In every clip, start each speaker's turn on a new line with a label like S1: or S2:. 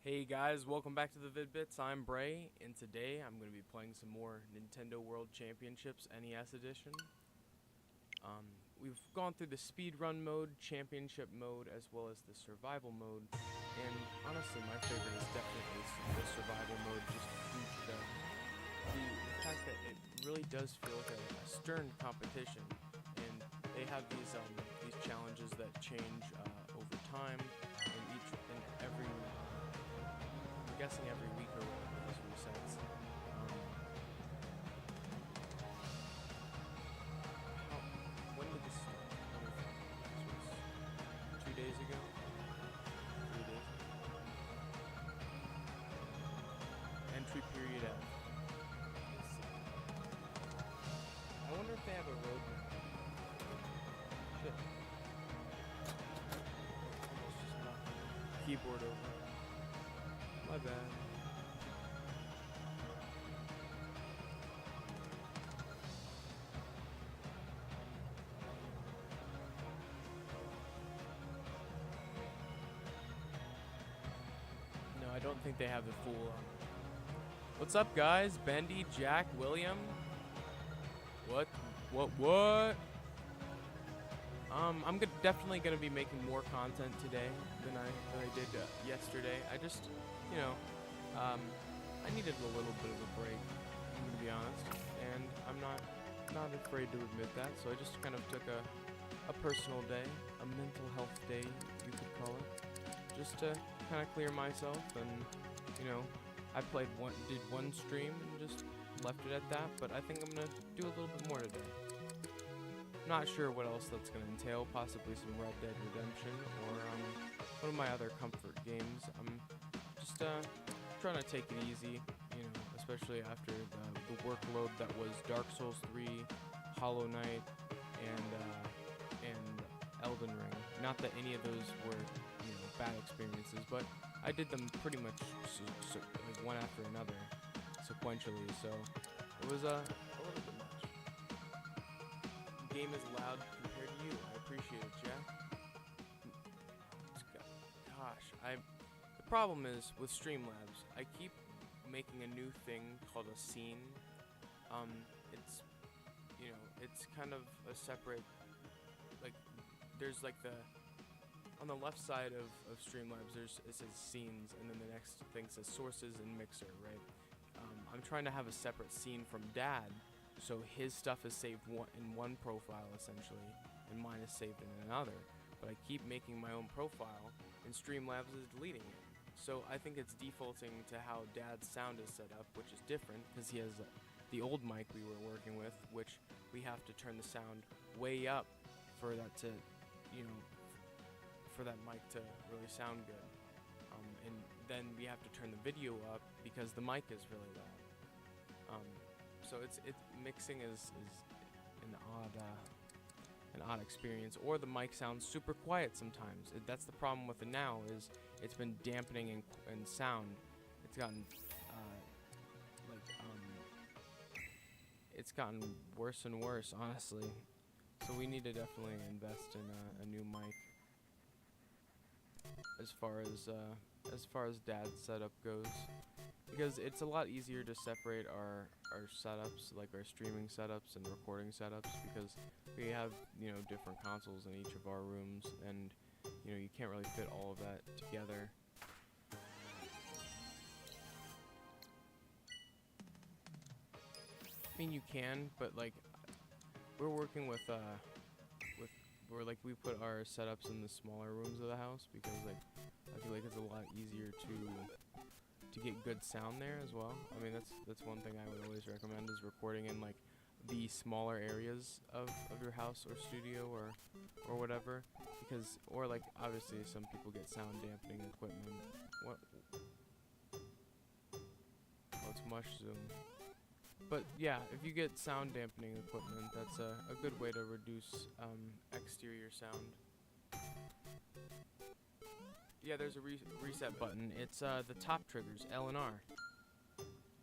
S1: Hey guys, welcome back to the Vid-Bits. I'm Bray, and today I'm going to be playing some more Nintendo World Championships NES Edition. We've gone through the speedrun mode, championship mode, as well as the survival mode, and honestly my favorite is definitely the survival mode, just due to the fact that it really does feel like a stern competition, and they have these challenges that change over time, and every I'm guessing every week or whatever this resets. When did this start? This was 2 days ago? 3 days ago? Entry period F. Let's see. I wonder if they have a roadmap. Shit. Almost just knocked the keyboard over. My bad. No, I don't think they have the full. What's up, guys? Bendy, Jack, William. What? I'm definitely gonna be making more content today than I did yesterday. I just, you know, I needed a little bit of a break, I'm gonna be honest, and I'm not afraid to admit that. So I just kind of took a personal day, a mental health day, you could call it, just to kind of clear myself. And you know, I did one stream and just left it at that. But I think I'm gonna do a little bit more today. Not sure what else that's going to entail, possibly some Red Dead Redemption, or one of my other comfort games. I'm just trying to take it easy, you know, especially after the workload that was Dark Souls 3, Hollow Knight, and Elden Ring. Not that any of those were, you know, bad experiences, but I did them pretty much like one after another, sequentially, so it was a little bit much. Game is loud compared to you. I appreciate it, Jack. Gosh, the problem is with Streamlabs, I keep making a new thing called a scene. It's, you know, it's kind of a separate, like, there's like on the left side of Streamlabs, it says scenes, and then the next thing says sources and mixer, right? I'm trying to have a separate scene from Dad, so his stuff is saved in one profile essentially, and mine is saved in another. But I keep making my own profile, and Streamlabs is deleting it. So I think it's defaulting to how Dad's sound is set up, which is different because he has the old mic we were working with, which we have to turn the sound way up for that to, you know, for that mic to really sound good. And then we have to turn the video up because the mic is really loud. So mixing is an odd experience, or the mic sounds super quiet sometimes. That's the problem with it now, is it's been dampening in sound. It's gotten it's gotten worse and worse, honestly. So we need to definitely invest in a new mic as far as Dad's setup goes, because it's a lot easier to separate our setups, like our streaming setups and recording setups, because we have, you know, different consoles in each of our rooms, and you know, you can't really fit all of that together. I mean, you can, but like, we're working with we put our setups in the smaller rooms of the house, because like I feel like it's a lot easier to get good sound there as well. I mean, that's one thing I would always recommend, is recording in like the smaller areas of your house or studio or whatever, because, or like, obviously some people get sound dampening equipment. What's Mush Zoom? But yeah, if you get sound dampening equipment, that's a good way to reduce exterior sound. Yeah, there's a reset button. It's the top triggers, L and R.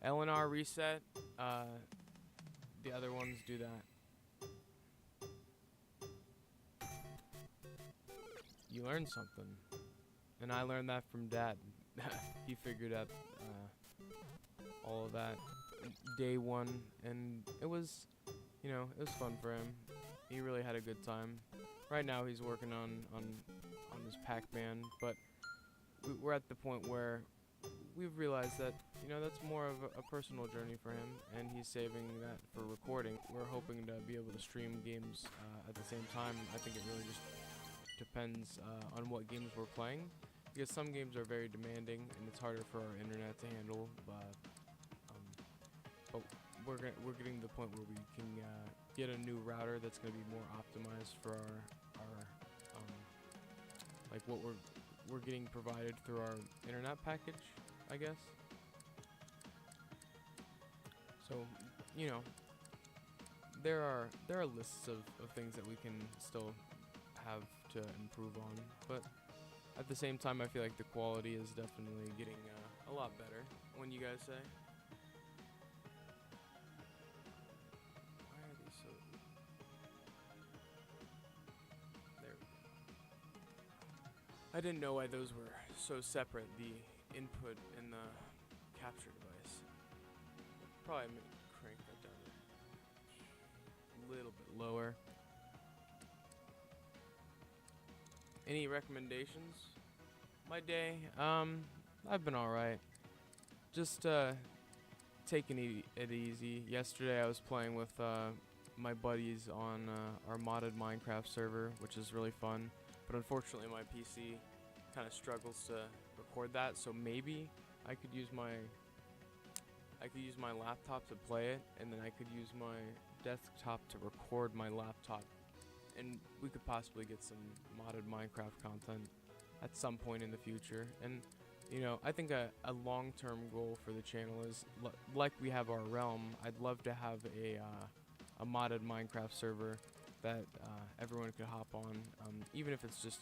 S1: L and R reset. The other ones do that. You learned something. And I learned that from Dad. he figured out all of that day one, and it was, it was fun for him. He really had a good time. Right now he's working on his Pac-Man, but we're at the point where we've realized that, that's more of a personal journey for him, and he's saving that for recording. We're hoping to be able to stream games at the same time. I think it really just depends on what games we're playing, because some games are very demanding and it's harder for our internet to handle. But we're getting to the point where we can get a new router that's going to be more optimized for our like what we're getting provided through our internet package, I guess. So, there are lists of things that we can still have to improve on, but at the same time, I feel like the quality is definitely getting a lot better. When you guys say? Why are these so? There we go. I didn't know why those were so separate, the input and the capture device. Probably crank that down a little bit lower. Any recommendations? My day, I've been alright. Just taking it easy. Yesterday I was playing with my buddies on our modded Minecraft server, which is really fun. But unfortunately my PC kind of struggles to record that, so maybe I could use my laptop to play it, and then I could use my desktop to record my laptop, and we could possibly get some modded Minecraft content at some point in the future. And I think a long-term goal for the channel is like we have our realm. I'd love to have a modded Minecraft server that everyone could hop on, even if it's just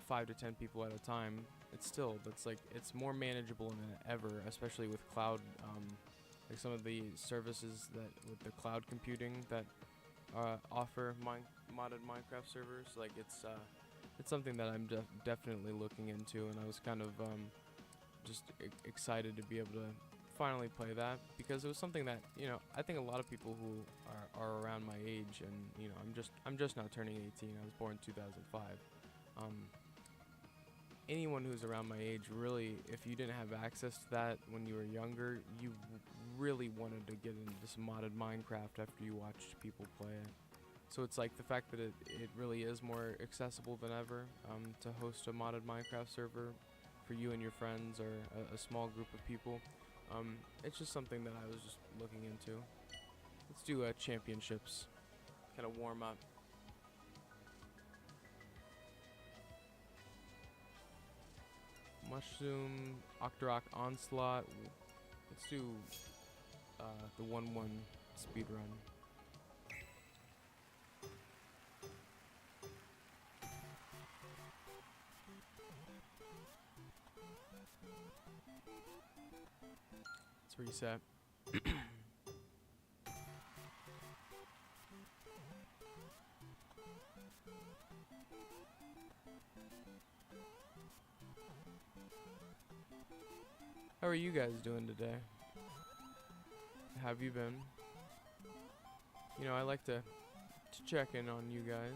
S1: 5 to 10 people at a time. It's more manageable than ever, especially with cloud, like some of the services that with the cloud computing that offer modded Minecraft servers. Like it's something that I'm definitely looking into, and I was kind of just excited to be able to finally play that, because it was something that I think a lot of people who are around my age, and I'm just now turning 18. I was born in 2005. Anyone who's around my age, really, if you didn't have access to that when you were younger, you really wanted to get into some modded Minecraft after you watched people play it. So it's like the fact that it really is more accessible than ever to host a modded Minecraft server for you and your friends, or a small group of people. It's just something that I was just looking into. Let's do championships, kind of warm up. Mushroom, Octorok Onslaught. Let's do the 1-1 speed run. Let's reset. How are you guys doing today? Have you been? I like to check in on you guys.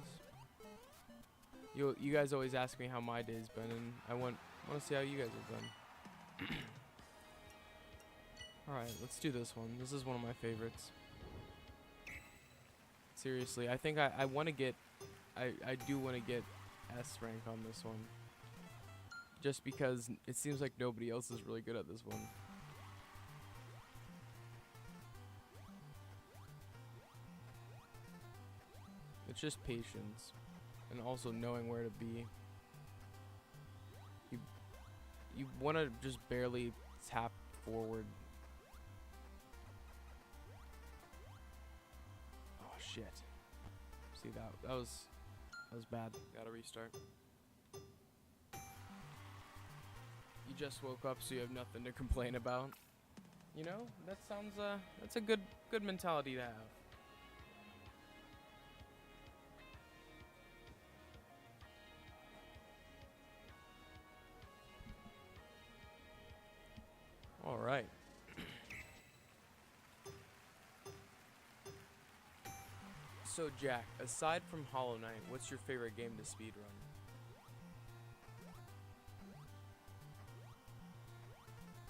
S1: You guys always ask me how my day's been, and I want to see how you guys have been. Alright, let's do this one. This is one of my favorites. Seriously, I think I want to get... I do want to get S rank on this one. Just because it seems like nobody else is really good at this one. It's just patience, and also knowing where to be. You want to just barely tap forward. Oh shit! See that was bad. Gotta restart. You just woke up, so you have nothing to complain about. That sounds that's a good mentality to have. So Jack, aside from Hollow Knight, what's your favorite game to speedrun?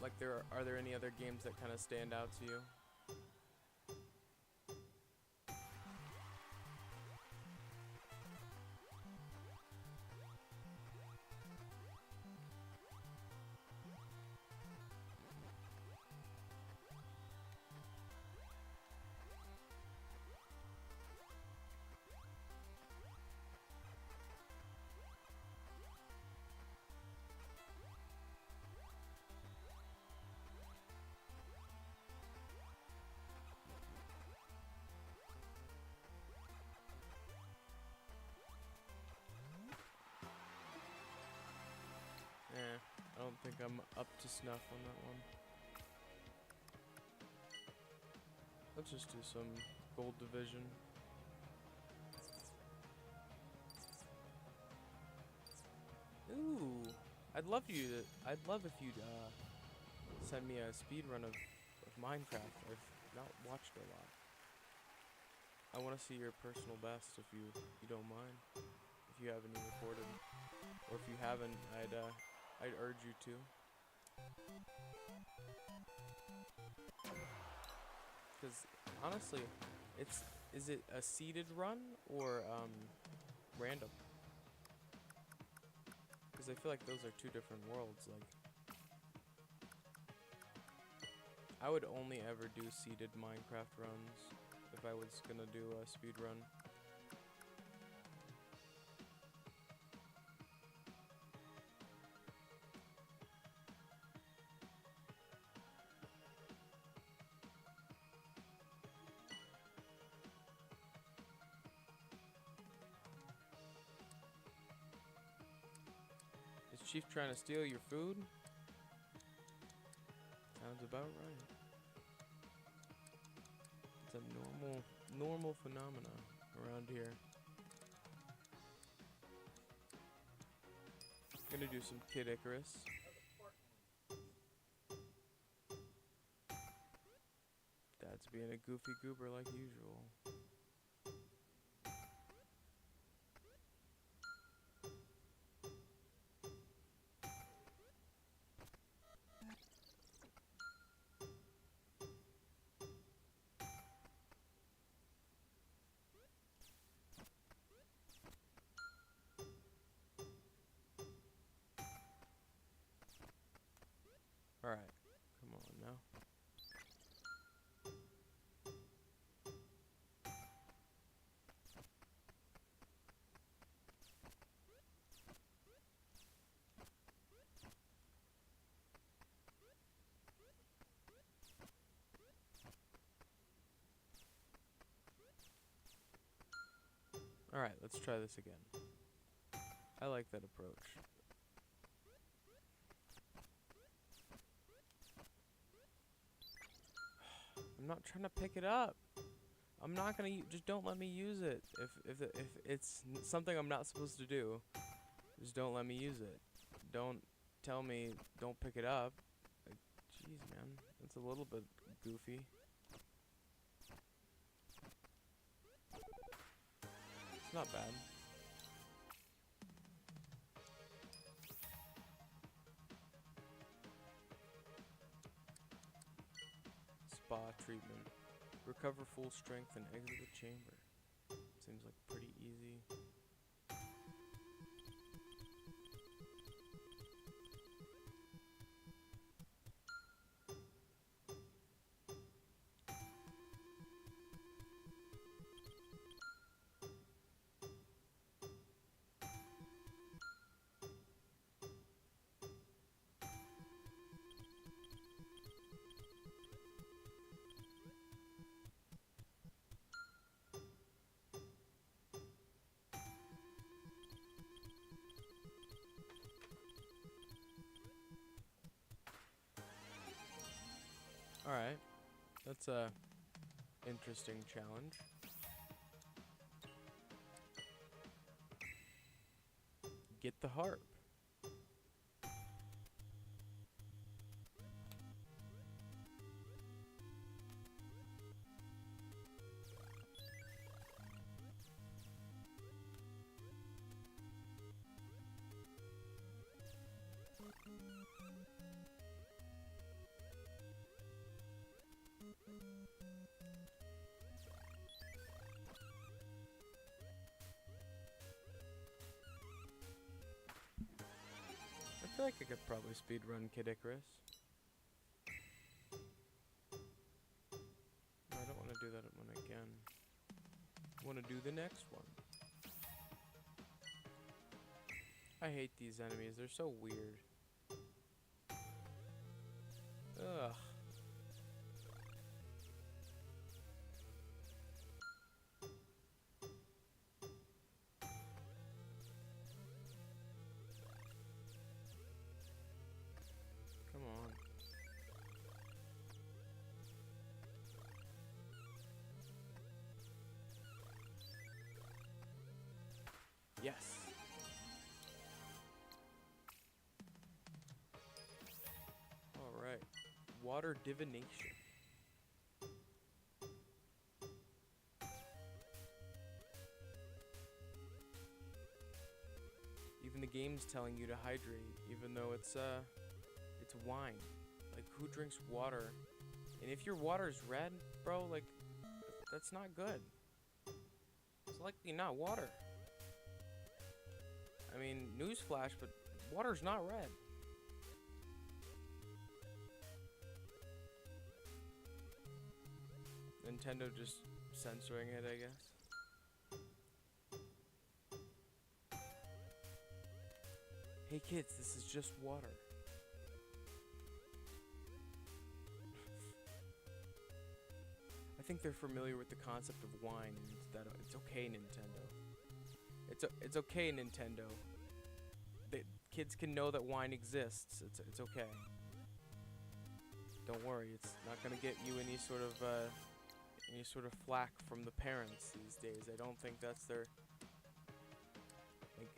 S1: Like, are there any other games that kind of stand out to you? I don't think I'm up to snuff on that one. Let's just do some gold division. Ooh, I'd love if you'd send me a speed run of Minecraft. I've not watched a lot. I want to see your personal best if you don't mind. If you have any recorded, or if you haven't, I'd urge you to. Because honestly, is it a seeded run or random? Because I feel like those are two different worlds. Like, I would only ever do seeded Minecraft runs if I was gonna do a speed run. Is Chief trying to steal your food? Sounds about right. It's a normal phenomena around here. Gonna do some Kid Icarus. Dad's being a goofy goober like usual. Alright, come on now. Alright, let's try this again. I like that approach. I'm not trying to pick it up. I'm not gonna just don't let me use it. If it's something I'm not supposed to do, just don't let me use it. Don't tell me don't pick it up. Like, jeez, man, that's a little bit goofy. It's not bad. Spa treatment. Recover full strength and exit the chamber. Seems like pretty easy. Alright, that's a interesting challenge. Get the harp. I feel like I could probably speedrun Kid Icarus. No, I don't want to do that one again. I want to do the next one. I hate these enemies. They're so weird. Ugh. Come on. Yes. All right. Water divination. Even the game's telling you to hydrate, even though it's wine. Like, who drinks water? And if your water's red, bro, like, that's not good. It's likely not water. I mean, newsflash, but water's not red. Nintendo just censoring it, I guess. Hey kids, this is just water. I think they're familiar with the concept of wine, and that it's okay, Nintendo. It's okay, Nintendo. The kids can know that wine exists. It's okay. Don't worry, it's not gonna get you any sort of flack from the parents these days. I don't think that's their, like,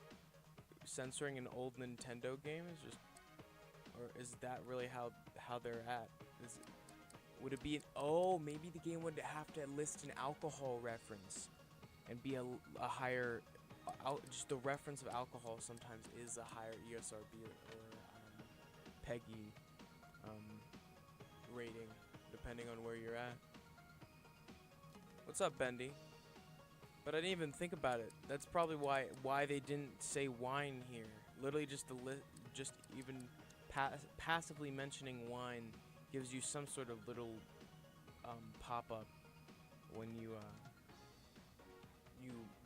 S1: censoring an old Nintendo game is just, or is that really how they're at? Would it be an, oh, maybe the game would have to list an alcohol reference and be a higher, just the reference of alcohol sometimes is a higher ESRB or PEGI rating, depending on where you're at. What's up, Bendy? But I didn't even think about it. That's probably why they didn't say wine here. Literally, just just even passively mentioning wine gives you some sort of little pop-up when you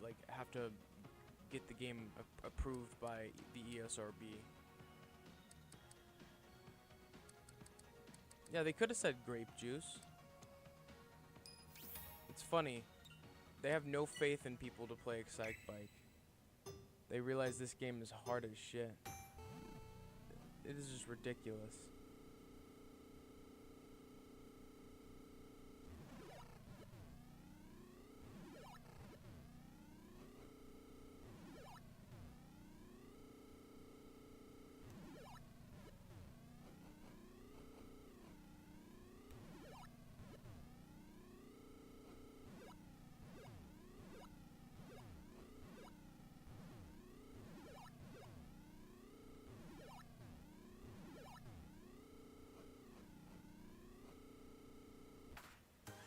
S1: like have to get the game approved by the ESRB. Yeah, they could have said grape juice. It's funny. They have no faith in people to play Excite Bike. They realize this game is hard as shit. It is just ridiculous.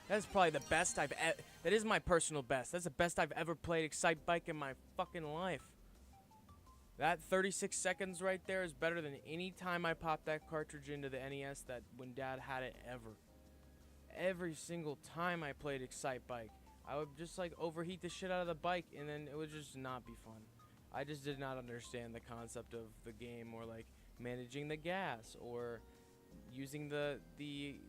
S1: That's probably the best that is my personal best. That's the best I've ever played Excite Bike in my fucking life. That 36 seconds right there is better than any time I popped that cartridge into the NES that when Dad had it ever. Every single time I played Excite Bike, I would just like overheat the shit out of the bike and then it would just not be fun. I just did not understand the concept of the game or like managing the gas or using the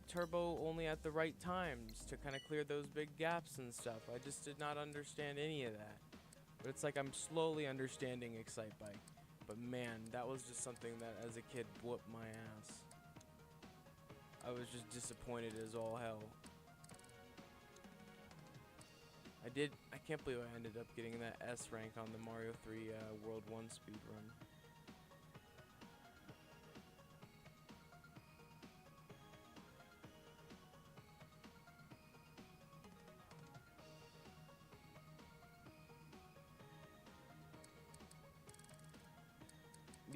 S1: turbo only at the right times to kind of clear those big gaps and stuff. I just did not understand any of that. But it's like I'm slowly understanding Excite Bike. But man, that was just something that as a kid whooped my ass. I was just disappointed as all hell. I can't believe I ended up getting that S rank on the Mario 3 World 1 speedrun.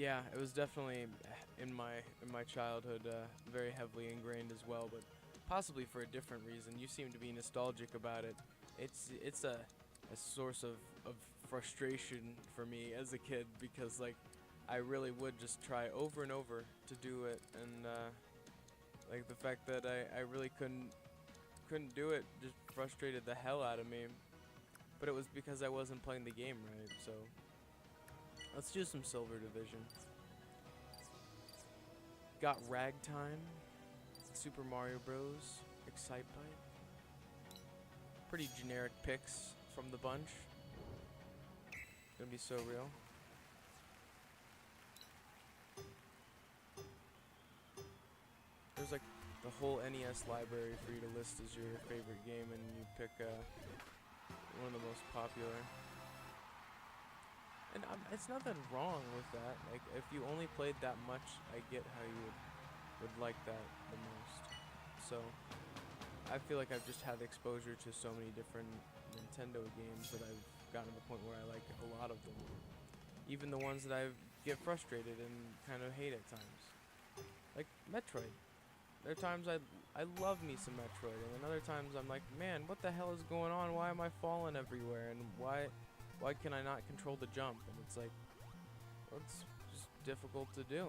S1: Yeah, it was definitely in my childhood very heavily ingrained as well, but possibly for a different reason. You seem to be nostalgic about it. It's a source of frustration for me as a kid because like I really would just try over and over to do it, and like the fact that I really couldn't do it just frustrated the hell out of me. But it was because I wasn't playing the game right. So let's do some Silver Division. Got Ragtime, Super Mario Bros, Excitebike. Pretty generic picks from the bunch. Gonna be so real. There's like the whole NES library for you to list as your favorite game, and you pick one of the most popular. And it's nothing wrong with that. Like, if you only played that much, I get how you would like that the most. So, I feel like I've just had exposure to so many different Nintendo games that I've gotten to the point where I like a lot of them. Even the ones that I get frustrated and kind of hate at times. Like Metroid. There are times I love me some Metroid, and then other times I'm like, man, what the hell is going on? Why am I falling everywhere? And why can I not control the jump? And it's like, well, it's just difficult to do.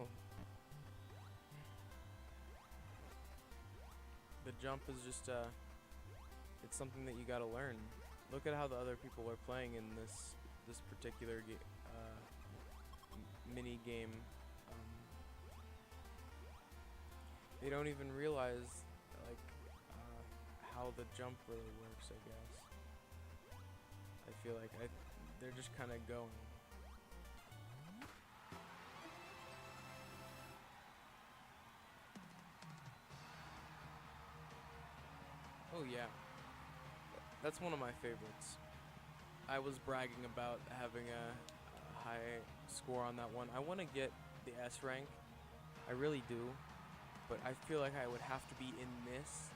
S1: The jump is just it's something that you gotta learn. Look at how the other people are playing in this particular mini game. They don't even realize like how the jump really works, I guess. I feel like they're just kind of going. Oh yeah, that's one of my favorites. I was bragging about having a high score on that one. I want to get the S rank. I really do. But I feel like I would have to be in this,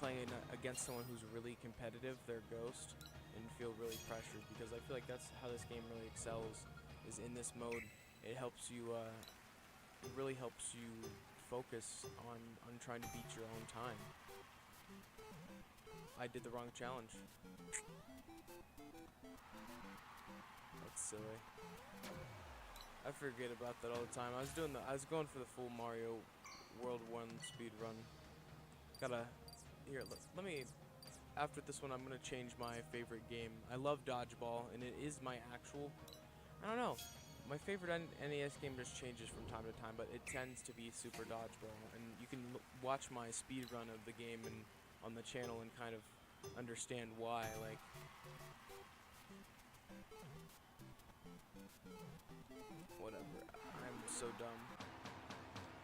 S1: playing against someone who's really competitive, their Ghost, and feel really pressured, because I feel like that's how this game really excels, is in this mode. It helps you, it really helps you focus on trying to beat your own time. I did the wrong challenge. That's silly. I forget about that all the time. I was going for the full Mario World 1 speed run. Let me, after this one I'm gonna change my favorite game. I love Dodgeball, and it is my actual, I don't know, my favorite NES game just changes from time to time, but it tends to be Super Dodgeball, and you can watch my speed run of the game and on the channel and kind of understand why. Like, whatever, I'm so dumb.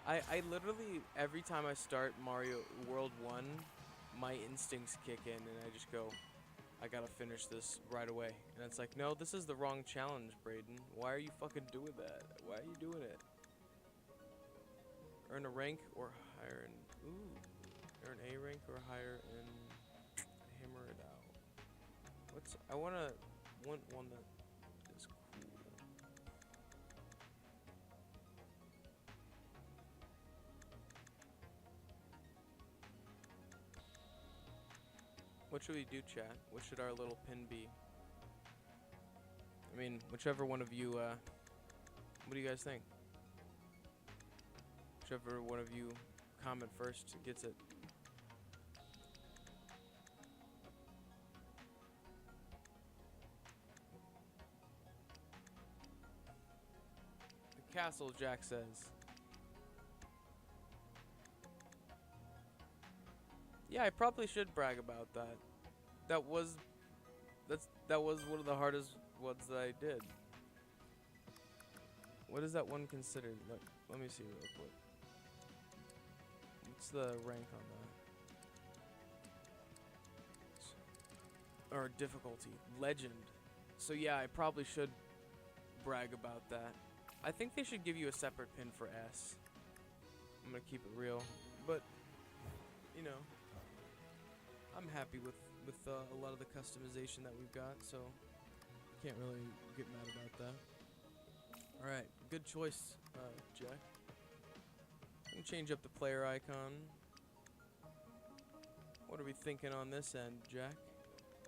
S1: I literally, every time I start Mario World 1, my instincts kick in and I just go, I gotta finish this right away. And it's like, no, this is the wrong challenge, Braden. Why are you fucking doing that? Why are you doing it? Earn a rank or higher in, earn a rank or higher and hammer it out. I want one that is cool. What should we do, chat? What should our little pin be? I mean, whichever one of you, what do you guys think? Whichever one of you comment first gets it. The castle, Jack says. Yeah, I probably should brag about that. That was one of the hardest ones that I did. What is that one considered? Let me see real quick. What's the rank on that? Or difficulty. Legend. So yeah, I probably should brag about that. I think they should give you a separate pin for S. I'm gonna keep it real. But, you know, I'm happy with a lot of the customization that we've got, so can't really get mad about that. Alright, good choice, Jack. I'm gonna change up the player icon. What are we thinking on this end, Jack?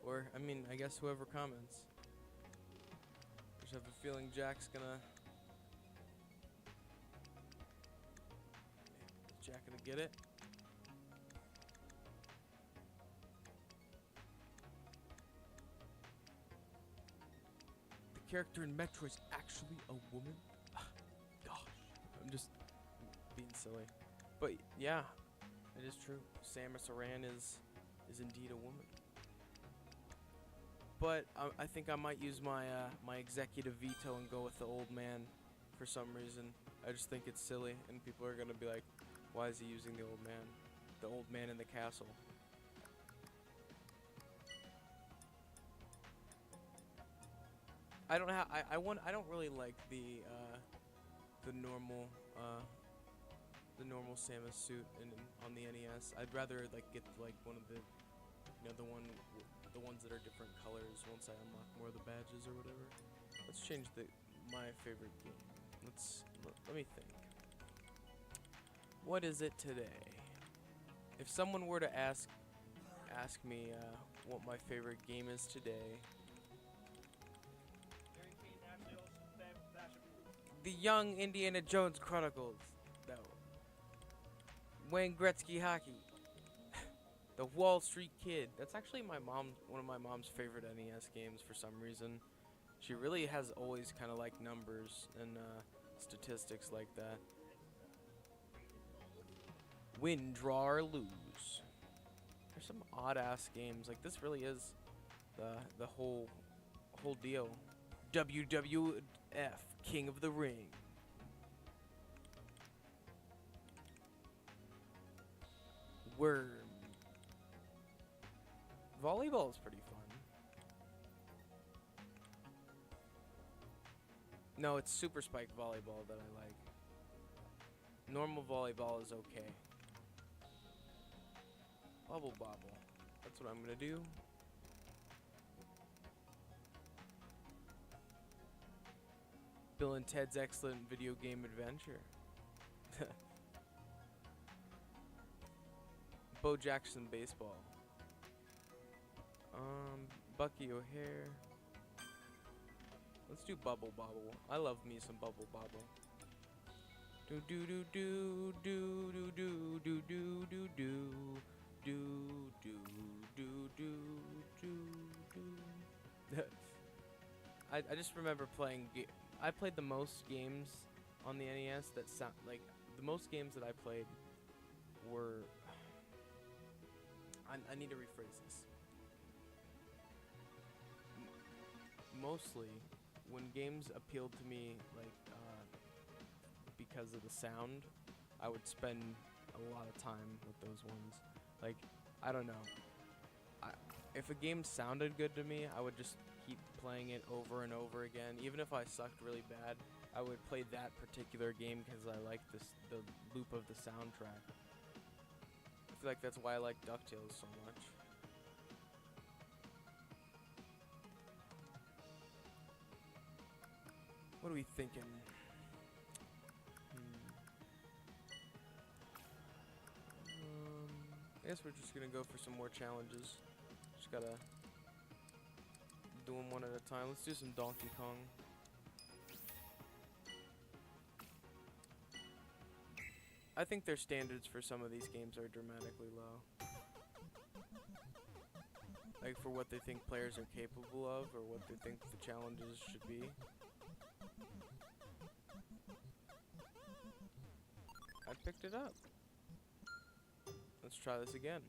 S1: Or, I mean, I guess whoever comments. I just have a feeling Jack's gonna... Is Jack gonna get it? The character in Metro is actually a woman? Gosh, I'm just being silly. But, yeah, it is true. Samus Aran is indeed a woman. But I think I might use my my executive veto and go with the old man for some reason. I just think it's silly, and people are gonna be like, "Why is he using the old man? The old man in the castle." I don't have. I don't really like the normal Samus suit on the NES. I'd rather like get like one of the the ones that are different colors once I unlock more of the badges or whatever. Let's change my favorite game. Let me think. What is it today? If someone were to ask me what my favorite game is today, the Young Indiana Jones Chronicles. No. Wayne Gretzky Hockey. The Wall Street Kid. That's actually one of my mom's favorite NES games for some reason. She really has always kind of liked numbers and statistics like that. Win, draw, or lose. There's some odd ass games. Like this really is the whole deal. WWF King of the Ring. Worm. Volleyball is pretty fun. No, it's Super Spike Volleyball that I like. Normal volleyball is okay. Bubble Bobble. That's what I'm gonna do. Bill and Ted's Excellent Video Game Adventure. Bo Jackson Baseball. Bucky O'Hare. Let's do Bubble Bobble. I love me some Bubble Bobble. Do do do do do do do do do do do do do do do do. I just remember playing. I played the most games on the NES that sound like the most games that I played were. I need to rephrase this. Mostly, when games appealed to me, like because of the sound, I would spend a lot of time with those ones. Like, I don't know. If a game sounded good to me, I would just keep playing it over and over again. Even if I sucked really bad, I would play that particular game because I liked the loop of the soundtrack. I feel like that's why I like DuckTales so much. What are we thinking? I guess we're just gonna go for some more challenges. Just gotta do them one at a time. Let's do some Donkey Kong. I think their standards for some of these games are dramatically low. Like for what they think players are capable of, or what they think the challenges should be. I picked it up. Let's try this again.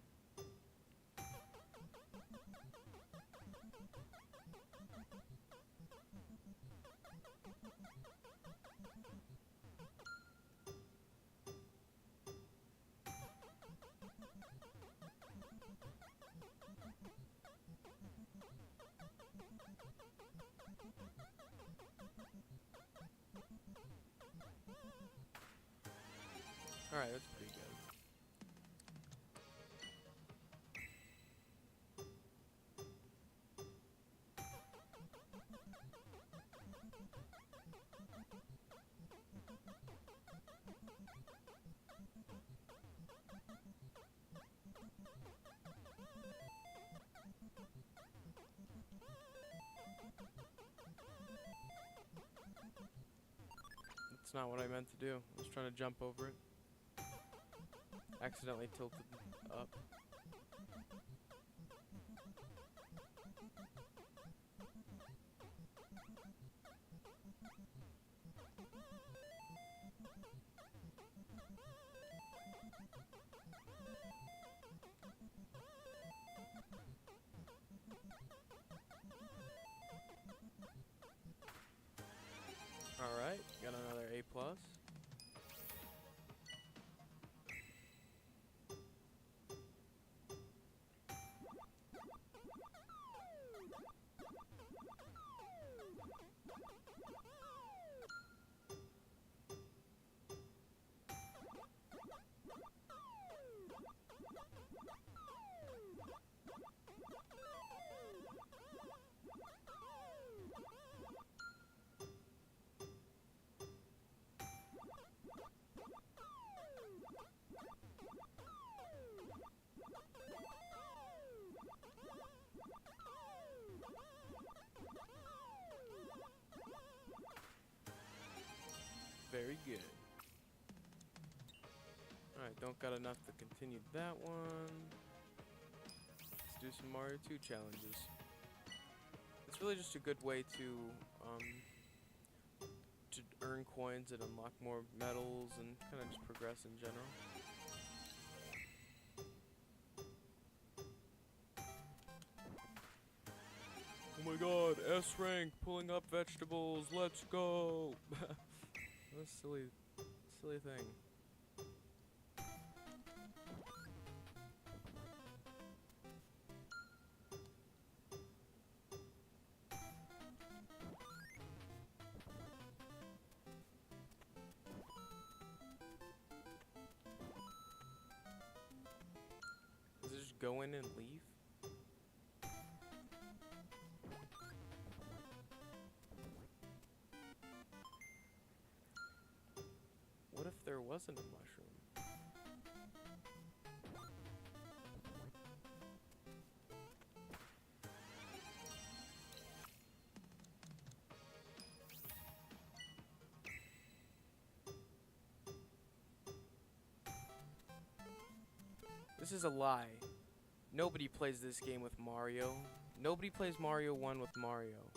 S1: Alright, that's pretty good. That's not what I meant to do. I was trying to jump over it. Accidentally tilted up. Alright, got another A+. Very good. Alright, don't got enough to continue that one. Let's do some Mario 2 challenges. It's really just a good way to earn coins and unlock more medals and kind of just progress in general. Oh my god, S rank, pulling up vegetables, let's go! What a silly thing. Does it just go in and leave? What if there wasn't a mushroom? This is a lie. Nobody plays this game with Mario. Nobody plays Mario 1 with Mario.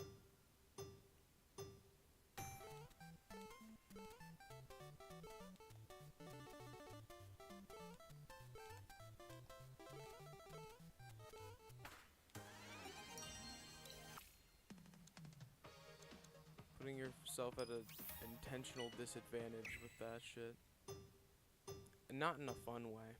S1: Putting yourself at an intentional disadvantage with that shit. And not in a fun way.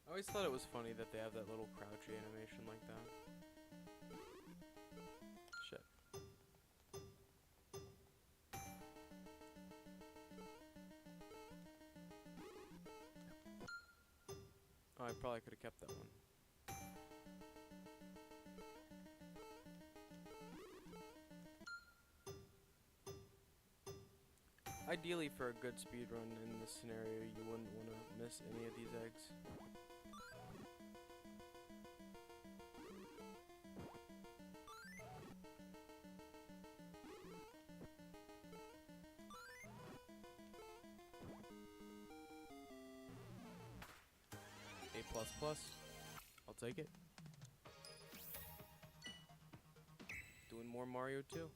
S1: I always thought it was funny that they have that little crouch animation like that. Shit. Oh, I probably could have kept that one. Ideally, for a good speedrun in this scenario, you wouldn't want to miss any of these eggs. A++. I'll take it. Doing more Mario 2.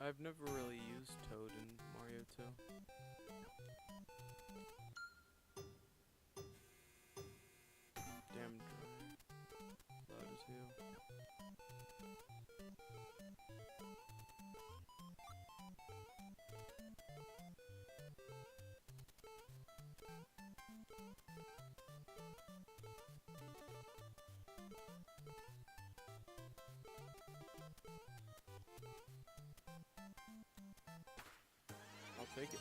S1: I've never really used Toad in Mario 2. Damn dry. Loud as hell. I'll take it.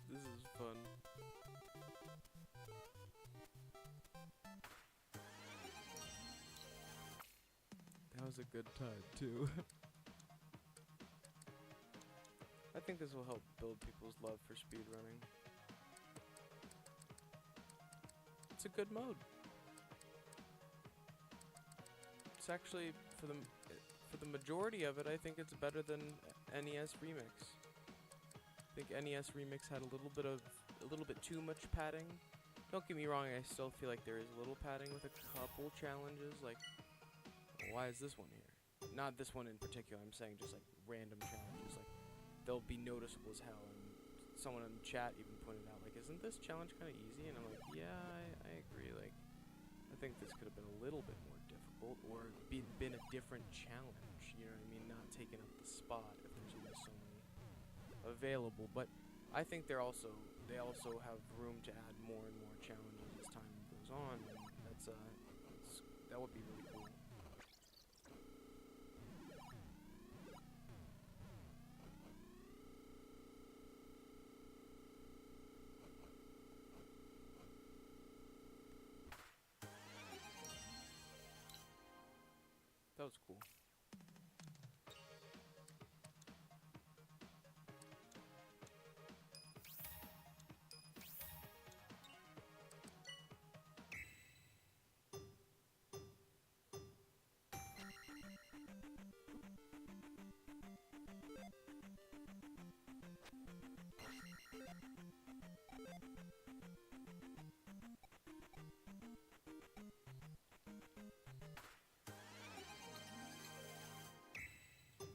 S1: This is fun. That was a good time too. I think this will help build people's love for speedrunning. It's a good mode. It's actually for the majority of it, I think it's better than NES Remix. I think NES Remix had a little bit too much padding. Don't get me wrong, I still feel like there is a little padding with a couple challenges, like, why is this one here? Not this one in particular, I'm saying just like random challenges, like, they'll be noticeable as hell, and someone in the chat even pointed out, like, isn't this challenge kind of easy? And I'm like, yeah, I agree, like, I think this could have been a little bit more difficult, or been a different challenge, you know what I mean, not taking up the spot if there's only so many available, but I think they also have room to add more and more challenges as time goes on, and that would be really cool. That was cool.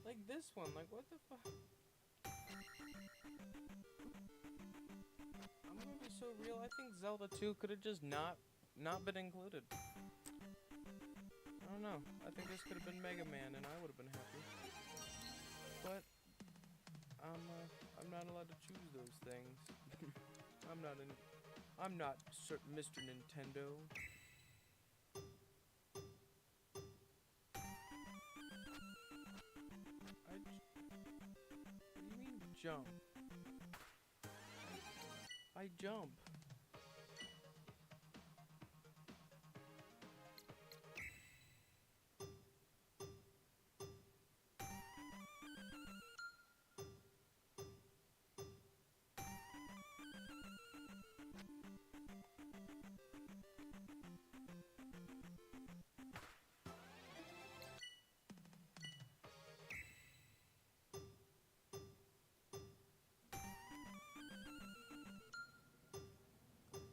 S1: Like this one, like what the fuck? I'm gonna be so real, I think Zelda 2 could have just not been included. I don't know. I think this could have been Mega Man and I would have been happy. But I'm not allowed to choose those things. I'm not Mr. Nintendo. What do you mean jump? I jump.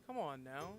S1: Come on now.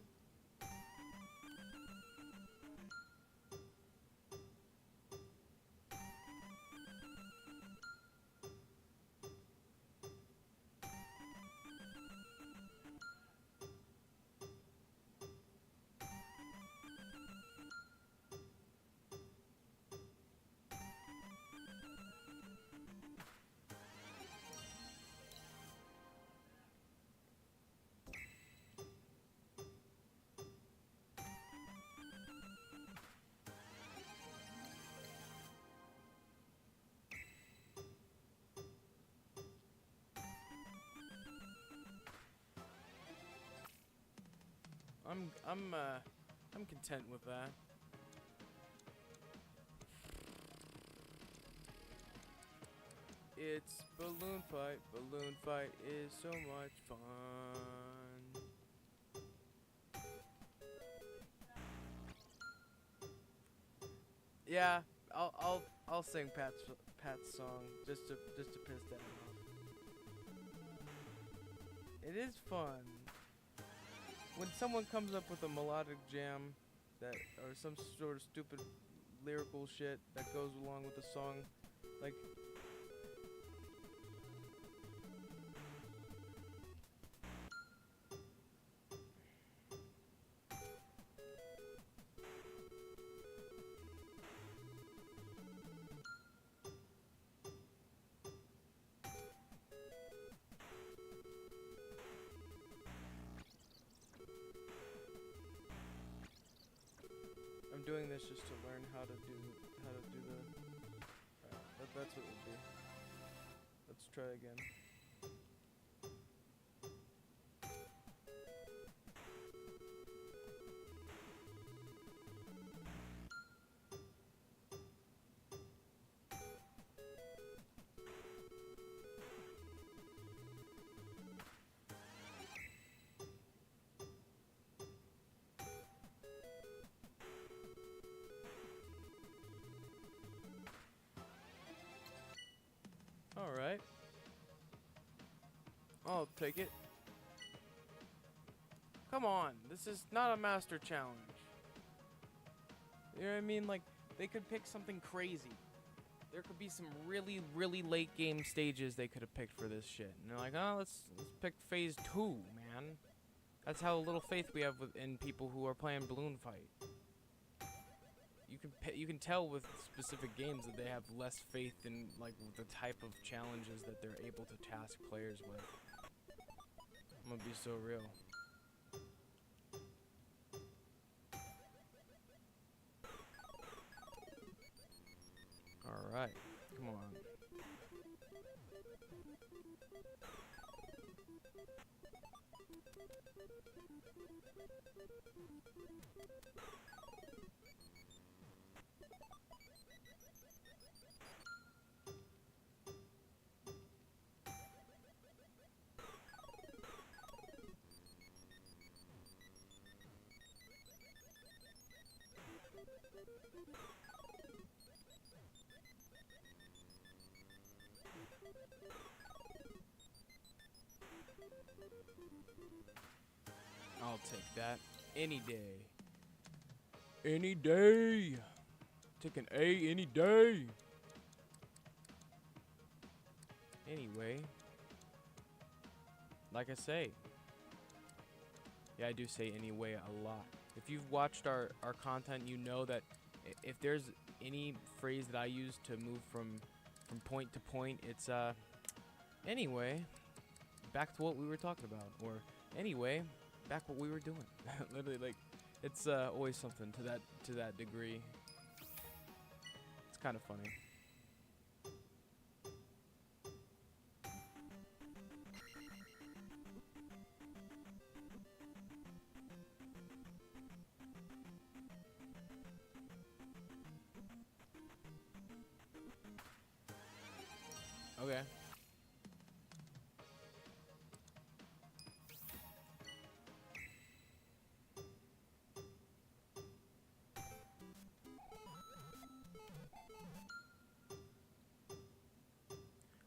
S1: I'm content with that. It's balloon fight. Balloon fight is so much fun. Yeah, I'll sing Pat's song just to piss that off. It is fun when someone comes up with a melodic jam that or some sort of stupid lyrical shit that goes along with the song, like. I'm doing this just to learn how to do the. That's what it would be. Let's try again. Alright. I'll take it. Come on, this is not a master challenge. You know what I mean? Like, they could pick something crazy. There could be some really, really late game stages they could have picked for this shit. And they're like, oh, let's pick phase 2, man. That's how little faith we have in people who are playing Balloon Fight. You can tell with specific games that they have less faith in like the type of challenges that they're able to task players with. I'm gonna be so real. All right, come on. I'll take that any day. Any day. Take an A any day. Anyway, like I say, yeah, I do say anyway a lot. If you've watched our content, you know that if there's any phrase that I use to move from point to point, it's anyway, back to what we were talking about, or anyway, back what we were doing. Literally, like, it's always something to that degree. It's kind of funny. Okay.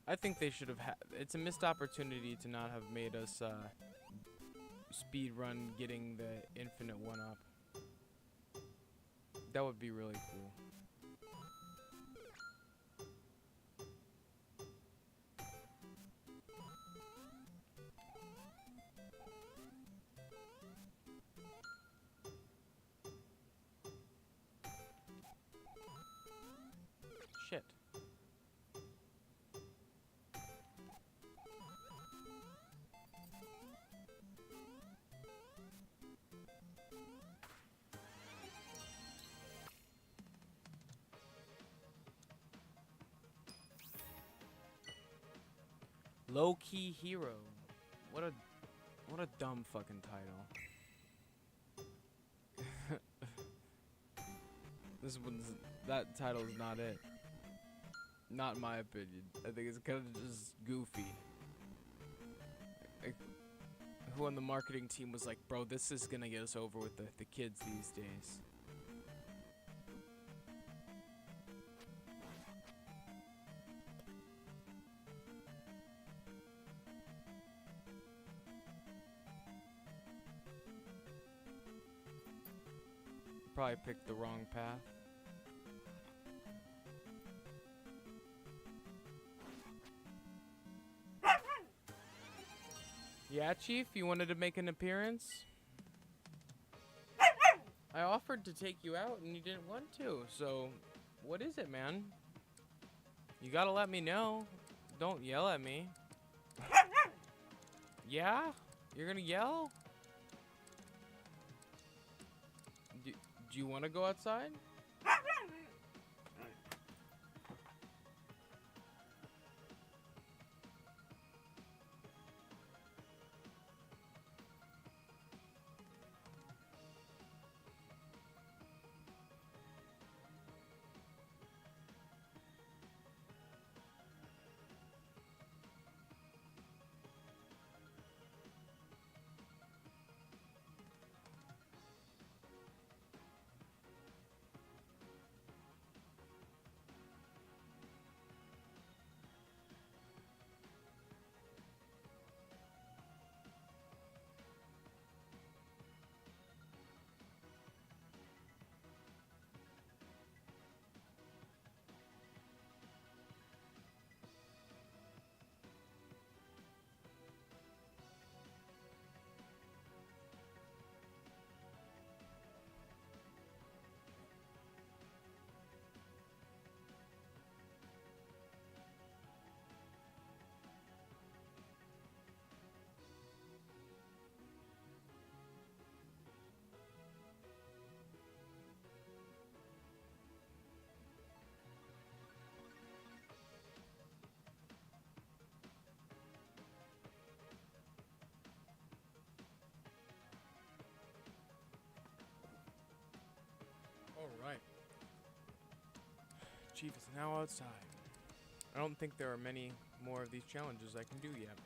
S1: I think they should have it's a missed opportunity to not have made us speed run getting the infinite one up. That would be really cool. Shit. Low-key hero. What a dumb fucking title. That title is not it. Not in my opinion. I think it's kind of just goofy. Like, who on the marketing team was like, bro, this is gonna get us over with the kids these days. probably picked the wrong path. Yeah, Chief, you wanted to make an appearance? I offered to take you out and you didn't want to, so what is it, man? You gotta let me know. Don't yell at me. Yeah? You're gonna yell? Do you want to go outside? Alright. Chief is now outside. I don't think there are many more of these challenges I can do yet.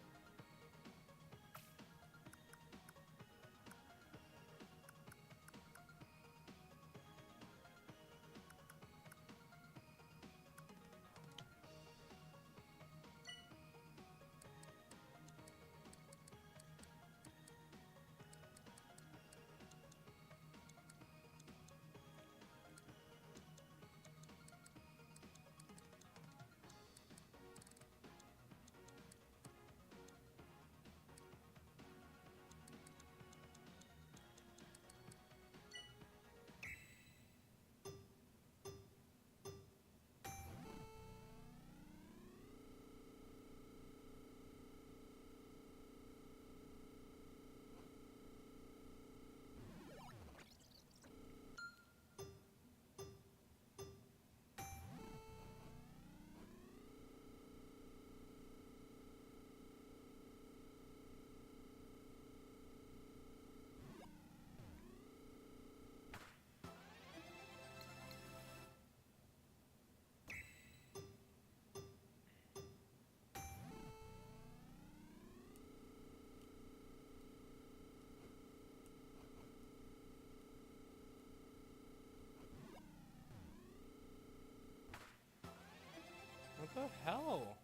S1: What the hell?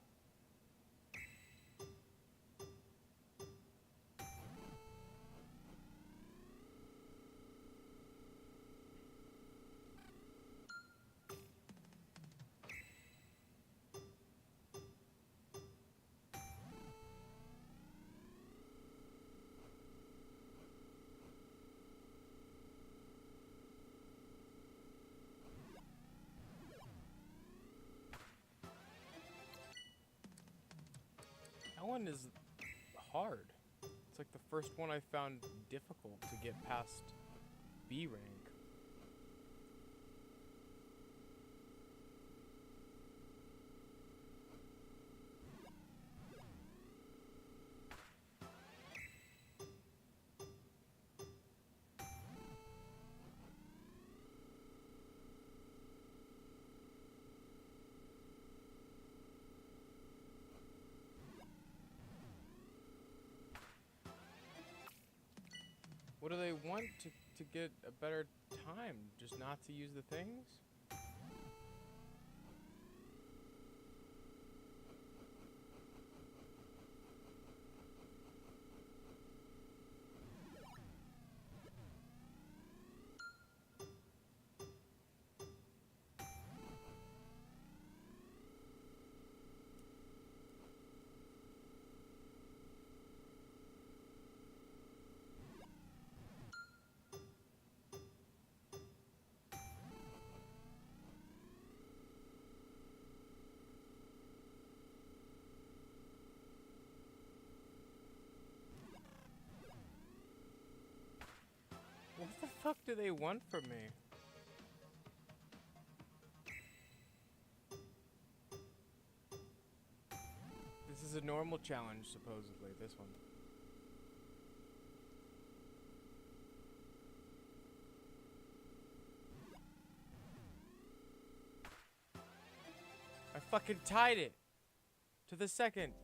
S1: That one is hard. It's like the first one I found difficult to get past B rank. What do they want to get a better time? Just not to use the things? fuck do they want from me? This is a normal challenge, supposedly, this one. I fucking tied it! To the second.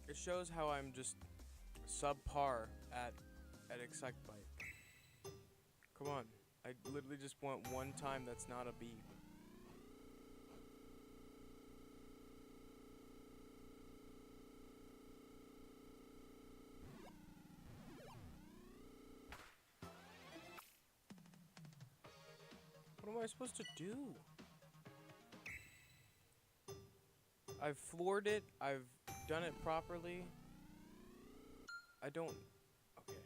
S1: It shows how I'm just subpar at Excitebike. Come on. I literally just want one time that's not a beep. What am I supposed to do? I've floored it. I've done it properly. I don't... Okay.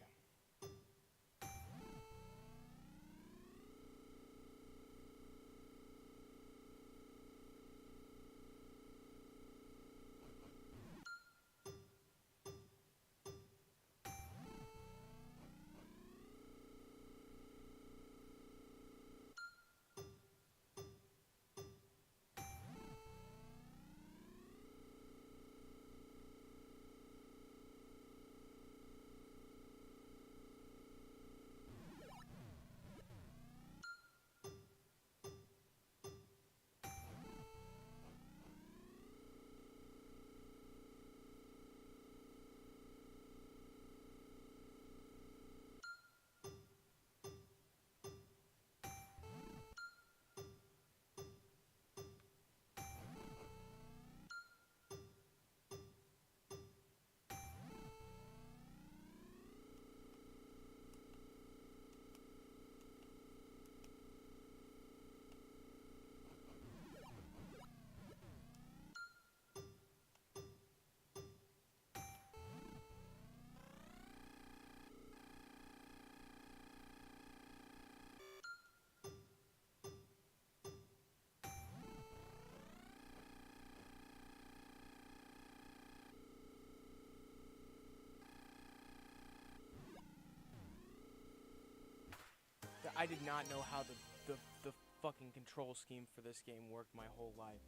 S1: I did not know how the fucking control scheme for this game worked my whole life.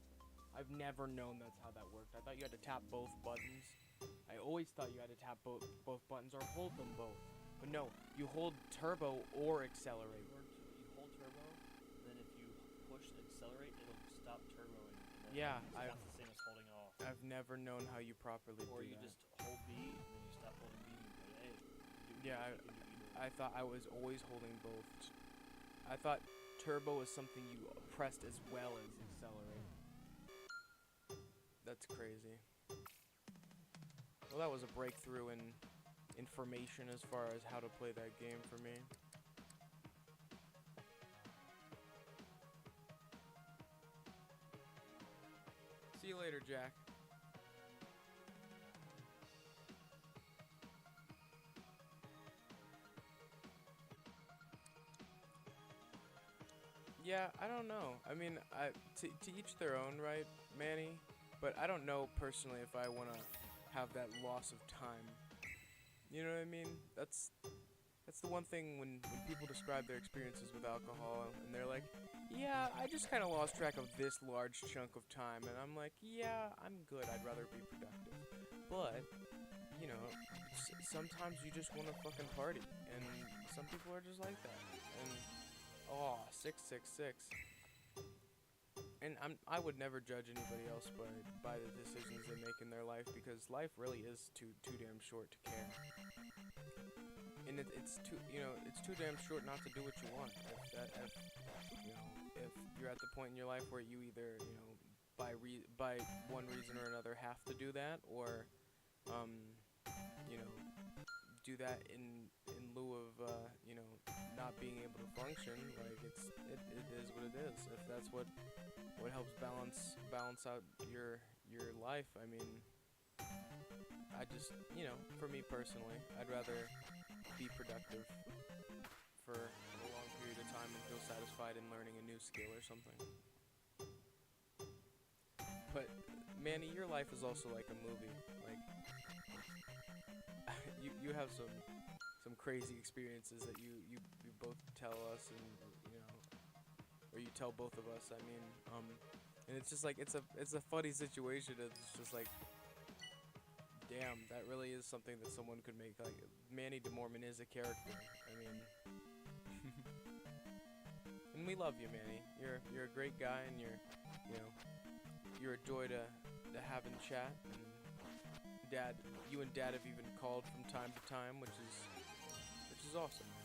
S1: I've never known that's how that worked. I thought you had to tap both buttons. I always thought you had to tap both buttons or hold them both. But no, you hold turbo or accelerate.
S2: You hold turbo, then if you push accelerate, it'll stop turboing.
S1: Yeah,
S2: that's the same as holding off.
S1: I've never known how you properly
S2: or
S1: do
S2: you
S1: that.
S2: just hold B, and then you stop holding B, and you go A.
S1: Yeah, I thought I was always holding both. I thought turbo was something you pressed as well as accelerate. That's crazy. Well, that was a breakthrough in information as far as how to play that game for me. See you later, Jack. Yeah, I don't know. I mean, to each their own, right, Manny? But I don't know personally if I want to have that loss of time. You know what I mean? That's the one thing when people describe their experiences with alcohol and they're like, yeah, I just kind of lost track of this large chunk of time. And I'm like, yeah, I'm good. I'd rather be productive. But, you know, sometimes you just want to fucking party. And some people are just like that. And... Oh, 666. And I would never judge anybody else by the decisions they make in their life because life really is too damn short to care. And it's too damn short not to do what you want. If you're at the point in your life where you either by one reason or another have to do that, or do that in lieu of not being able to function, like it is what it is. If that's what helps balance out your life, I mean, I just for me personally, I'd rather be productive for a long period of time and feel satisfied in learning a new skill or something. But Manny, your life is also like a movie. Like you have some crazy experiences that you both tell us, and you know, or you tell both of us. I mean, and it's just like it's a funny situation. It's just like, damn, that really is something that someone could make. Like Manny DeMormon is a character. I mean, and we love you, Manny. You're a great guy, and you're a joy to have in chat. And Dad, you and Dad have even called from time to time, which is awesome, man.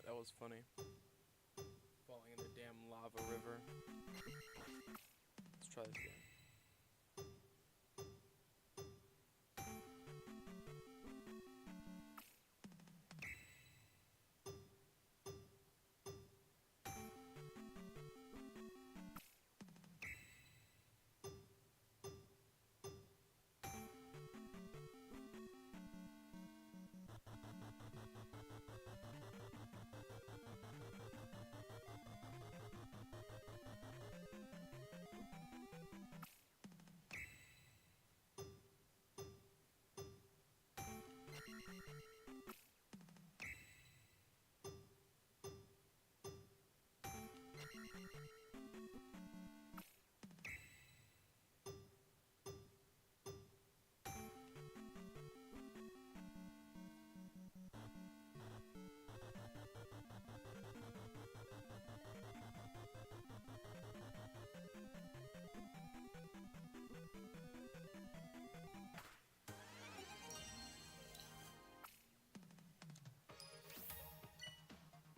S1: That was funny. Falling in the damn lava river. Let's try this again.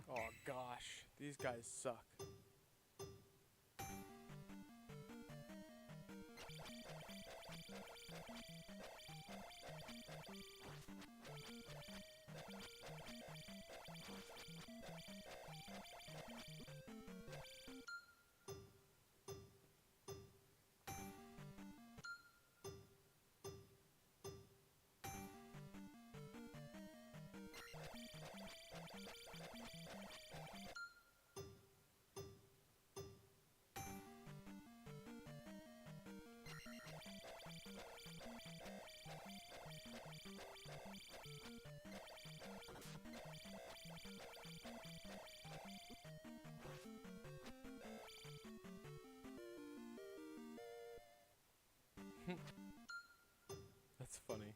S1: Oh gosh, these guys suck. That's funny.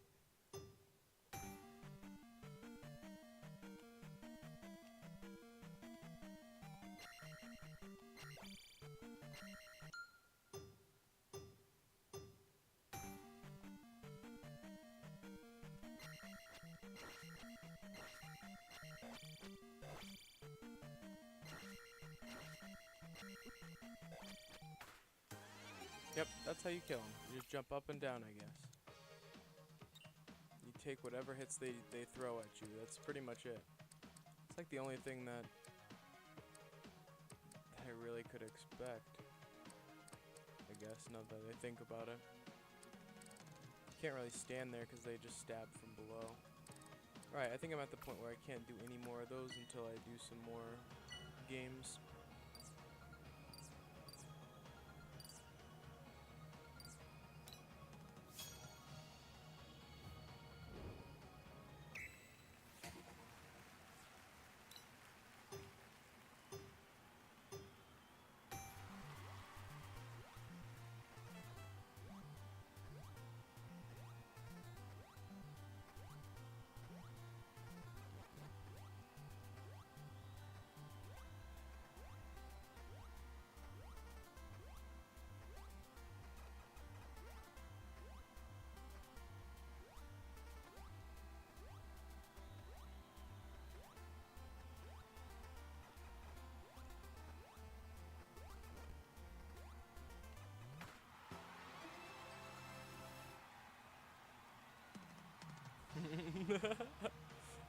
S1: Yep, that's how you kill them. You just jump up and down, I guess. You take whatever hits they throw at you. That's pretty much it. It's like the only thing that I really could expect, I guess, now that I think about it. You can't really stand there because they just stab from below. Alright, I think I'm at the point where I can't do any more of those until I do some more games.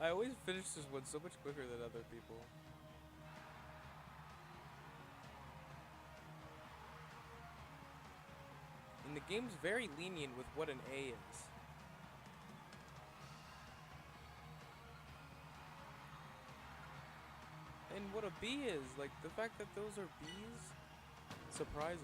S1: I always finish this one so much quicker than other people. And the game's very lenient with what an A is. And what a B is, like the fact that those are B's, surprising.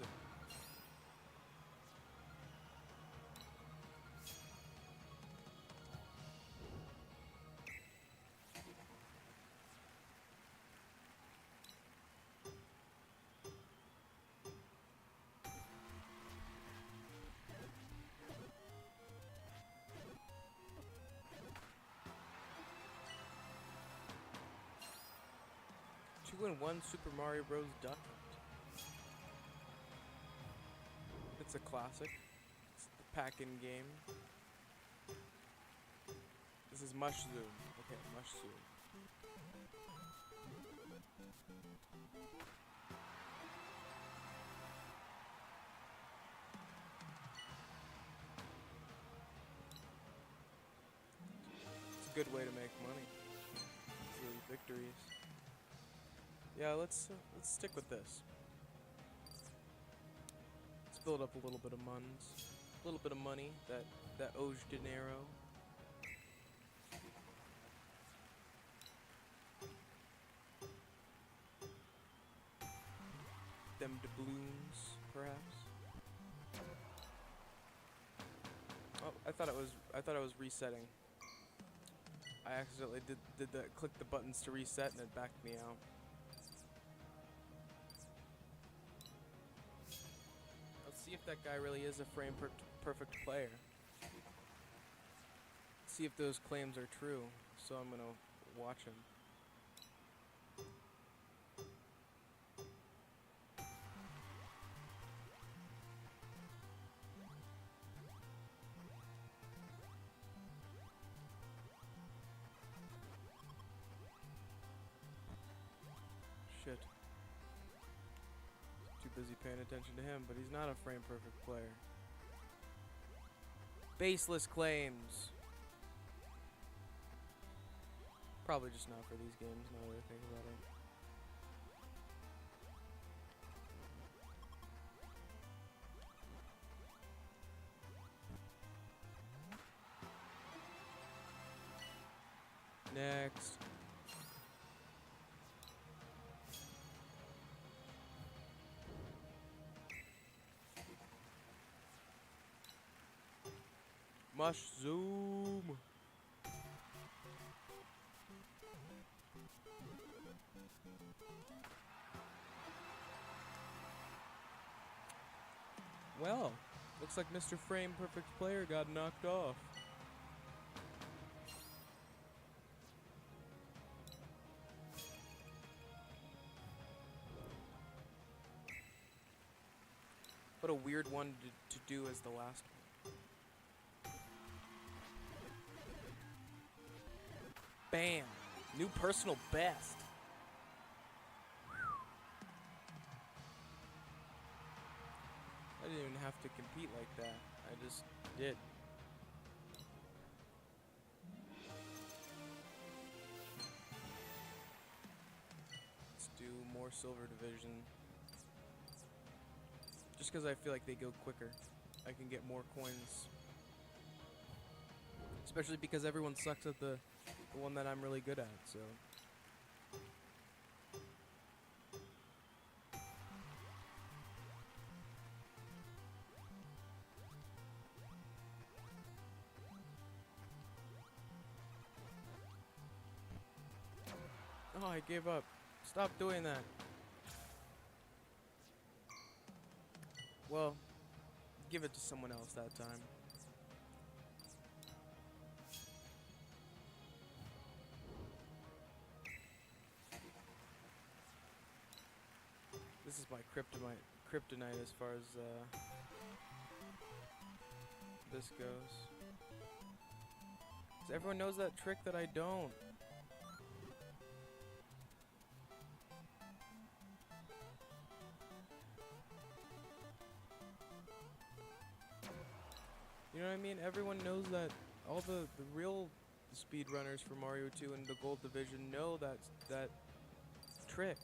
S1: Two in one Super Mario Bros. Duck Hunt. It's a classic. It's the pack-in game. This is Mushroom. Okay, Mushroom. It's a good way to make money. It's really victories. Yeah, let's stick with this. Let's build up a little bit of muns, a little bit of money. That Oj dinero. Them doubloons, perhaps. Oh, I thought it was resetting. I accidentally click the buttons to reset and it backed me out. Let's see if that guy really is a perfect player. See if those claims are true. So I'm gonna watch him. Shit. Too busy paying attention to him, but he's not a frame perfect player. Baseless claims. Probably just not for these games, now that I think about it. Next. Mushroom. Well, looks like Mr. Frame Perfect Player got knocked off. What a weird one to do as the last one. Bam! New personal best. I didn't even have to compete like that. I just did. Let's do more Silver Division. Just because I feel like they go quicker. I can get more coins. Especially because everyone sucks at the one that I'm really good at, so. Oh, I gave up. Stop doing that. Well, give it to someone else that time. This is my kryptonite as far as this goes. 'Cause everyone knows that trick that I don't. You know what I mean? Everyone knows that. All the real speedrunners for Mario 2 and the Gold Division know that trick.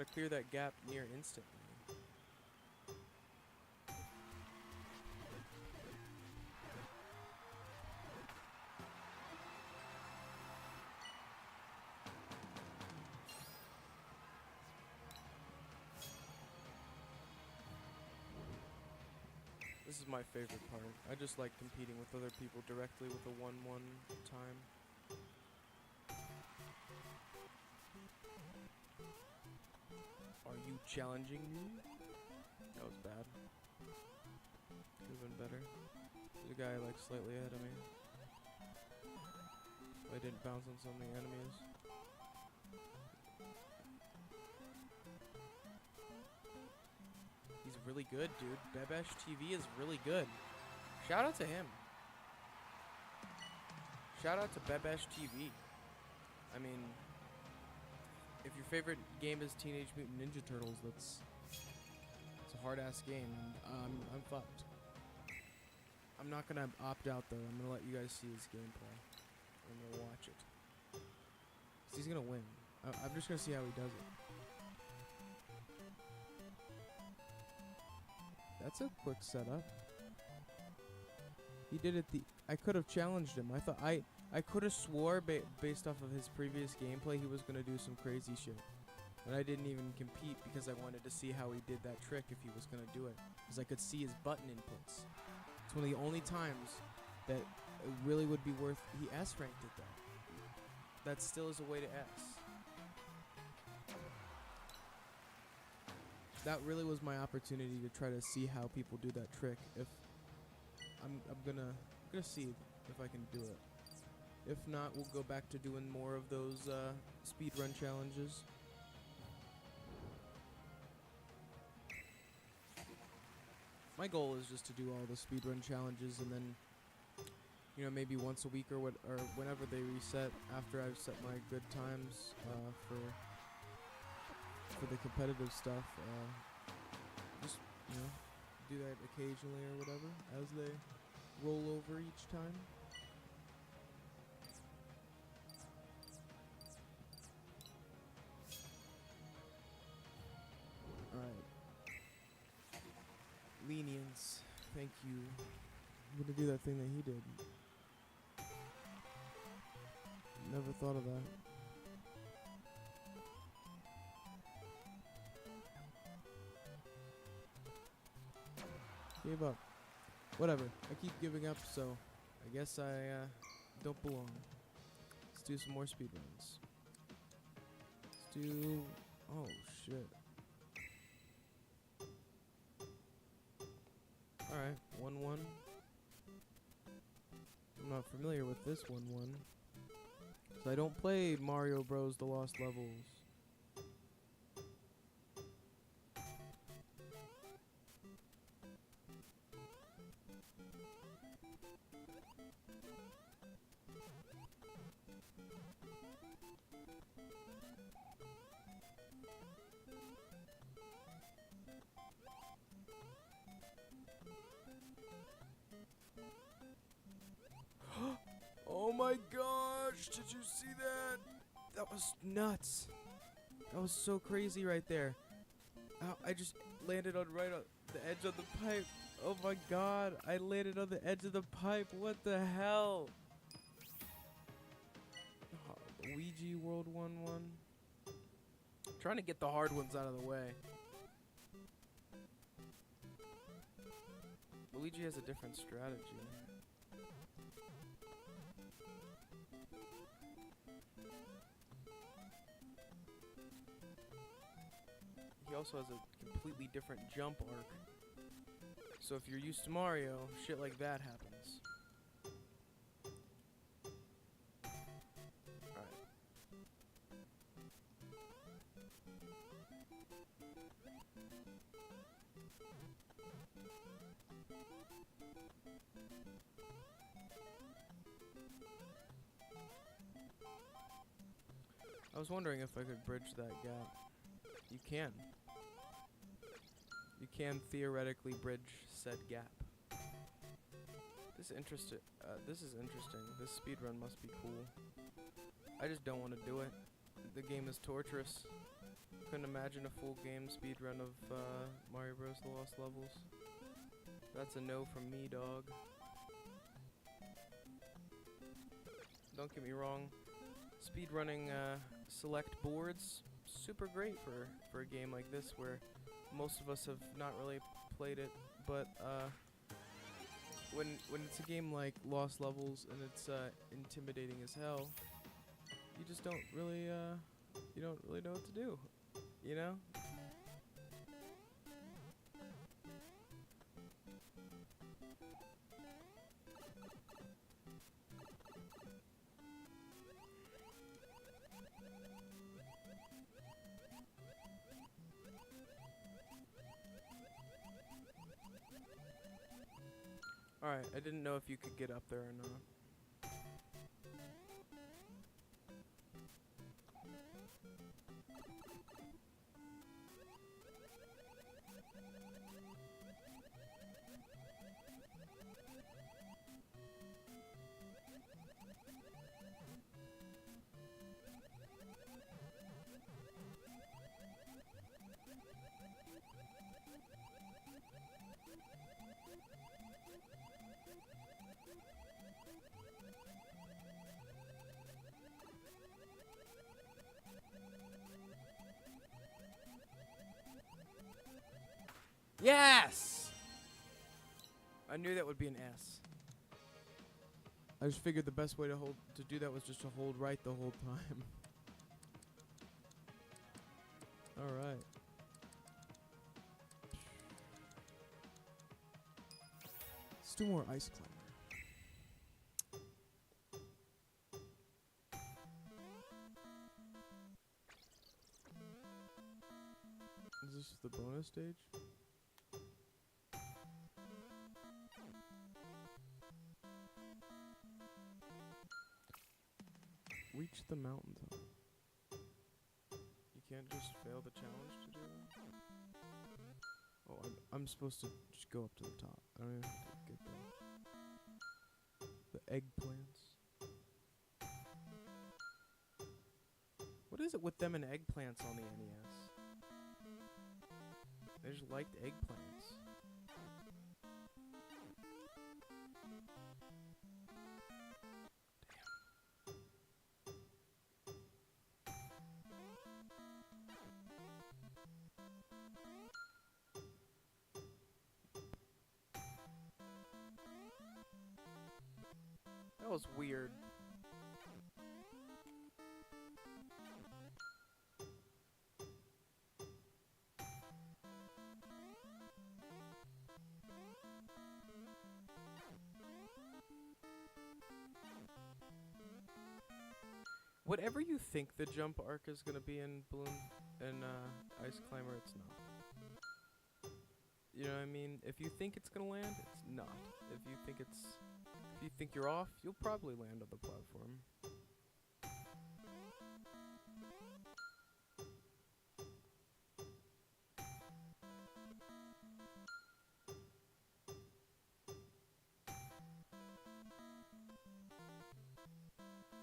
S1: gotta clear that gap near instantly. This is my favorite part. I just like competing with other people directly with a 1-1 time. Are you challenging me? That was bad. Could've been better. There's a guy like slightly ahead of me. I didn't bounce on so many enemies. He's really good, dude. Bebesh TV is really good. Shout out to him. Shout out to Bebesh TV. I mean, if your favorite game is Teenage Mutant Ninja Turtles, it's a hard-ass game. I'm fucked. I'm not gonna opt out though. I'm gonna let you guys see his gameplay. I'm gonna watch it. 'Cause he's gonna win. I'm just gonna see how he does it. That's a quick setup. He did it I could have challenged him. I thought I could have swore based off of his previous gameplay he was gonna do some crazy shit. But I didn't even compete because I wanted to see how he did that trick if he was gonna do it. Because I could see his button inputs. It's one of the only times that it really would be worth. He S ranked it though. That still is a way to S. That really was my opportunity to try to see how people do that trick. If I'm gonna see if I can do it. If not, we'll go back to doing more of those speedrun challenges. My goal is just to do all the speedrun challenges and then, you know, maybe once a week or whenever they reset after I've set my good times for the competitive stuff. Just, you know, do that occasionally or whatever as they roll over each time. Alright. Lenience. Thank you. I'm gonna do that thing that he did. Never thought of that. Gave up. Whatever. I keep giving up, so I guess I don't belong. Let's do some more speedruns. Let's do... Oh, shit. Alright, 1-1. I'm not familiar with this 1-1. So I don't play Mario Bros. The Lost Levels. Oh my gosh, did you see that? That was nuts. That was so crazy right there. I just landed on right on the edge of the pipe. Oh my god, I landed on the edge of the pipe. What the hell? Oh, Luigi World 1-1. Trying to get the hard ones out of the way. Luigi has a different strategy. He also has a completely different jump arc. So if you're used to Mario, shit like that happens. Alright. I was wondering if I could bridge that gap. You can. You can theoretically bridge said gap. This is interesting. This speedrun must be cool. I just don't want to do it. The game is torturous. Couldn't imagine a full game speedrun of Mario Bros. The Lost Levels. That's a no from me, dog. Don't get me wrong, speedrunning select boards, super great for a game like this where most of us have not really played it, but when it's a game like Lost Levels and it's intimidating as hell, you just don't really know what to do, you know? Alright, I didn't know if you could get up there or not. Yes! I knew that would be an S. I just figured the best way to do that was just to hold right the whole time. Alright. Let's do more ice climber. Is this the bonus stage? Reach the mountaintop. You can't just fail the challenge to do that? Oh, I'm supposed to just go up to the top. I don't even have to get there. The eggplants. What is it with them and eggplants on the NES? I just liked eggplants. That was weird. Whatever you think the jump arc is gonna be in Balloon and Ice Climber, it's not. You know what I mean? If you think it's gonna land, it's not. If you think you're off, you'll probably land on the platform.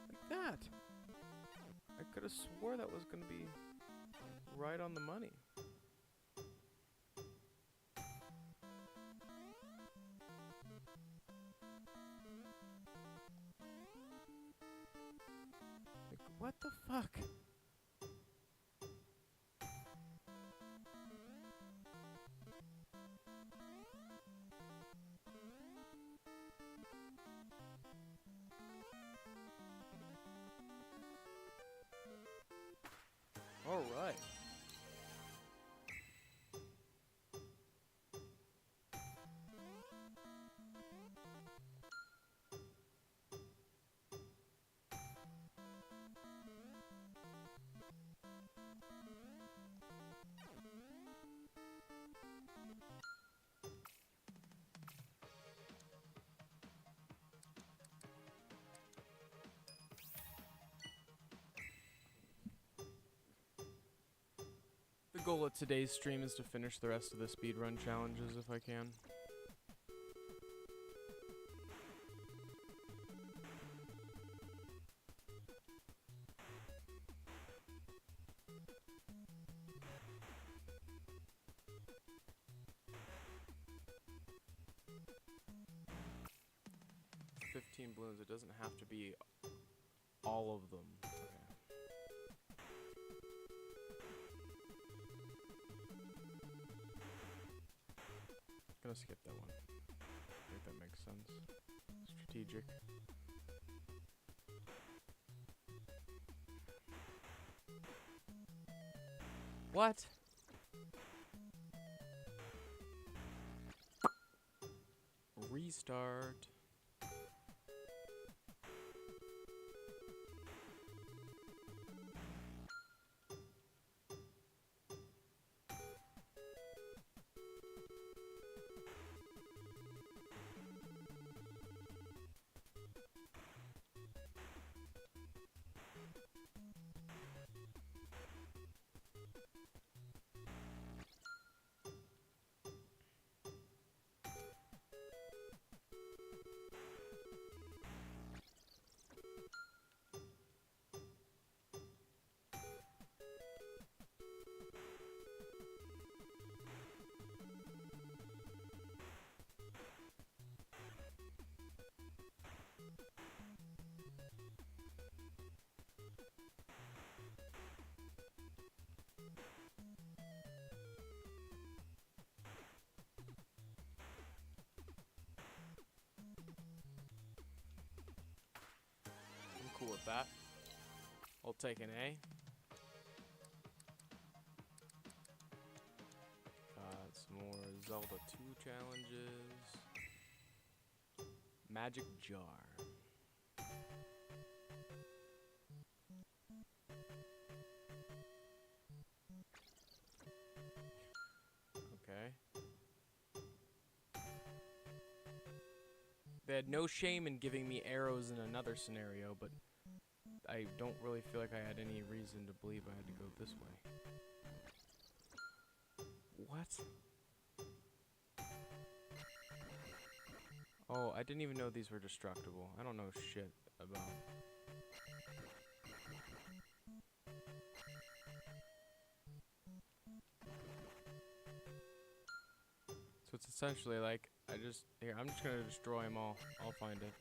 S1: Like that. I could have swore that was gonna be right on the money. What the fuck? All right. The goal of today's stream is to finish the rest of the speedrun challenges if I can. 15 balloons. It doesn't have to be all of them. Okay. Gonna skip that one. I think that makes sense. Strategic. What? Restart. I'm cool with that. I'll take an A. Some more Zelda 2 challenges. Magic Jar. Okay. They had no shame in giving me arrows in another scenario, but I don't really feel like I had any reason to believe I had to go this way. What? Oh, I didn't even know these were destructible. I don't know shit about... So it's essentially like, here, I'm just gonna destroy them all. I'll find it.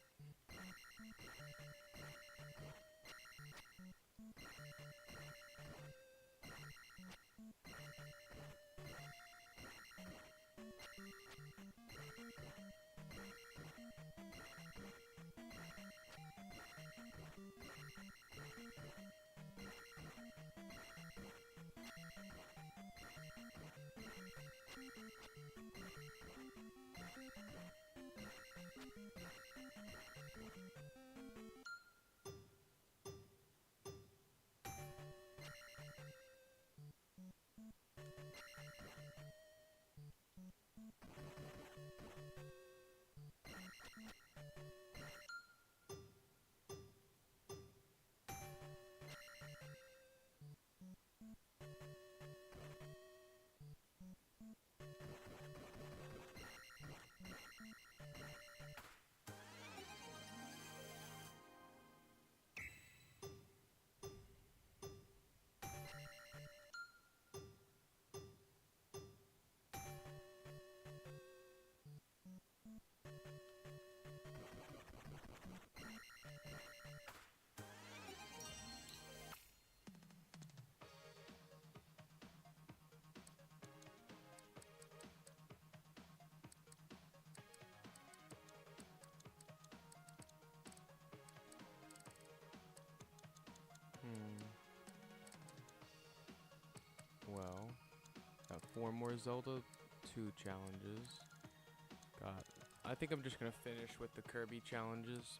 S1: Well, got 4 more Zelda 2 challenges. I think I'm just gonna finish with the Kirby challenges.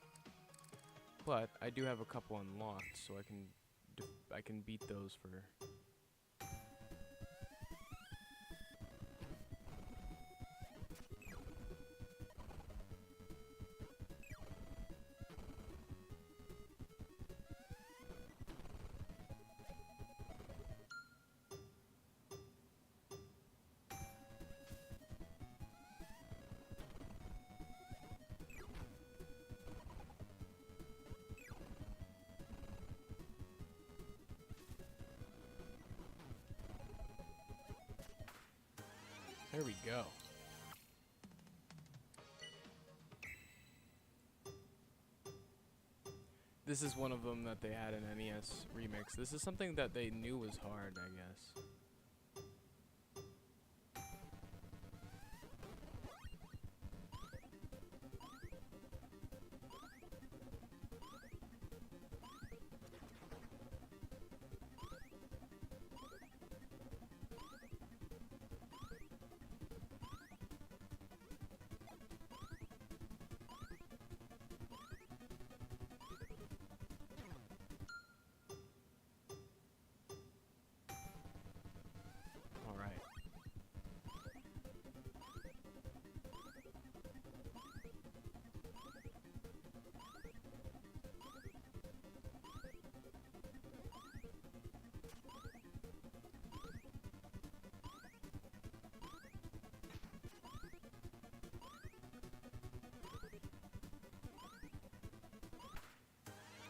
S1: But I do have a couple unlocked, so I can beat those for... There we go. This is one of them that they had an NES remix. This is something that they knew was hard, I guess.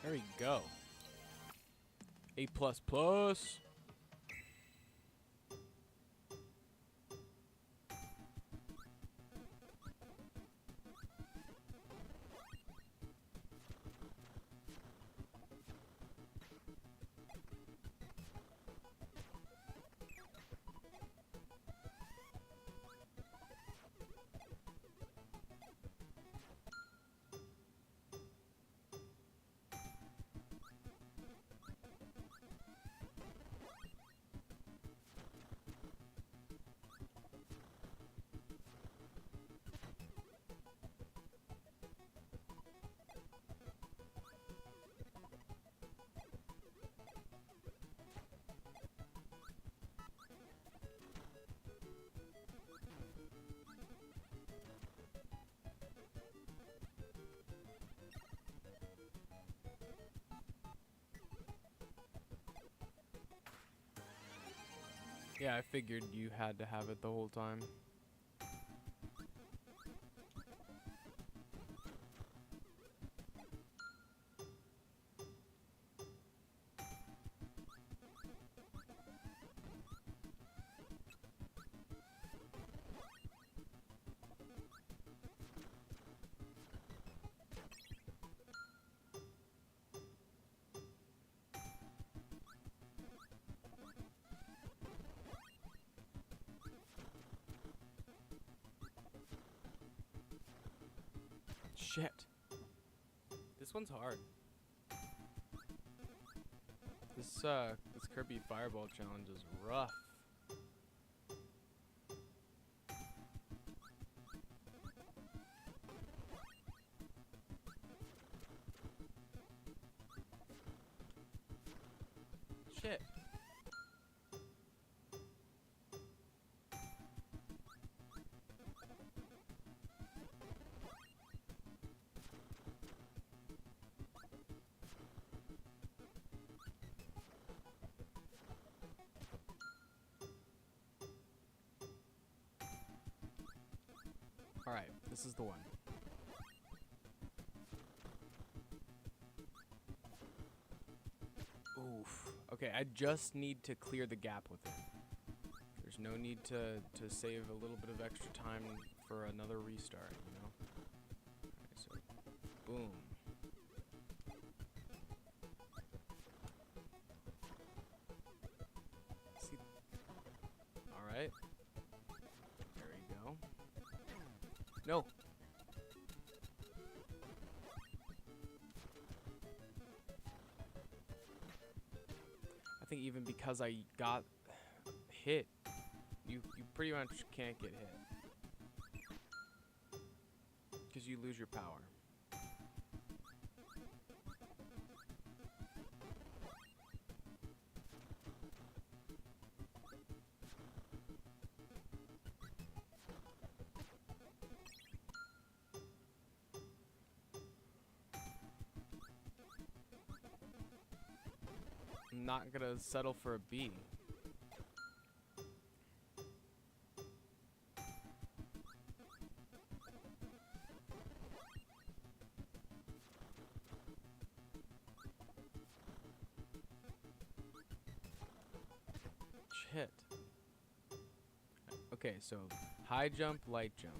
S1: There we go. A++. Yeah, I figured you had to have it the whole time. Shit. This one's hard. This Kirby Fireball challenge is rough. Shit. Alright, this is the one. Oof. Okay, I just need to clear the gap with it. There's no need to save a little bit of extra time for another restart, you know? Alright, so, boom. See? Alright. There we go. No! I think even because I got hit, you pretty much can't get hit. Because you lose your power. I'm not gonna settle for a B. Shit. Okay, so high jump, light jump.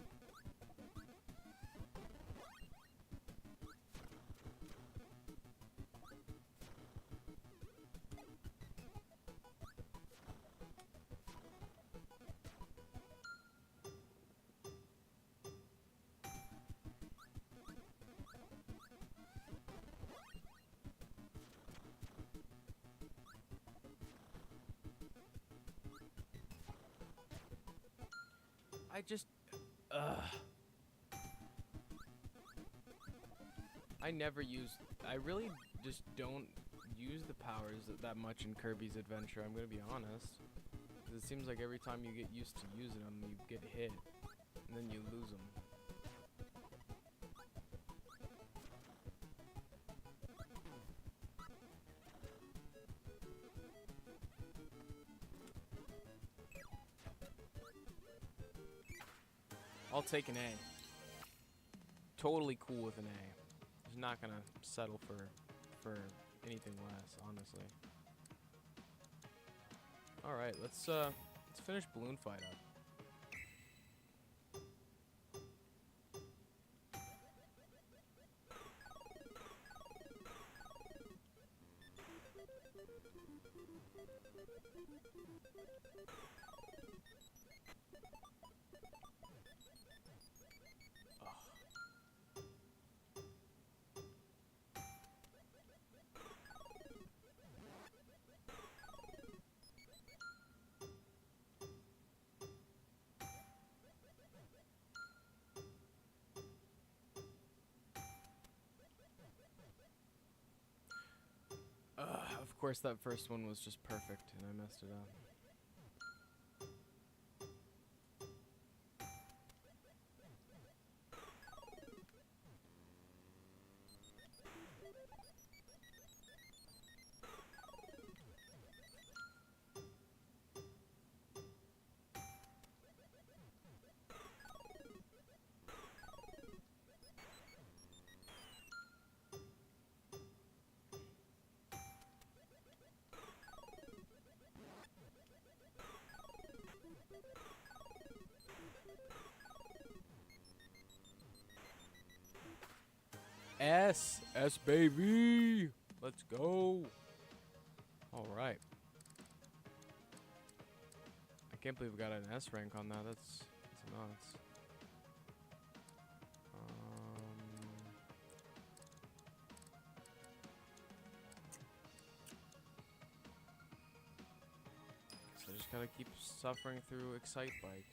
S1: I just... Ugh. I never use... I really just don't use the powers that much in Kirby's Adventure, I'm gonna be honest. 'Cause it seems like every time you get used to using them, you get hit. And then you lose them. I'll take an A. Totally cool with an A. Just not gonna settle for anything less, honestly. All right, let's finish Balloon Fight up. Of course, that first one was just perfect, and I messed it up. S baby, let's go. All right. I can't believe we got an S rank on that. That's nuts. So I just gotta keep suffering through Excite Bike.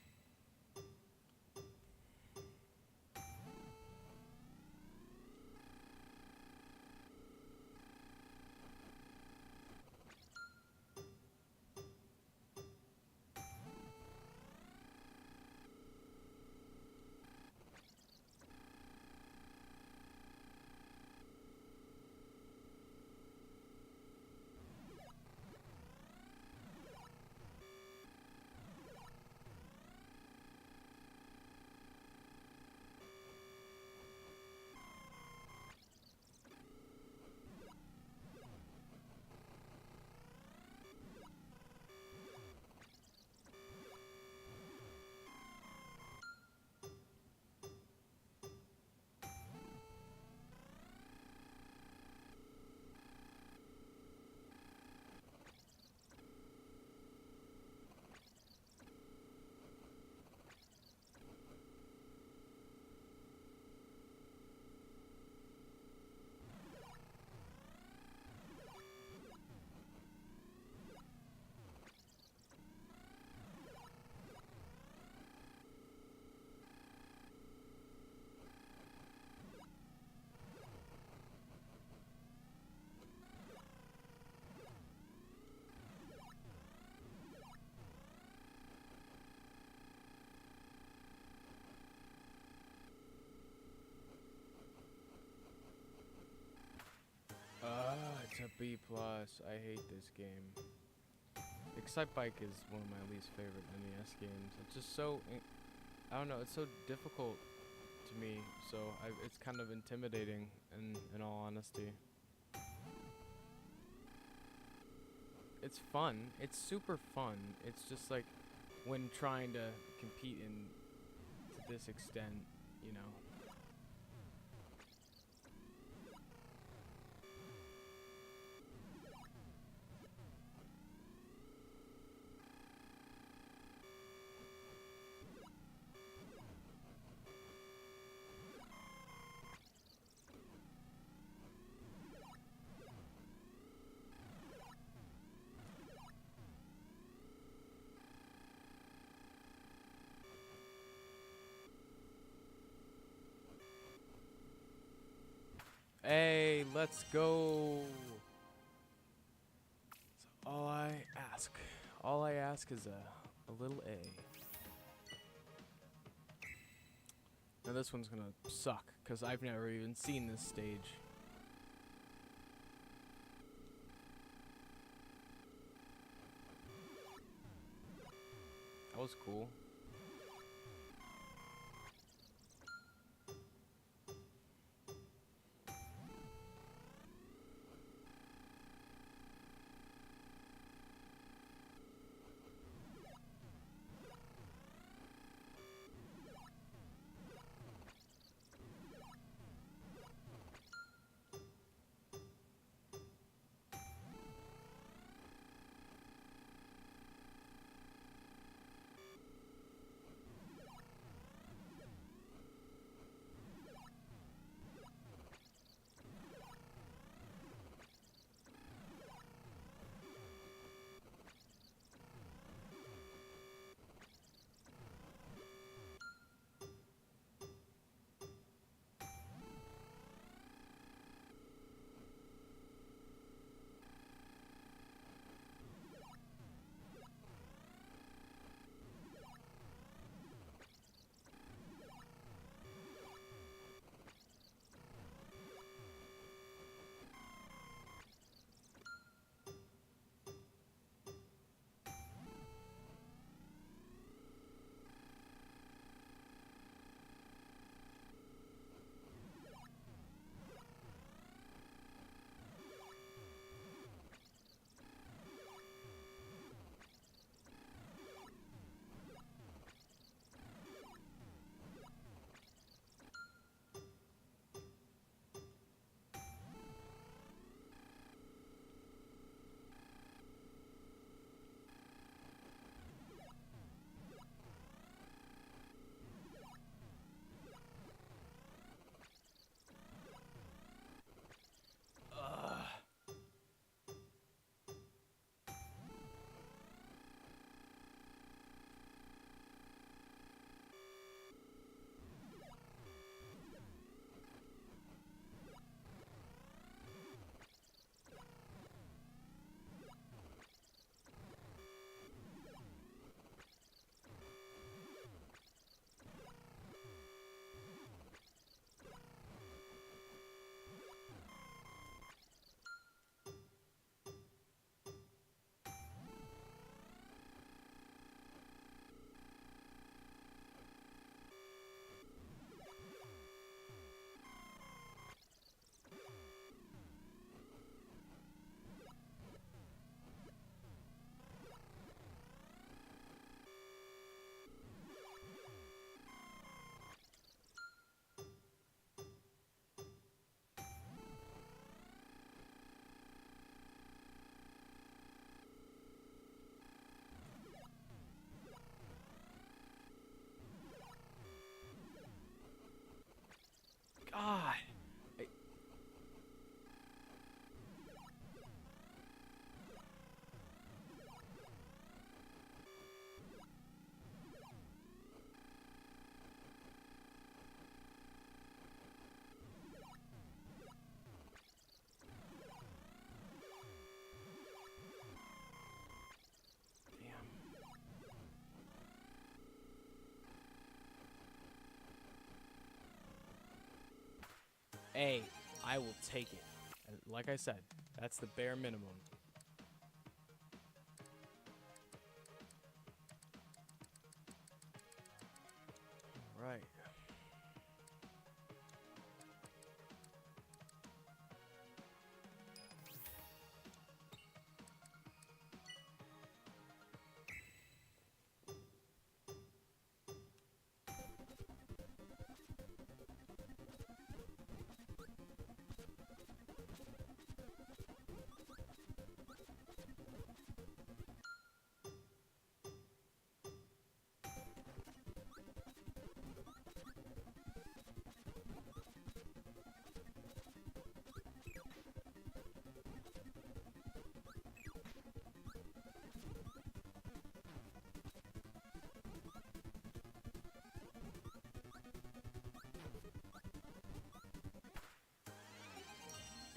S1: It's a B+. I hate this game. Excite Bike is one of my least favorite NES games. It's just so, I don't know, it's so difficult to me, so it's kind of intimidating in all honesty. It's fun. It's super fun. It's just like when trying to compete to this extent, you know. Let's go. That's all I ask. All I ask is a little A. Now this one's gonna suck, because I've never even seen this stage. That was cool. God. A, I will take it. Like I said, that's the bare minimum. Right.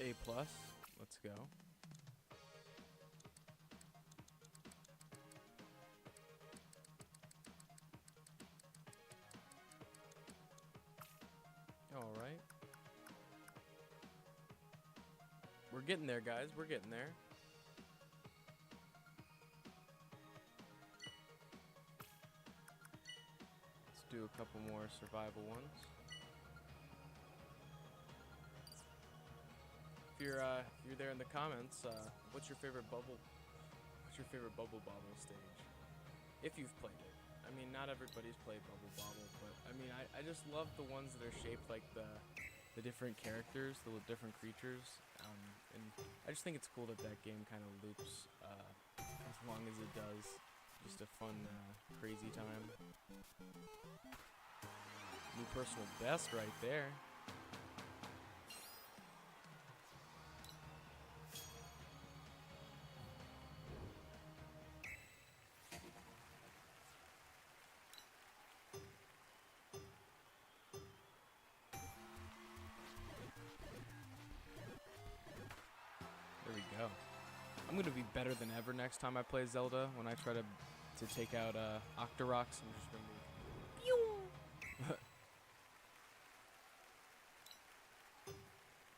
S1: A plus. Let's go. All right. We're getting there, guys. We're getting there. Let's do a couple more survival ones. If you're there in the comments, what's your favorite bubble? What's your favorite Bubble Bobble stage? If you've played it. I mean, not everybody's played Bubble Bobble, but I mean, I just love the ones that are shaped like the different characters, the different creatures, and I just think it's cool that that game kind of loops as long as it does. Just a fun, crazy time. New personal best right there. There we go. I'm gonna be better than ever next time I play Zelda. When I try to take out Octoroks, I'm just gonna be pew!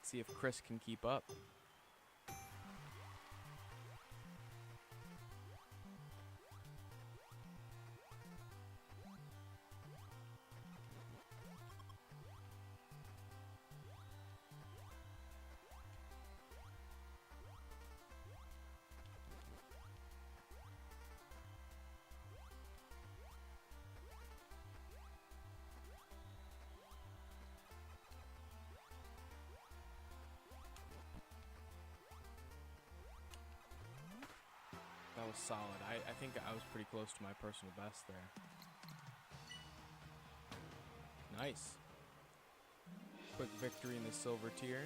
S1: See if Chris can keep up. That was solid. I think I was pretty close to my personal best there. Nice. Quick victory in the silver tier.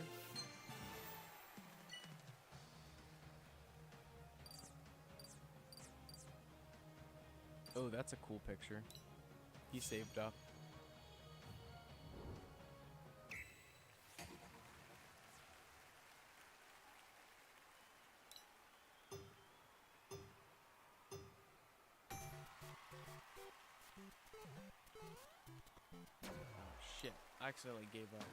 S1: Oh, that's a cool picture. He saved up. Shit, I accidentally gave up.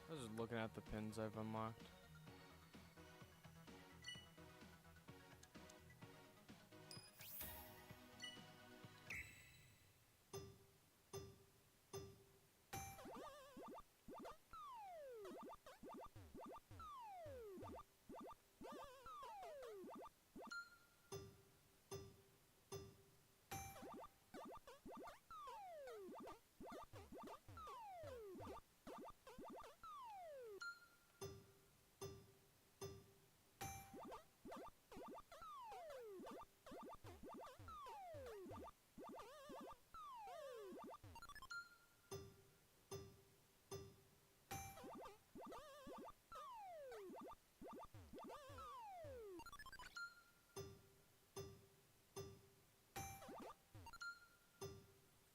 S1: I was just looking at the pins I've unlocked.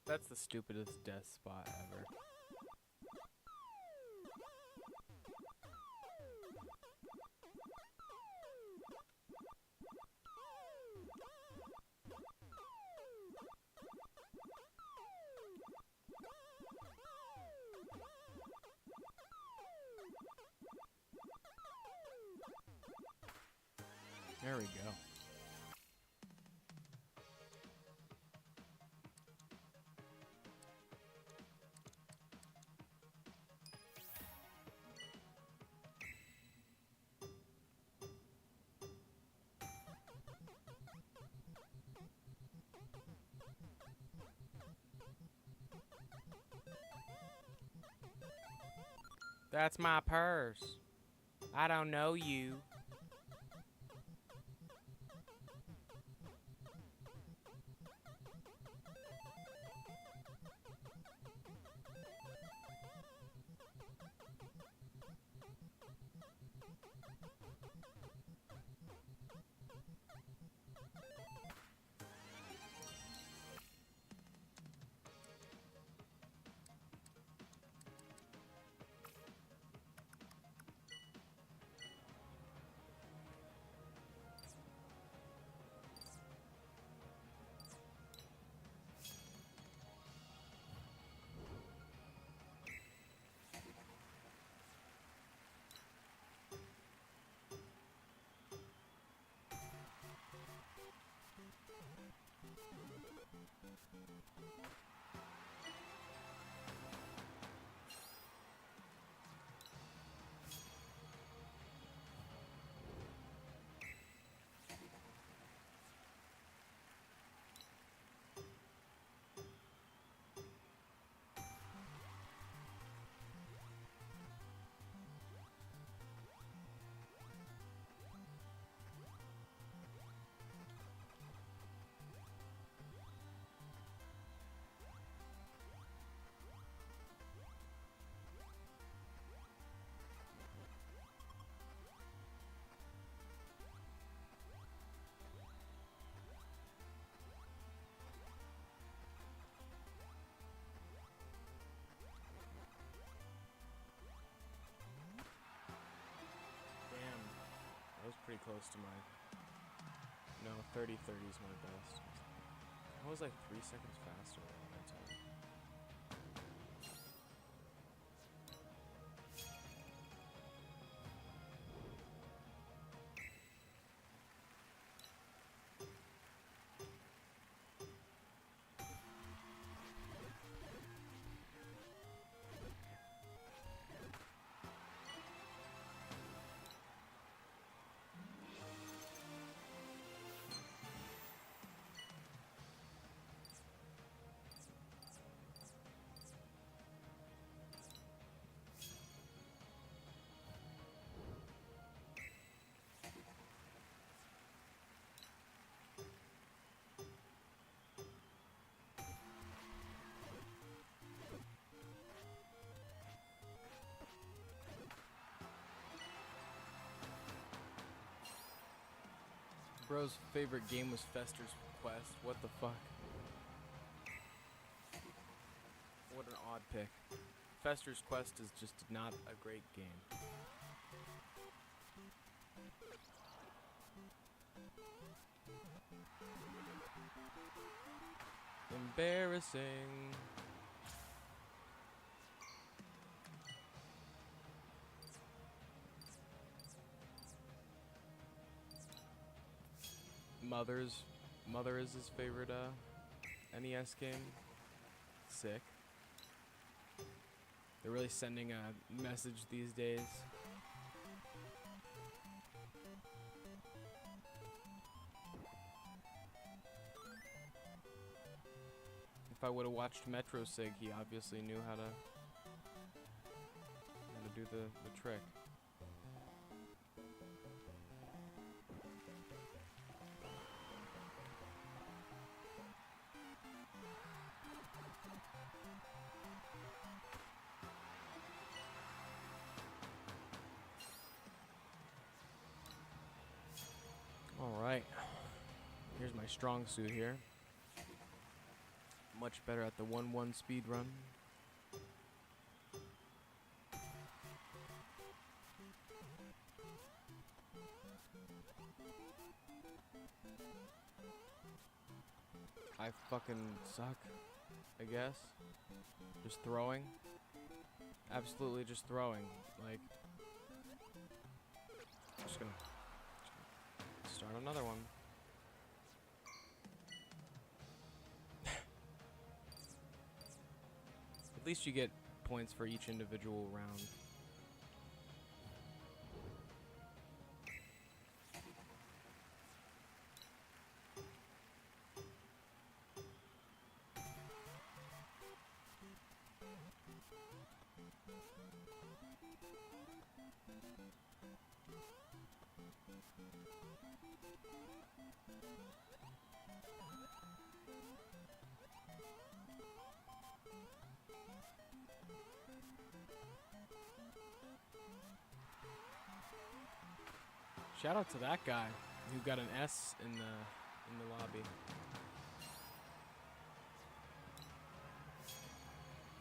S1: That's the stupidest death spot ever. There we go. That's my purse. I don't know you. That was pretty close to my... No, 30-30 is my best. I was like 3 seconds faster all that time. Bro's favorite game was Fester's Quest. What the fuck? What an odd pick. Fester's Quest is just not a great game. Embarrassing. Mother is his favorite NES game. Sick. They're really sending a message these days. If I would have watched Metro Sig, he obviously knew how to do the trick. Alright, here's my strong suit here. Much better at the 1-1 speed run. I fucking suck, I guess. Just throwing. Absolutely just throwing. Like, just gonna Start another one. At least you get points for each individual round. Shout out to that guy who got an S in the lobby.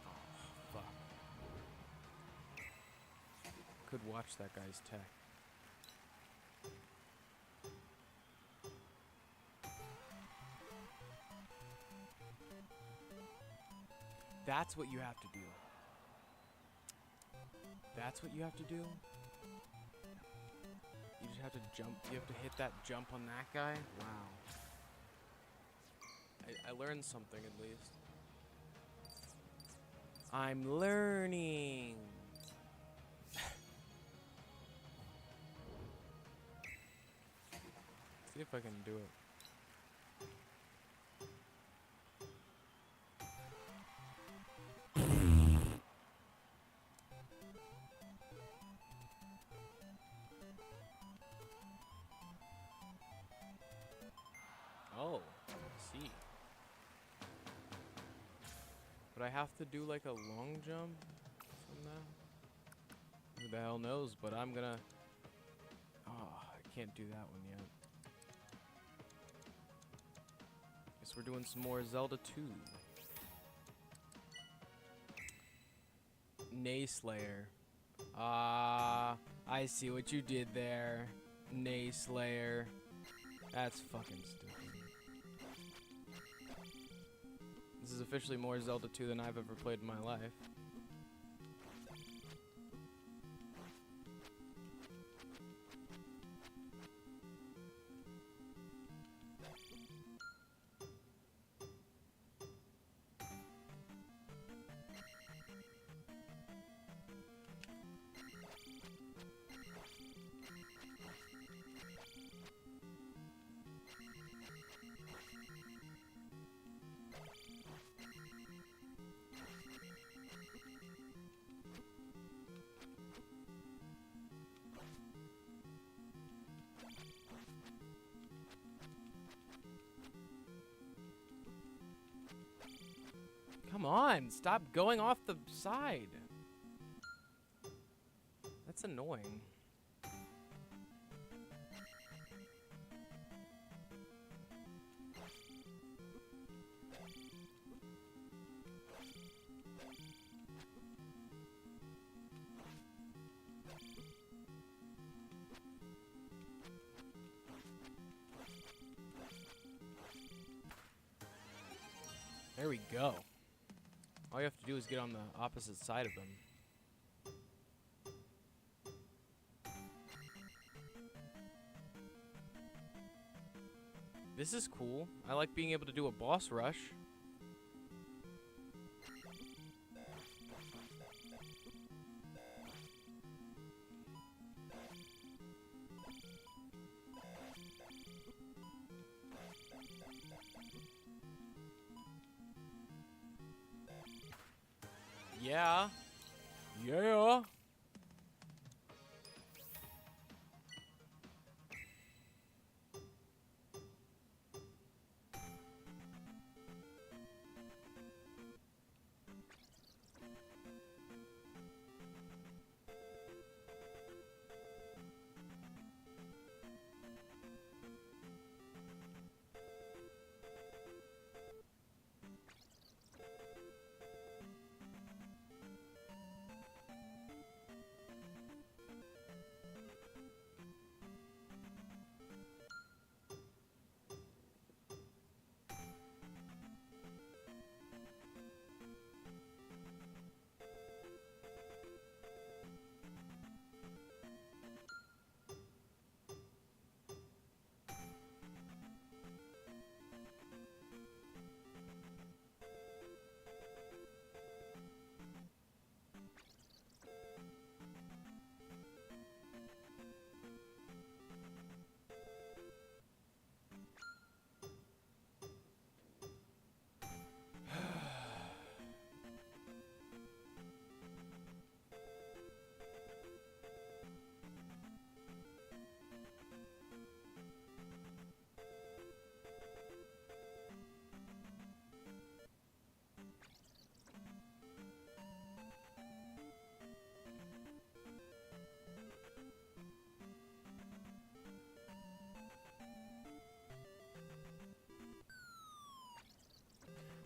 S1: Oh, fuck. Could watch that guy's tech. That's what you have to do. That's what you have to do? You just have to jump. You have to hit that jump on that guy? Wow. I learned something at least. I'm learning. See if I can do it. Oh, I see. But I have to do like a long jump from that? Who the hell knows, but I'm gonna... Oh, I can't do that one yet. Guess we're doing some more Zelda 2. Nayslayer. I see what you did there. Nayslayer. That's fucking stupid. This is officially more Zelda 2 than I've ever played in my life. Come on, stop going off the side. That's annoying. There we go. All you have to do is get on the opposite side of them. This is cool. I like being able to do a boss rush. Yeah. Yeah.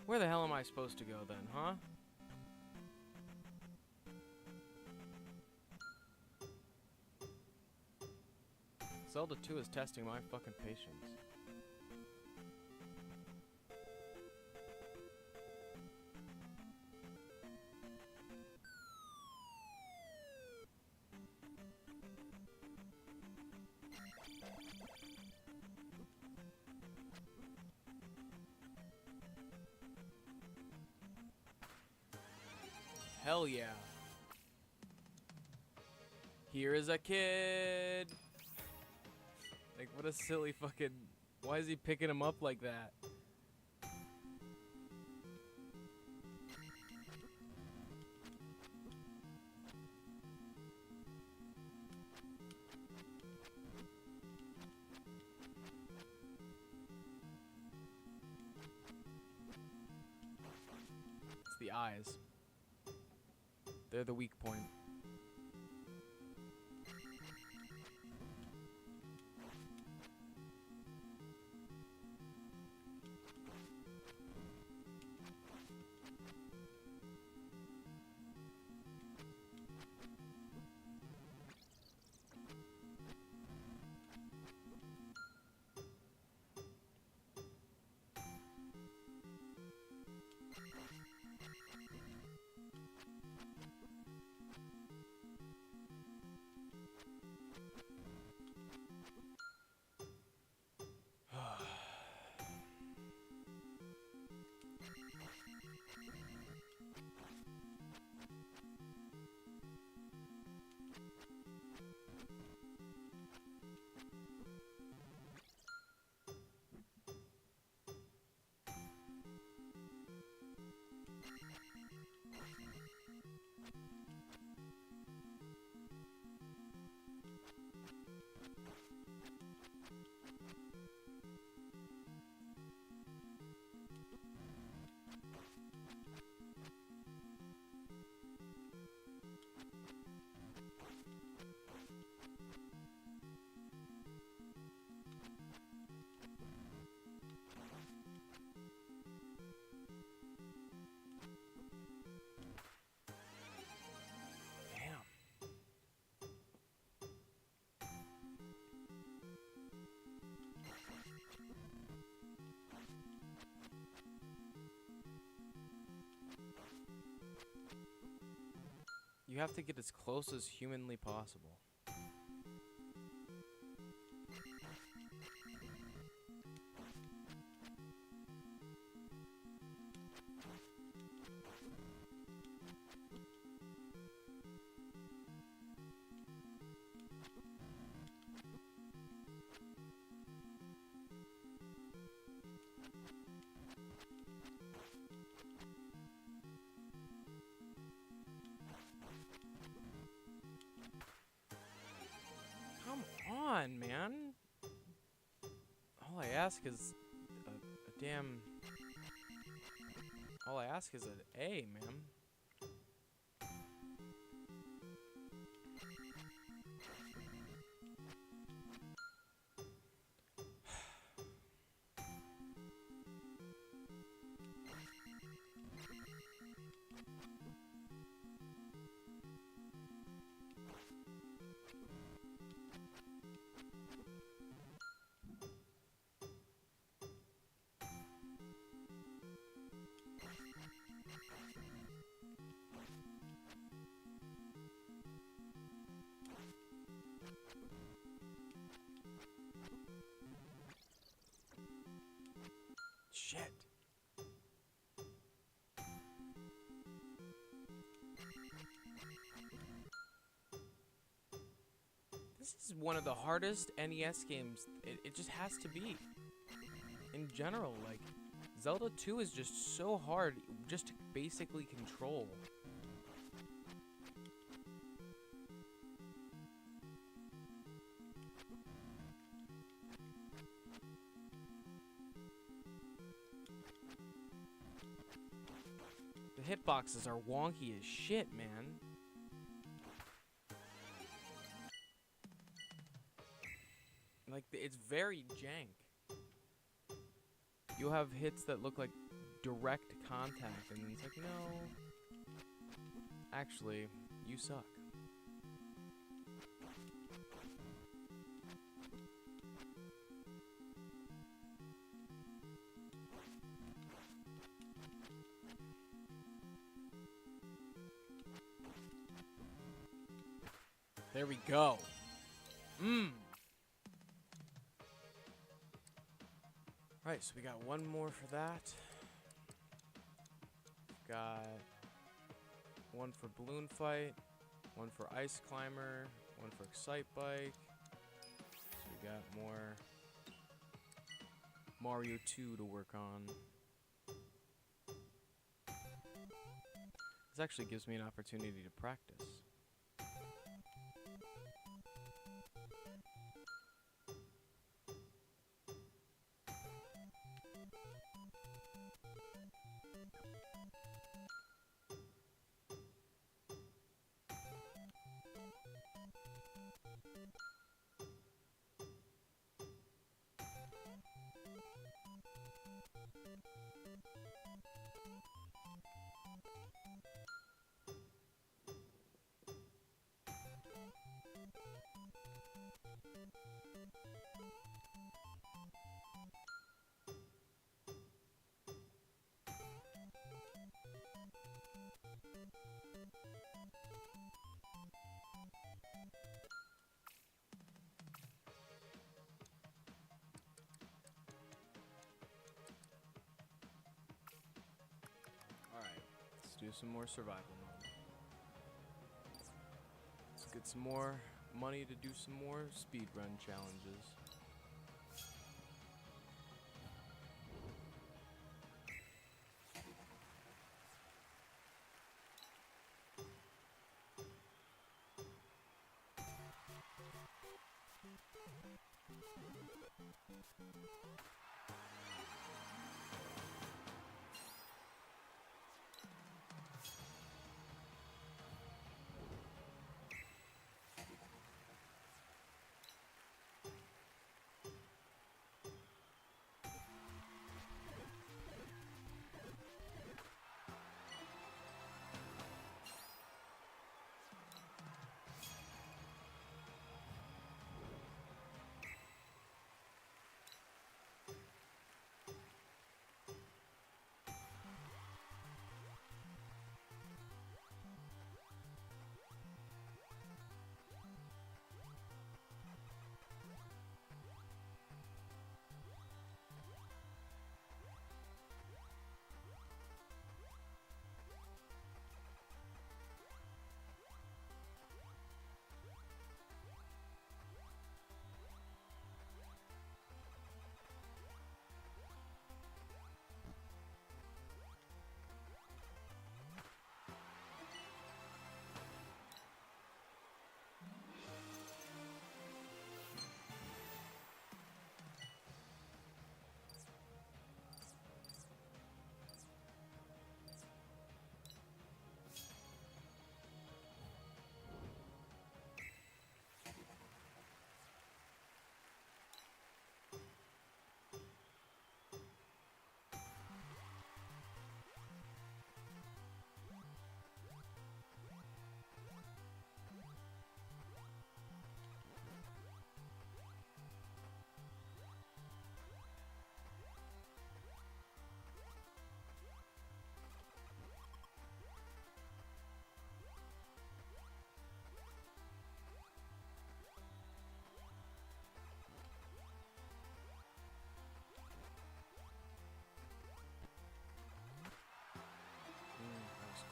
S1: Where the hell am I supposed to go then, huh? Zelda 2 is testing my fucking patience. Hell yeah. Here is a kid. Like, what a silly fucking... Why is he picking him up like that? It's the eyes. They're the weak point. You have to get as close as humanly possible. Come on, man. All I ask is a damn... All I ask is an A, man. Shit. This is one of the hardest NES games. It just has to be. In general, like, Zelda 2 is just so hard just to basically control. The hitboxes are wonky as shit, man. Like, it's very jank. You'll have hits that look like direct contact, and then it's like, no, actually, you suck. There we go. Right, so we got one more for that. Got one for balloon fight, one for ice climber, one for excite bike. So we got more Mario 2 to work on. This actually gives me an opportunity to practice. Do some more survival mode. Let's get some more money to do some more speedrun challenges.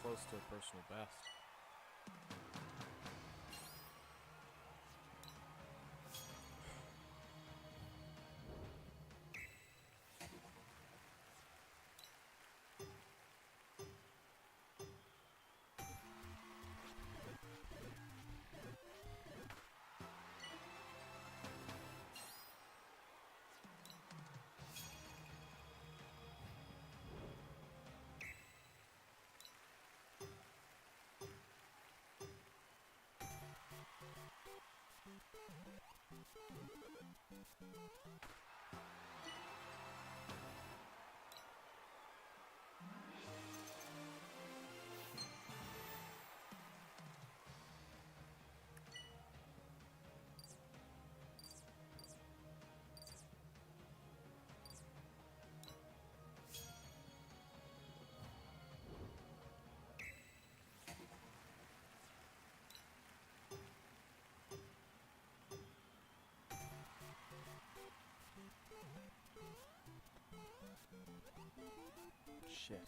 S1: Close to a personal best. Shit.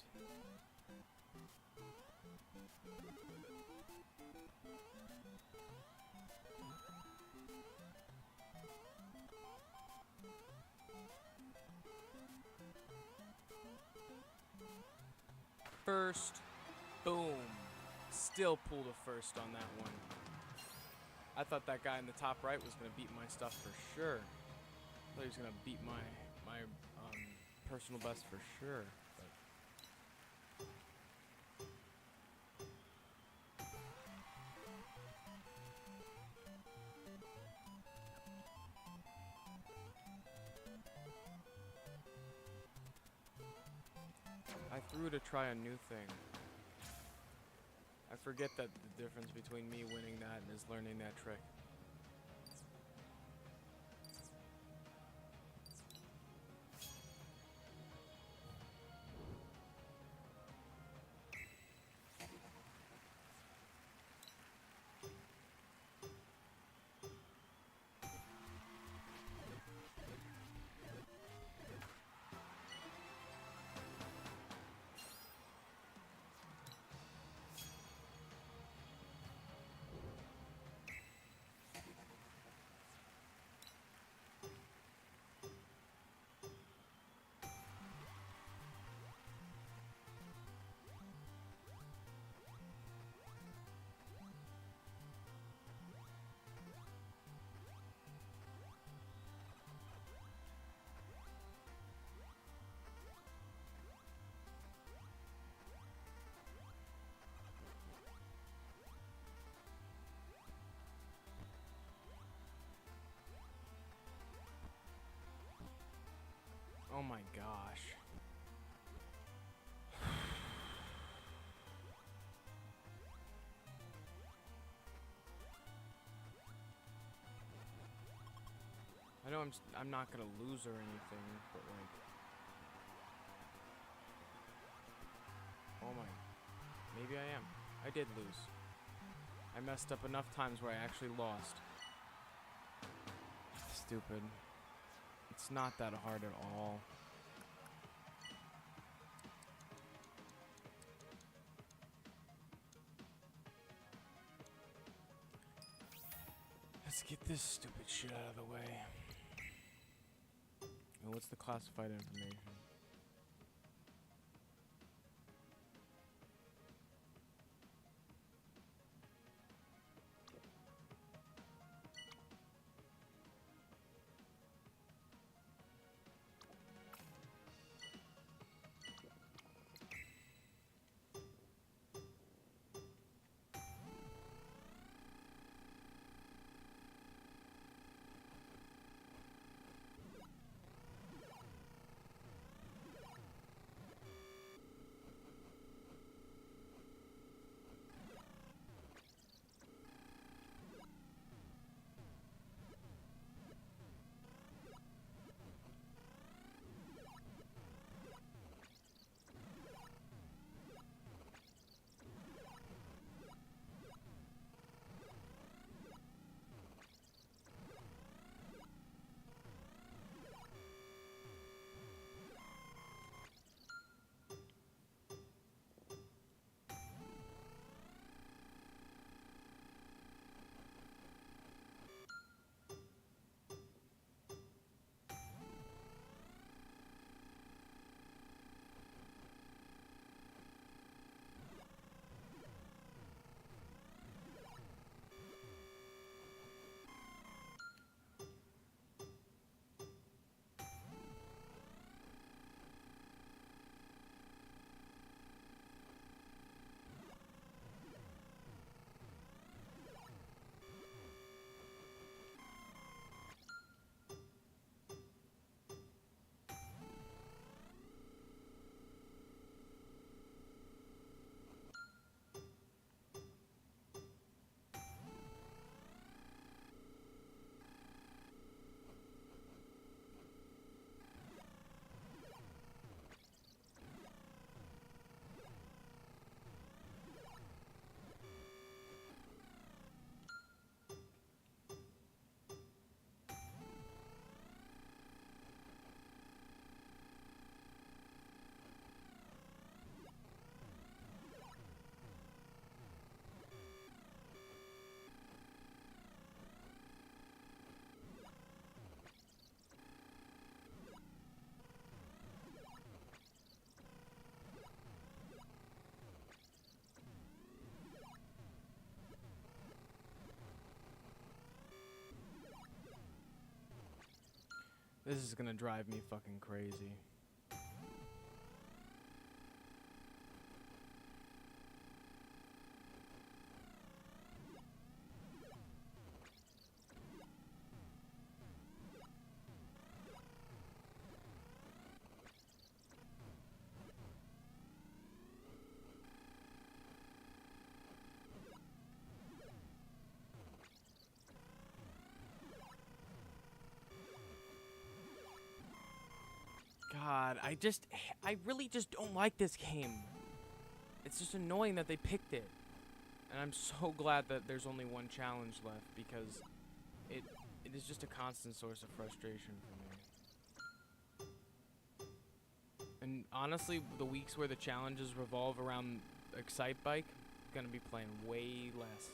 S1: First. Boom. Still pulled a first on that one. I thought that guy in the top right was going to beat my stuff for sure. I thought he was going to beat my personal best for sure. I threw to try a new thing. I forget that the difference between me winning that and is learning that trick. Oh my gosh. I know I'm not gonna lose or anything, but like, oh my, maybe I am. I did lose. I messed up enough times where I actually lost. Stupid. It's not that hard at all. Let's get this stupid shit out of the way. And what's the classified information? This is gonna drive me fucking crazy. God, I really just don't like this game. It's just annoying that they picked it. And I'm so glad that there's only one challenge left, because it is just a constant source of frustration for me. And honestly, the weeks where the challenges revolve around Excite Bike, I'm gonna be playing way less.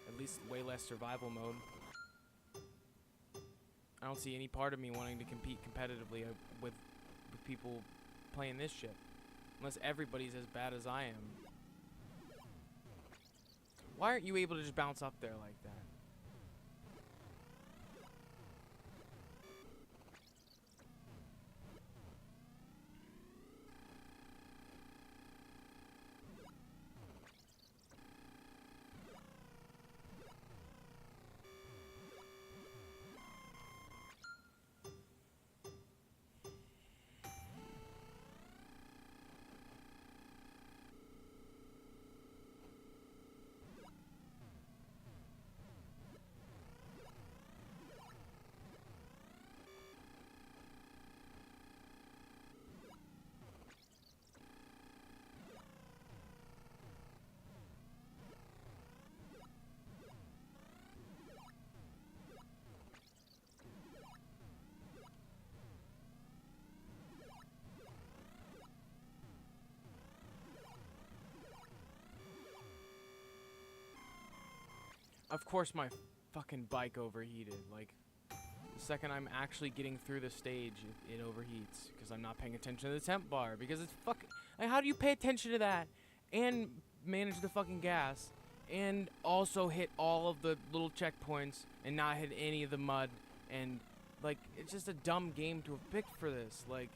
S1: At least way less survival mode. I don't see any part of me wanting to compete competitively with people playing this shit. Unless everybody's as bad as I am. Why aren't you able to just bounce up there like that? Of course my fucking bike overheated. Like, the second I'm actually getting through the stage, it overheats. Because I'm not paying attention to the temp bar. Because it's fucking... Like, how do you pay attention to that and manage the fucking gas and also hit all of the little checkpoints and not hit any of the mud? And, like, it's just a dumb game to have picked for this. Like...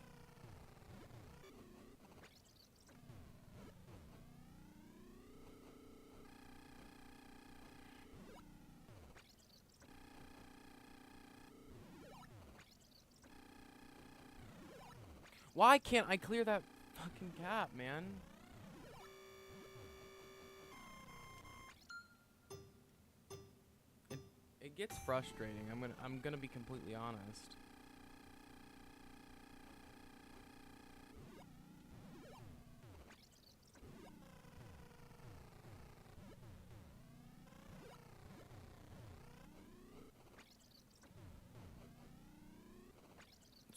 S1: Why can't I clear that fucking gap, man? It gets frustrating. I'm gonna be completely honest.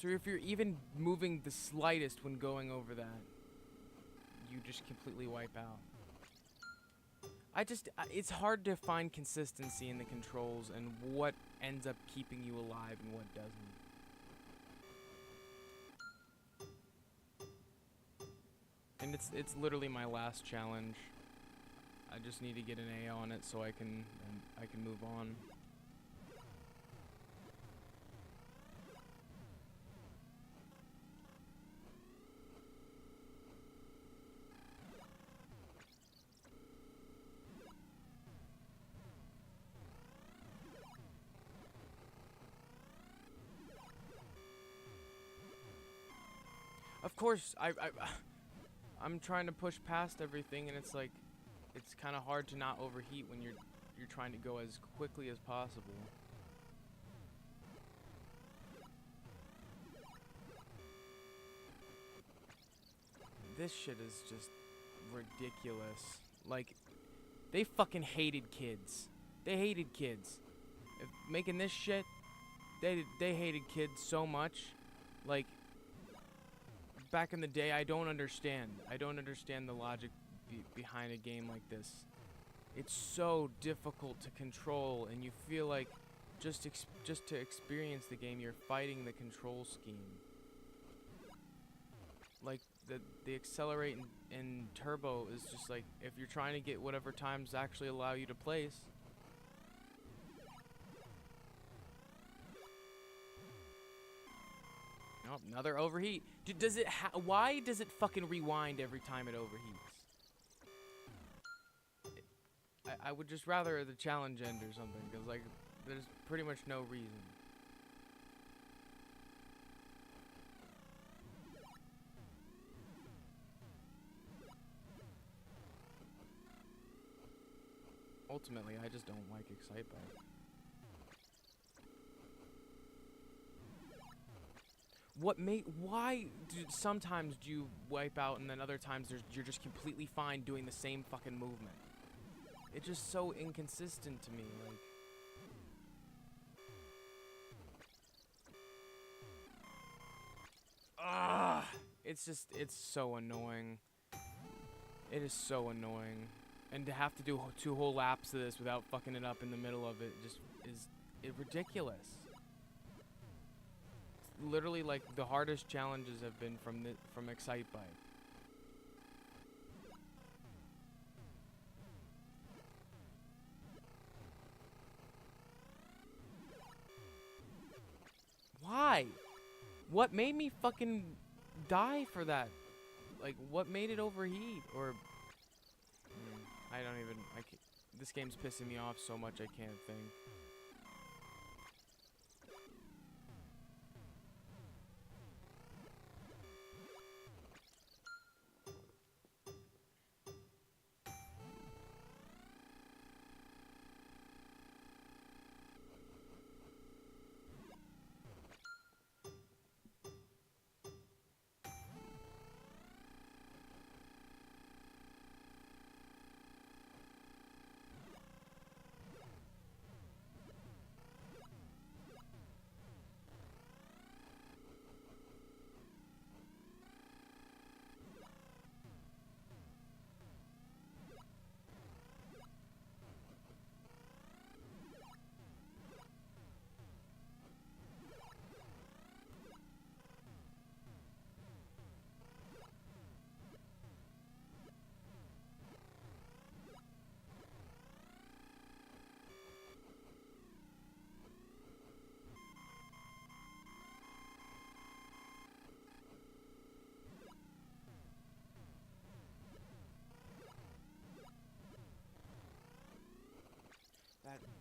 S1: So if you're even moving the slightest when going over that, you just completely wipe out. It's hard to find consistency in the controls and what ends up keeping you alive and what doesn't. And it's literally my last challenge. I just need to get an A on it so I can move on. Of course, I'm trying to push past everything, and it's like, it's kind of hard to not overheat when you're trying to go as quickly as possible. This shit is just ridiculous. Like, they fucking hated kids. They hated kids. If making this shit, they hated kids so much. Like, back in the day, I don't understand. I don't understand the logic behind a game like this. It's so difficult to control, and you feel like just to experience the game, you're fighting the control scheme. Like, the accelerate and turbo is just like, if you're trying to get whatever times actually allow you to place. Oh, another overheat. Does it? Why does it fucking rewind every time it overheats? I would just rather the challenge end or something, because like there's pretty much no reason. Ultimately, I just don't like Excitebike. Why sometimes do you wipe out and then other times you're just completely fine doing the same fucking movement? It's just so inconsistent to me, like. Ah, it's so annoying. It is so annoying. And to have to do 2 whole laps of this without fucking it up in the middle of it just is ridiculous. It's literally like the hardest challenges have been from Excitebike. Why? What made me fucking die for that? Like, what made it overheat? Or I don't even. This game's pissing me off so much I can't think.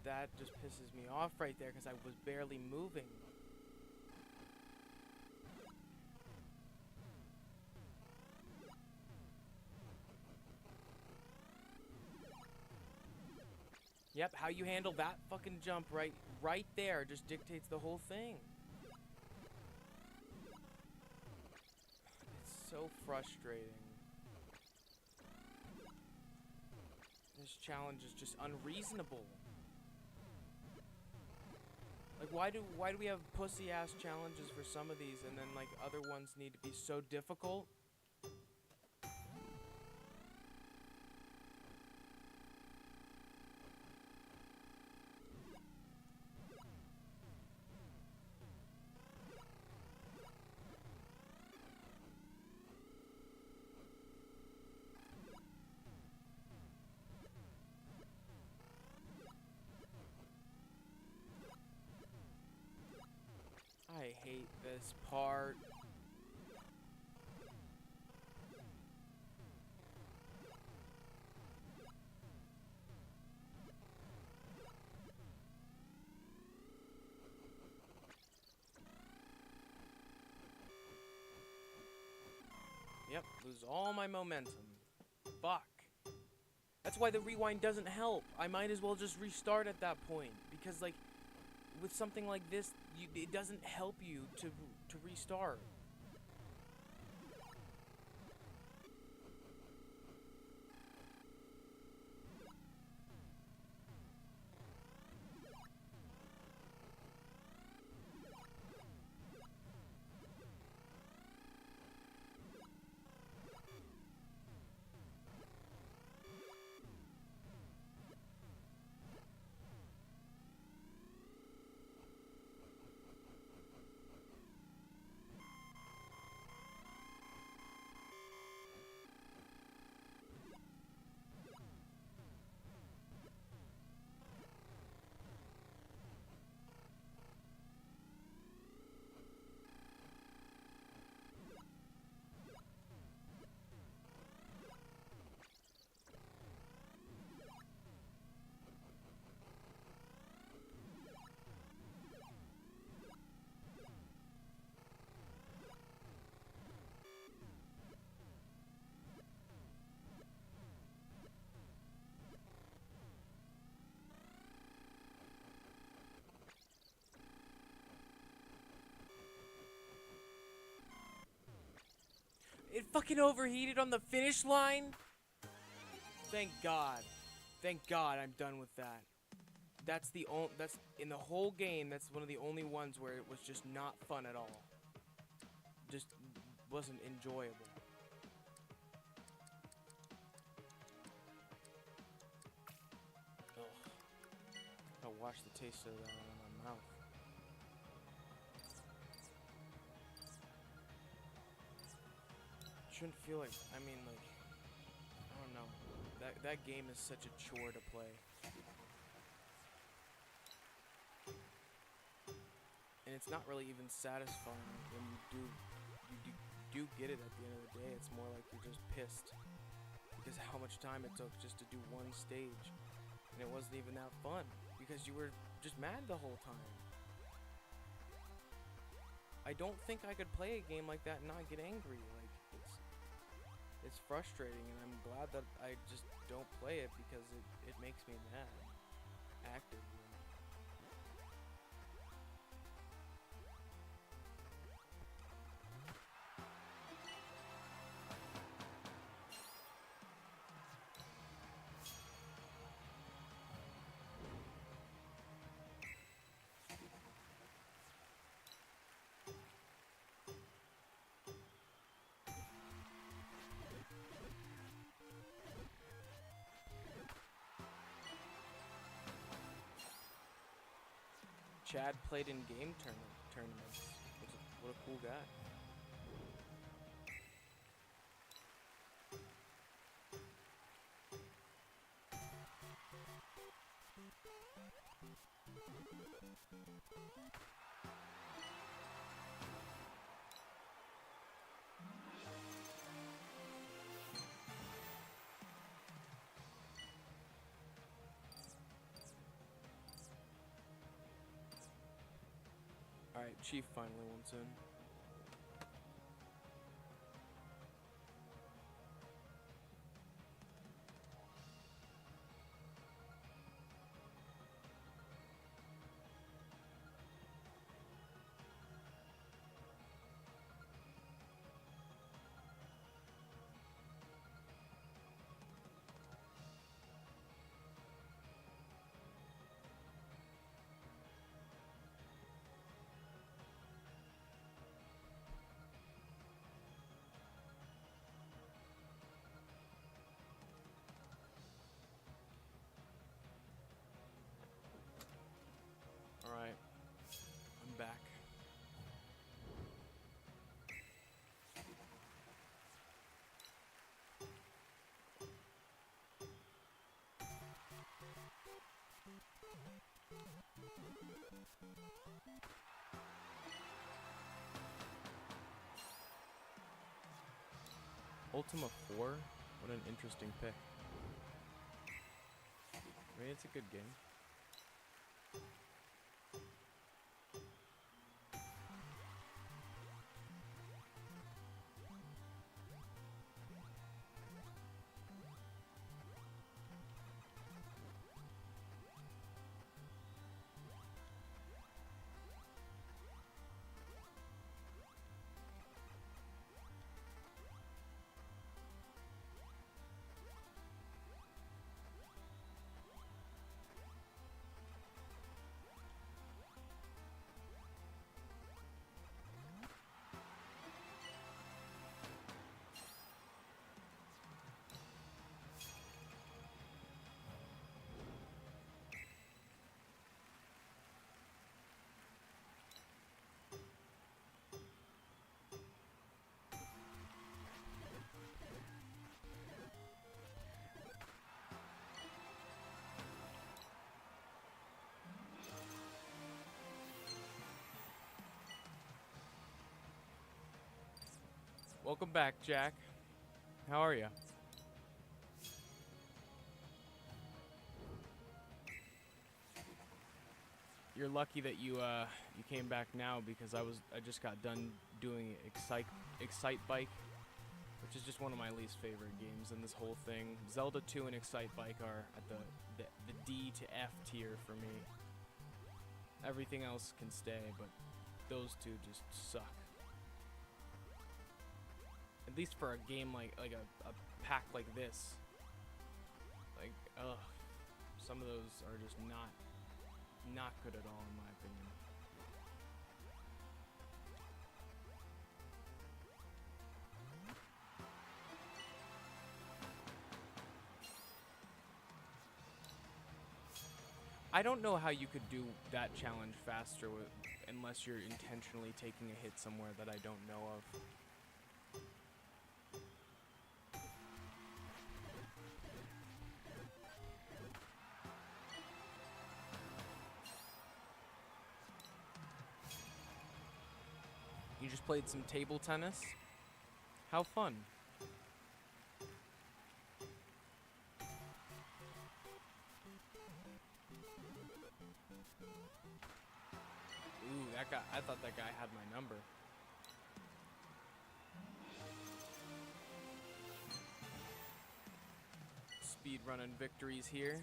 S1: That just pisses me off right there because I was barely moving. Yep, how you handle that fucking jump right there just dictates the whole thing. It's so frustrating. This challenge is just unreasonable. Like, why do we have pussy ass challenges for some of these and then like other ones need to be so difficult? I hate this part. Yep, lose all my momentum. Fuck. That's why the rewind doesn't help. I might as well just restart at that point. Because, like, with something like this, it doesn't help you to restart. fucking overheated on the finish line? Thank God. Thank God I'm done with that. That's in the whole game, that's one of the only ones where it was just not fun at all. Just wasn't enjoyable. Ugh. I'll wash the taste of that in my mouth. Shouldn't feel like, I mean, like, I don't know. That game is such a chore to play. And it's not really even satisfying when you do get it at the end of the day. It's more like you're just pissed because of how much time it took just to do one stage. And it wasn't even that fun because you were just mad the whole time. I don't think I could play a game like that and not get angry. Like, it's frustrating, and I'm glad that I just don't play it because it makes me mad. Actively. Chad played in game tournaments. What a cool guy. Alright, Chief finally wants in. Alright, I'm back. Ultima 4? What an interesting pick. I mean, it's a good game. Welcome back, Jack. How are you? You're lucky that you came back now because I just got done doing Excite Bike, which is just one of my least favorite games in this whole thing. Zelda 2 and Excite Bike are at the D to F tier for me. Everything else can stay, but those two just suck. And least for a game like a pack like this. Like, ugh, some of those are just not good at all in my opinion. I don't know how you could do that challenge faster unless you're intentionally taking a hit somewhere that I don't know of. You just played some table tennis? How fun. Ooh, that guy, I thought that guy had my number. Speed running victories here.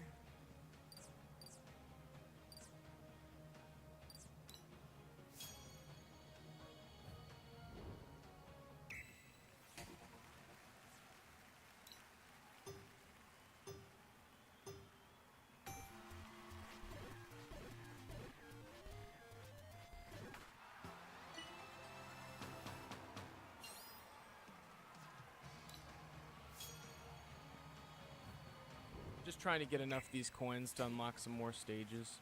S1: Just trying to get enough of these coins to unlock some more stages.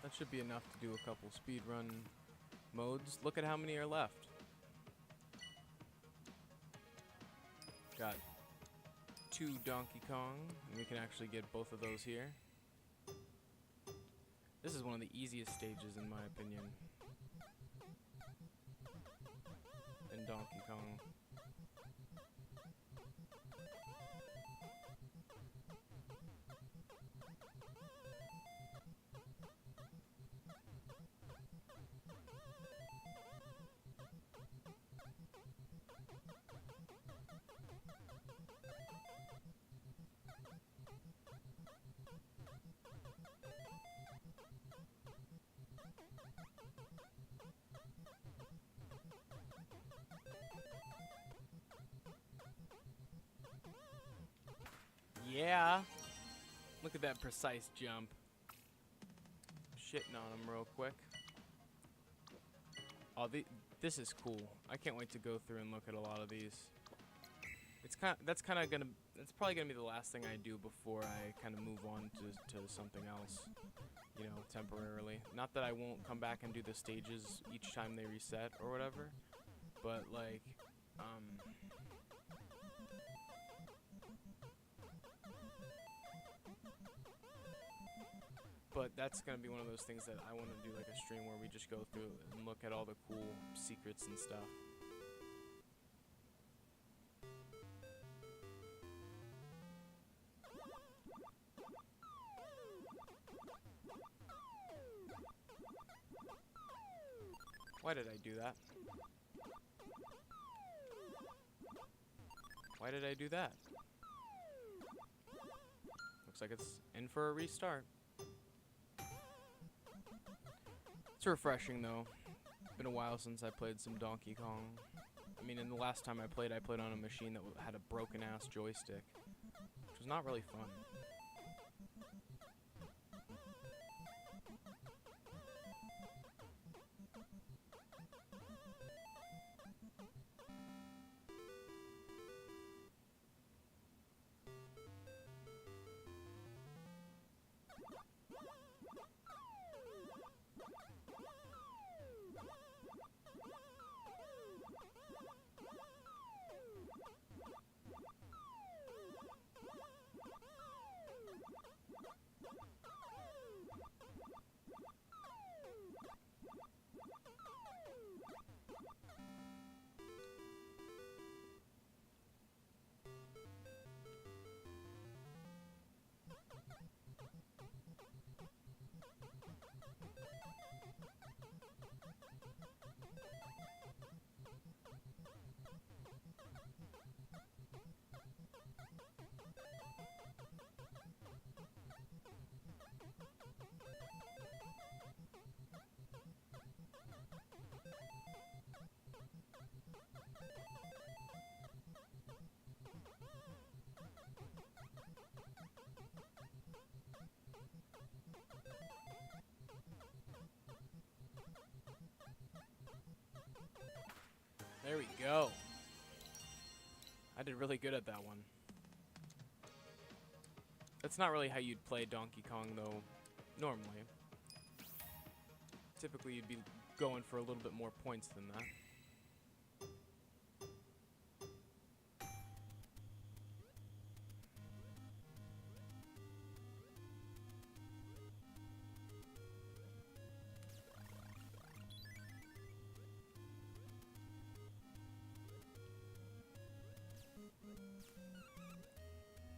S1: That should be enough to do a couple speedrun modes. Look at how many are left. Got 2 Donkey Kong, and we can actually get both of those here. This is one of the easiest stages in my opinion in Donkey Kong. Yeah. Look at that precise jump. Shitting on him real quick. Oh, this is cool. I can't wait to go through and look at a lot of these. That's probably gonna be the last thing I do before I kind of move on to something else. You know, temporarily. Not that I won't come back and do the stages each time they reset or whatever, but like, but that's gonna be one of those things that I want to do, like a stream where we just go through and look at all the cool secrets and stuff. Why did I do that? Why did I do that? Looks like it's in for a restart. It's refreshing though. Been a while since I played some Donkey Kong. I mean, and the last time I played on a machine that had a broken ass joystick, which was not really fun. There we go. I did really good at that one. That's not really how you'd play Donkey Kong, though, normally. Typically, you'd be going for a little bit more points than that.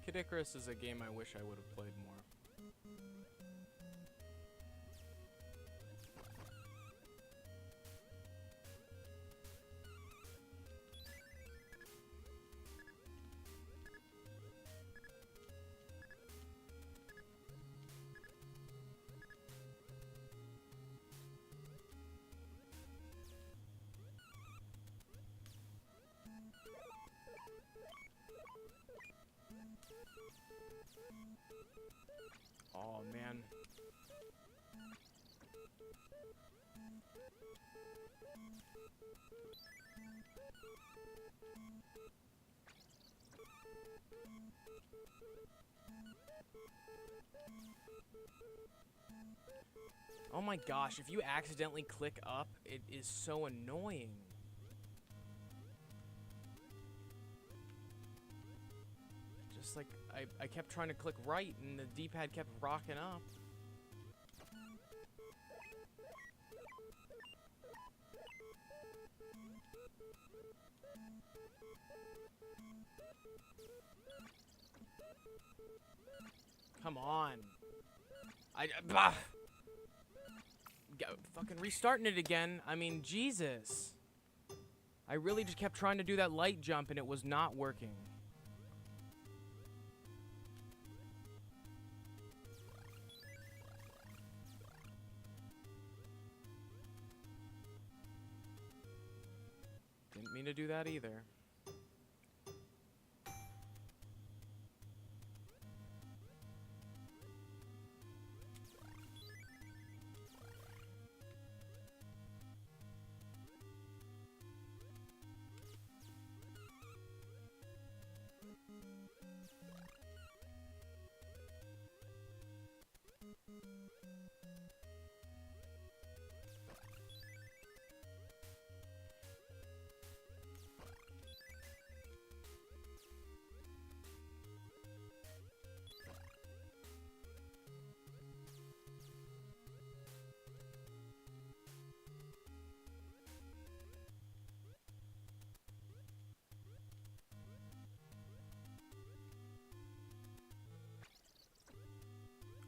S1: Kid Icarus is a game I wish I would have played more. Oh man. Oh my gosh, if you accidentally click up, it is so annoying. Just like, I kept trying to click right and the D-pad kept rocking up. Come on. Bah! Fucking restarting it again. I mean, Jesus. I really just kept trying to do that light jump and it was not working. Didn't mean to do that either.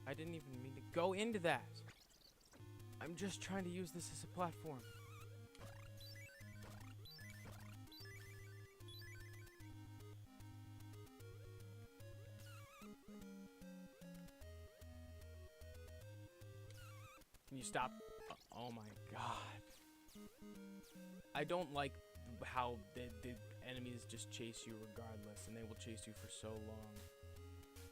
S1: I didn't even mean to go into that. I'm just trying to use this as a platform. Can you stop? Oh my god. I don't like how the enemies just chase you regardless, and they will chase you for so long.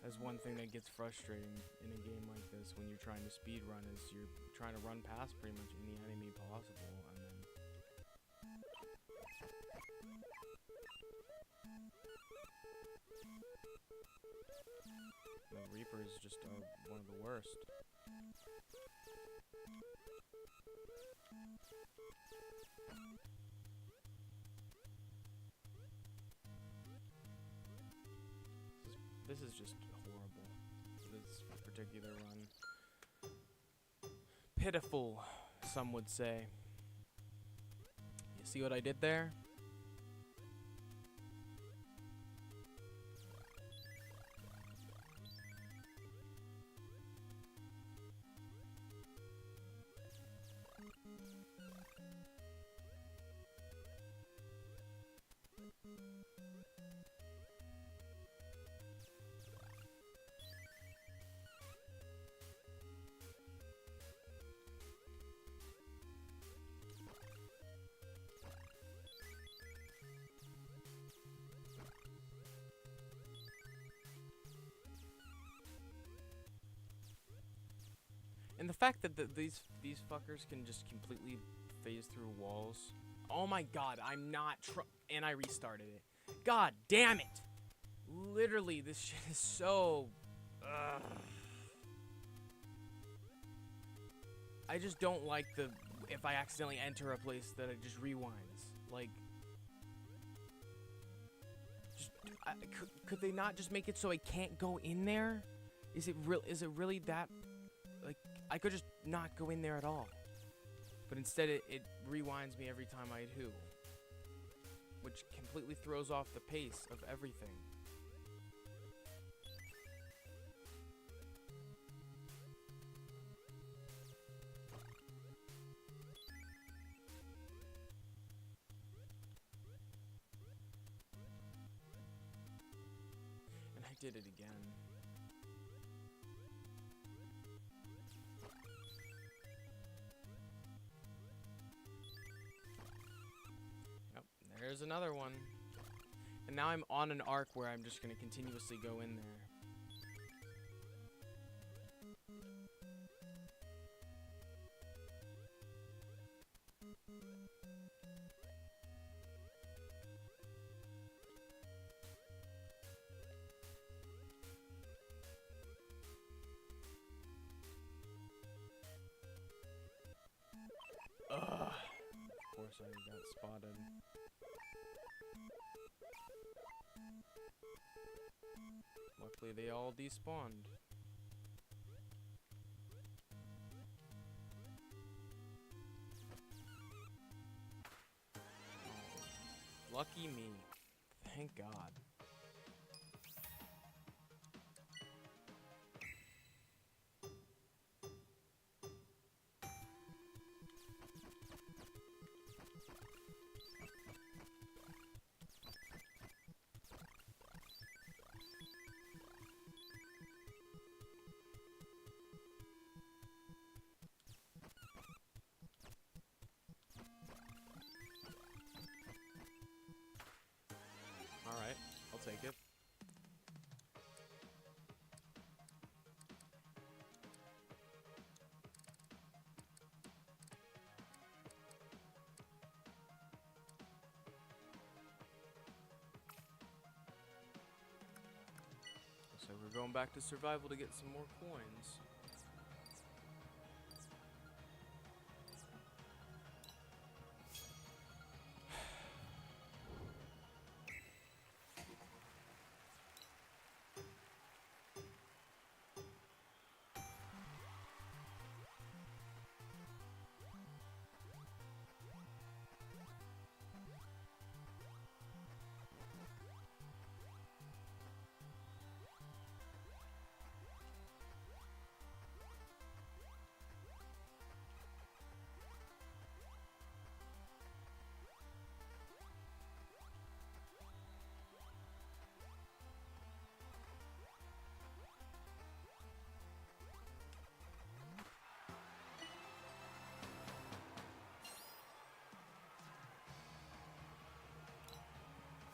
S1: That's one thing that gets frustrating in a game like this when you're trying to speed run, is you're trying to run past pretty much any enemy possible, and then the Reapers just are one of the worst. This is just horrible. This particular run. Pitiful, some would say. You see what I did there? And the fact that these fuckers can just completely phase through walls Oh my god, I'm not and I restarted it. God damn it! Literally, this shit is so... Ugh. I just don't like the... If I accidentally enter a place that it just rewinds. Like... Just, could they not just make it so I can't go in there? Is it really that... Like, I could just not go in there at all. But instead it rewinds me every time I do. Which completely throws off the pace of everything. And I did it again. Yep, there's another one. And now I'm on an arc where I'm just going to continuously go in there. Ugh. Of course I got spotted. Luckily they all despawned. Oh, lucky me. Thank God. Alright, I'll take it. So we're going back to survival to get some more coins.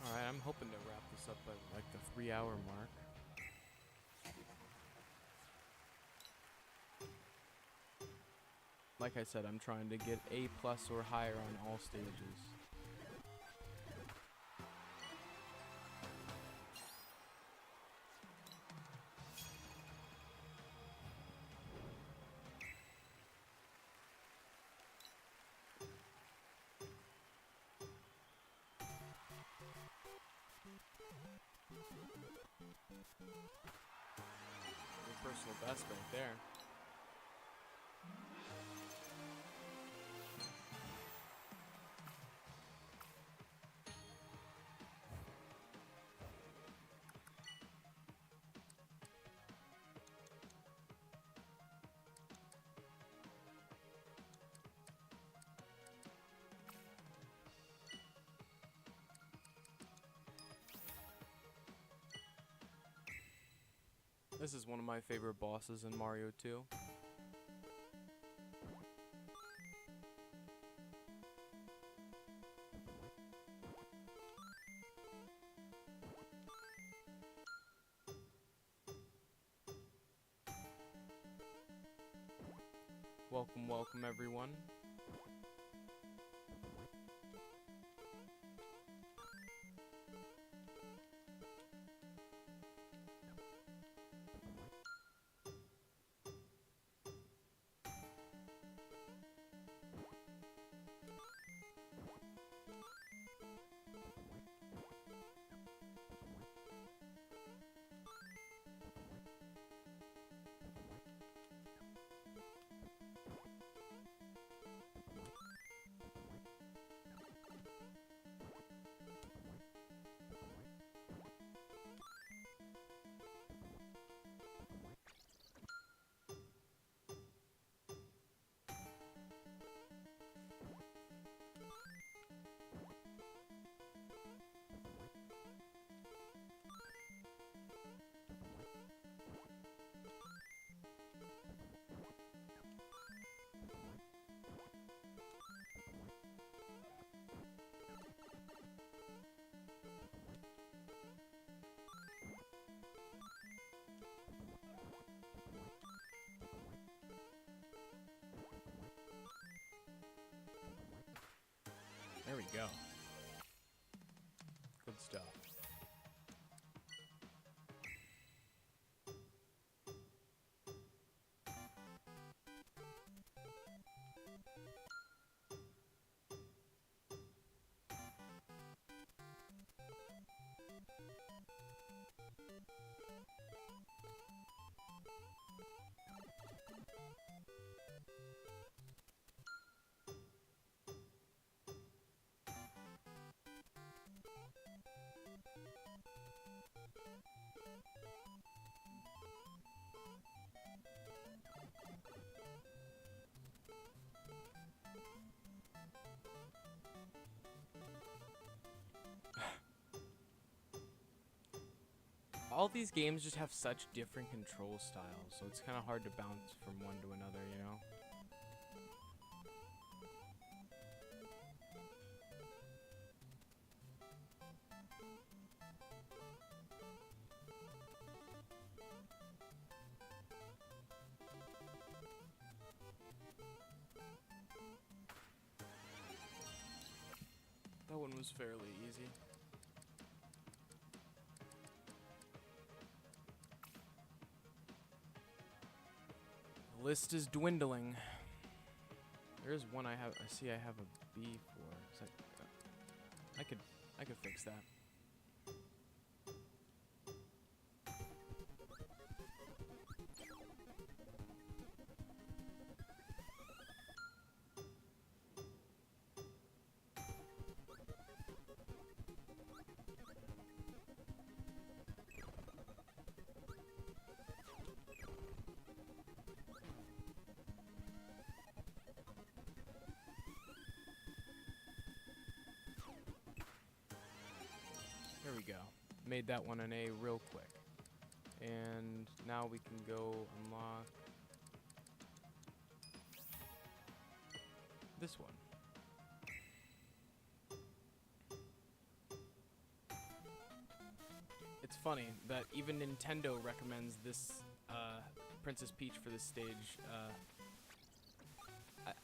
S1: Alright, I'm hoping to wrap this up by like the 3-hour mark. Like I said, I'm trying to get A+ or higher on all stages. Your personal best right there. This is one of my favorite bosses in Mario 2. Welcome, welcome everyone. There we go. Good stuff. All these games just have such different control styles, so it's kind of hard to bounce from one to another, you know? That one was fairly easy. The list is dwindling. There's one I see I have a B for. I could fix that. There we go. Made that one an A real quick. And now we can go unlock this one. It's funny that even Nintendo recommends this Princess Peach for this stage.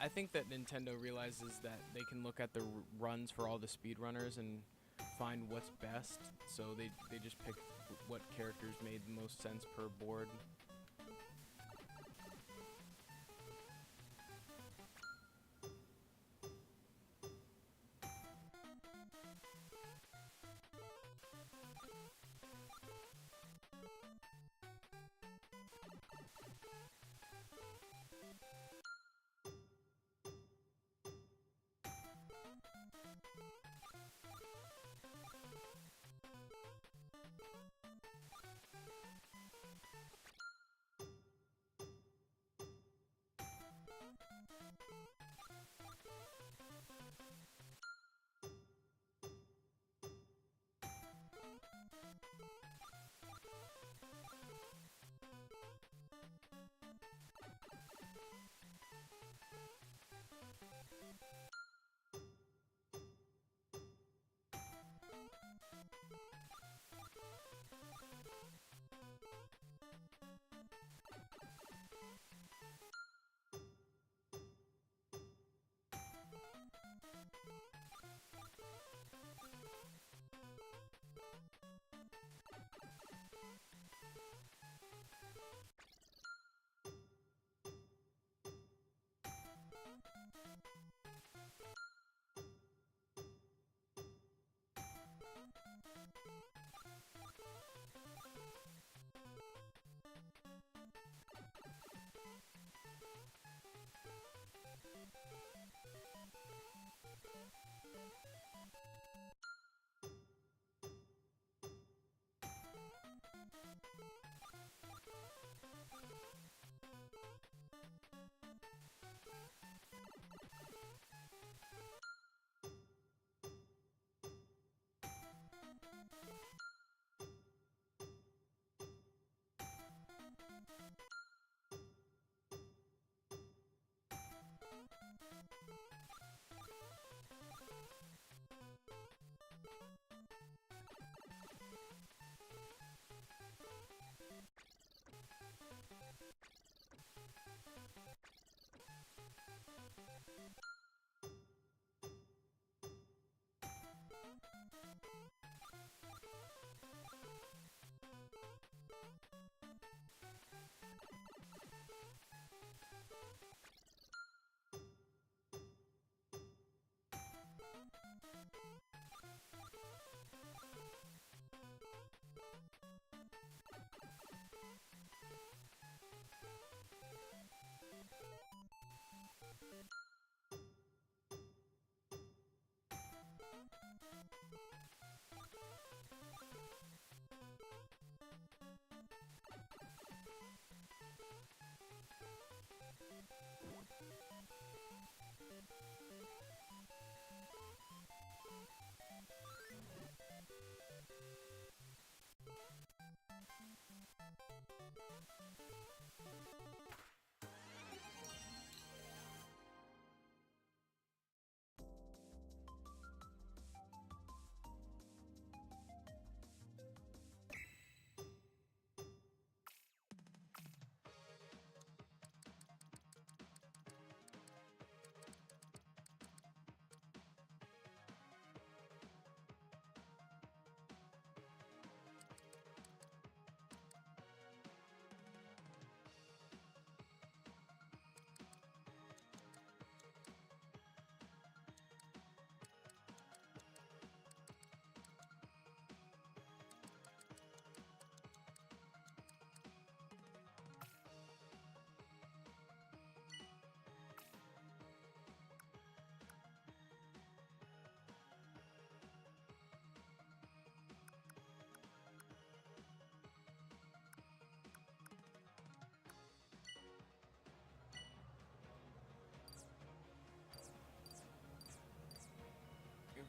S1: I think that Nintendo realizes that they can look at the runs for all the speedrunners and find what's best, so they just pick what characters made the most sense per board.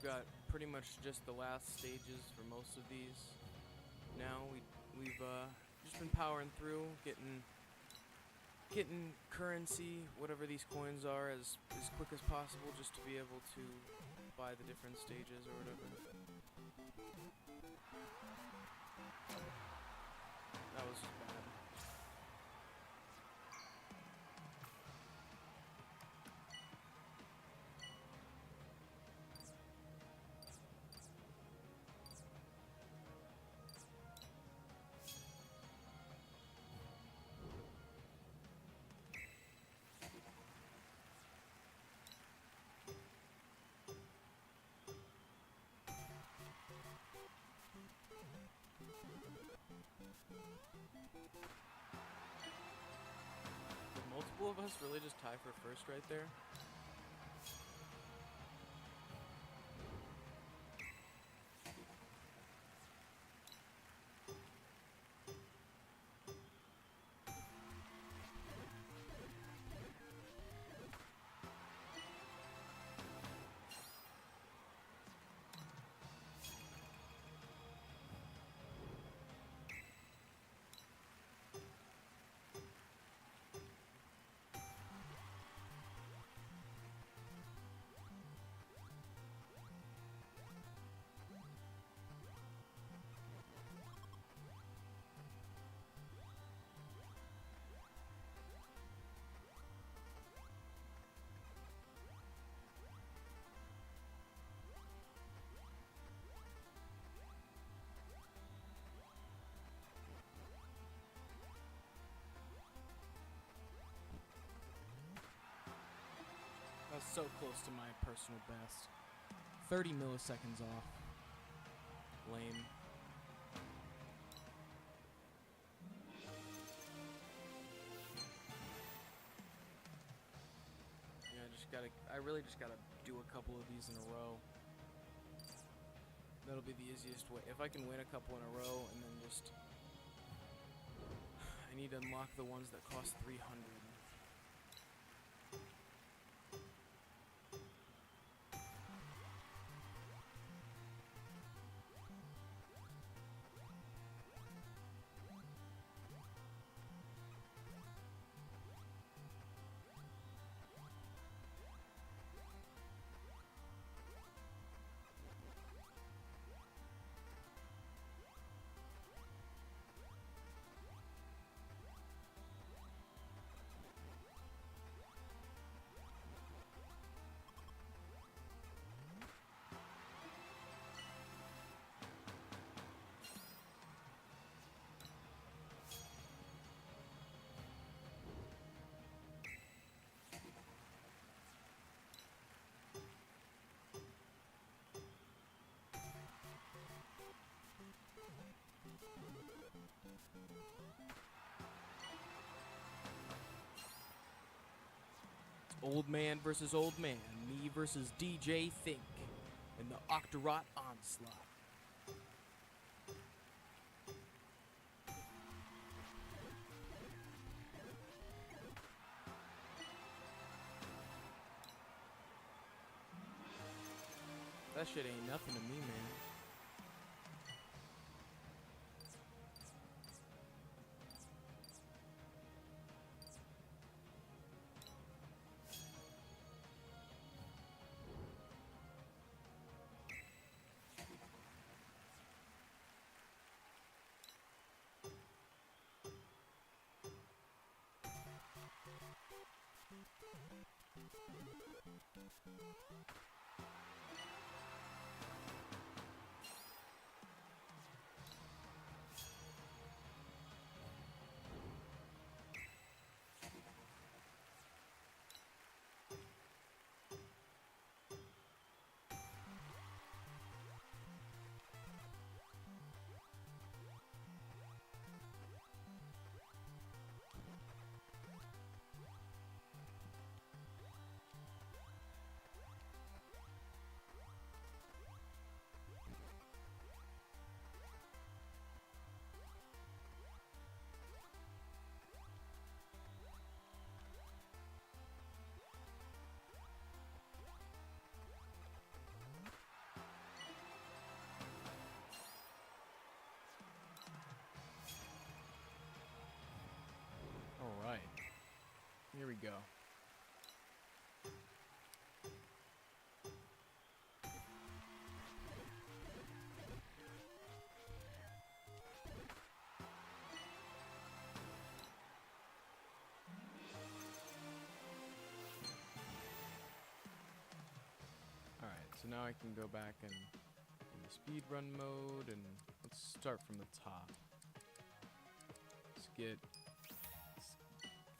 S1: got pretty much just the last stages for most of these. Now we've just been powering through, getting currency, whatever these coins are, as quick as possible, just to be able to buy the different stages or whatever. That was bad. Did multiple of us really just tie for first right there? I was so close to my personal best. 30 milliseconds off. Lame. Yeah, I really just gotta do a couple of these in a row. That'll be the easiest way. If I can win a couple in a row and then just... I need to unlock the ones that cost 300. Old man versus old man, me versus DJ Think, in the Octorot Onslaught. That shit ain't nothing to me, man. we go. Alright, so now I can go back and in the speedrun mode, and let's start from the top. Let's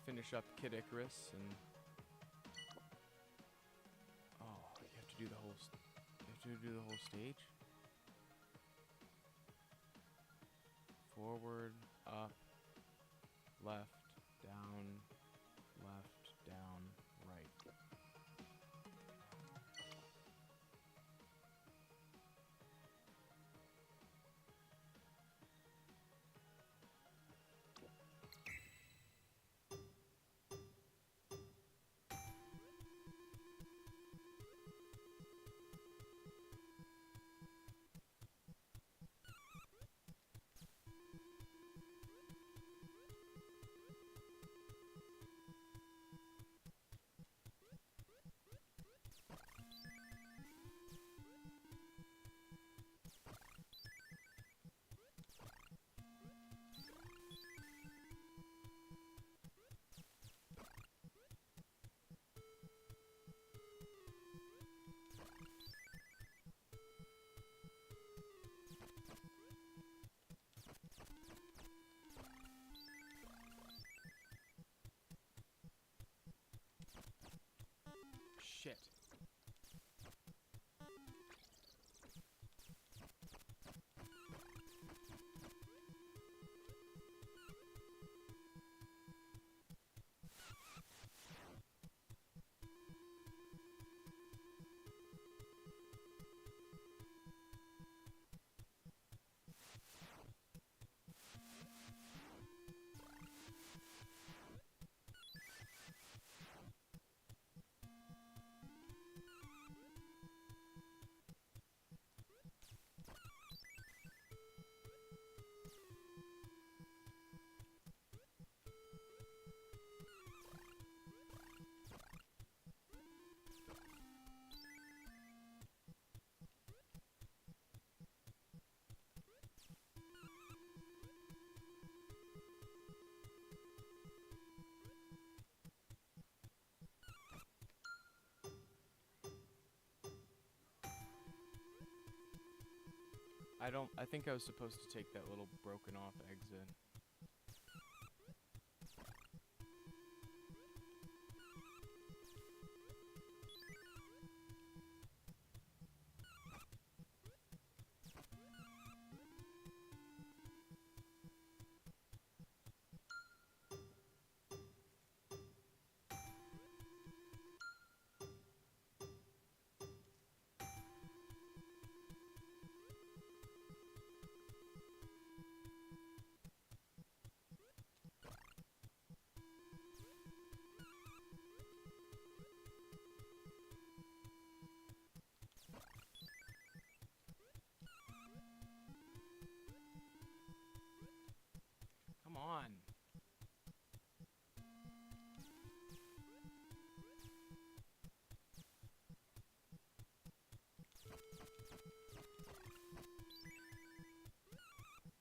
S1: finish up Kid Icarus, and oh, you have to do the whole stage. Forward, up, left, down, right. Shit. I think I was supposed to take that little broken off exit. Come on.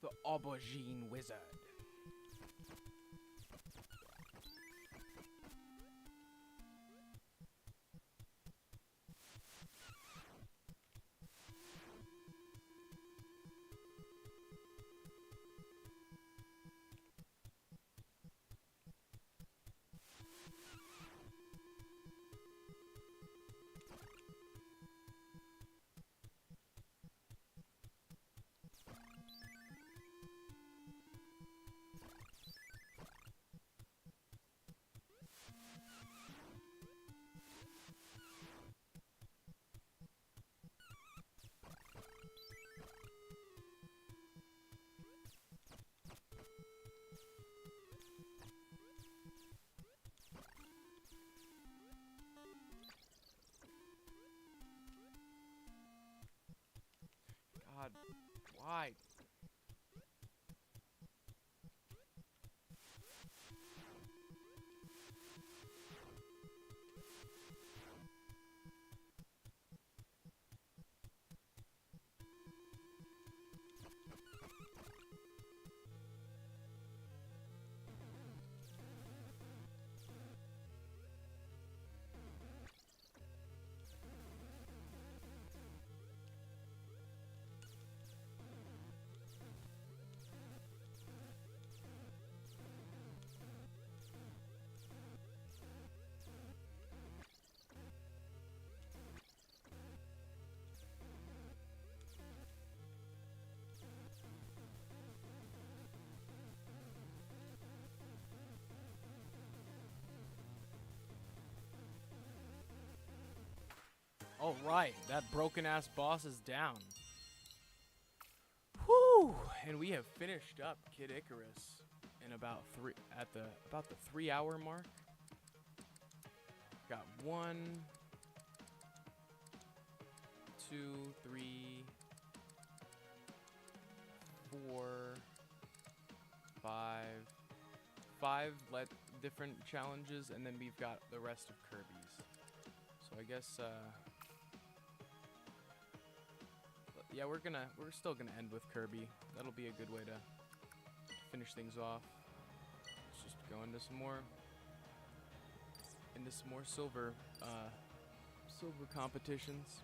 S1: The Aubergine Wizard. God, why? Alright, that broken-ass boss is down. Whew! And we have finished up Kid Icarus in about the 3 hour mark. Got 1, 2, 3, 4, 5 different challenges, and then we've got the rest of Kirby's. So I guess yeah, we're still gonna end with Kirby. That'll be a good way to finish things off. Let's just go into some more silver competitions.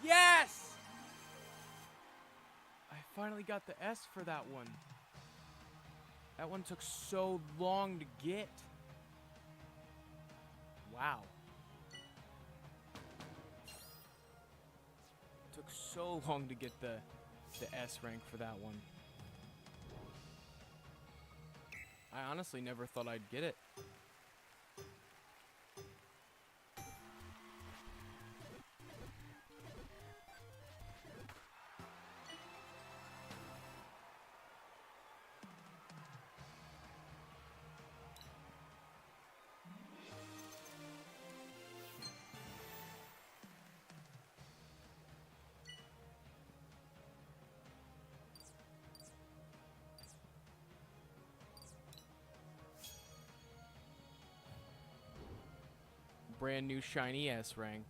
S1: Yes! I finally got the S for that one. That one took so long to get. Wow. Took so long to get the S rank for that one. I honestly never thought I'd get it. Brand new shiny S rank.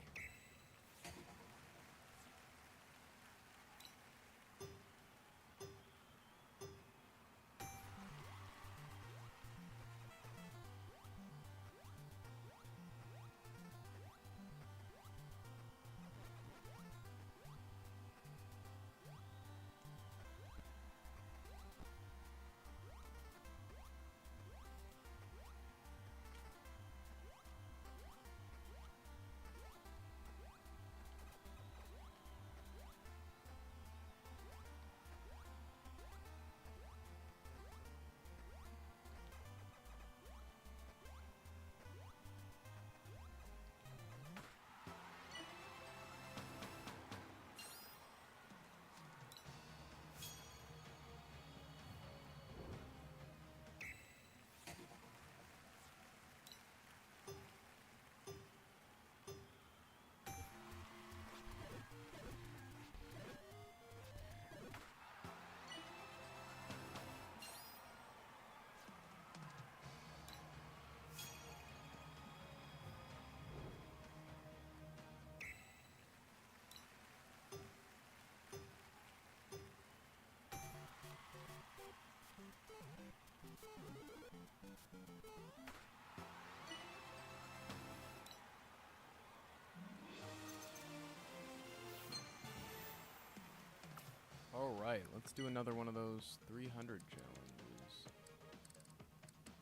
S1: Alright, let's do another one of those 300 challenges.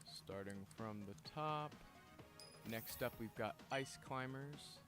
S1: Starting from the top. Next up, we've got Ice Climbers.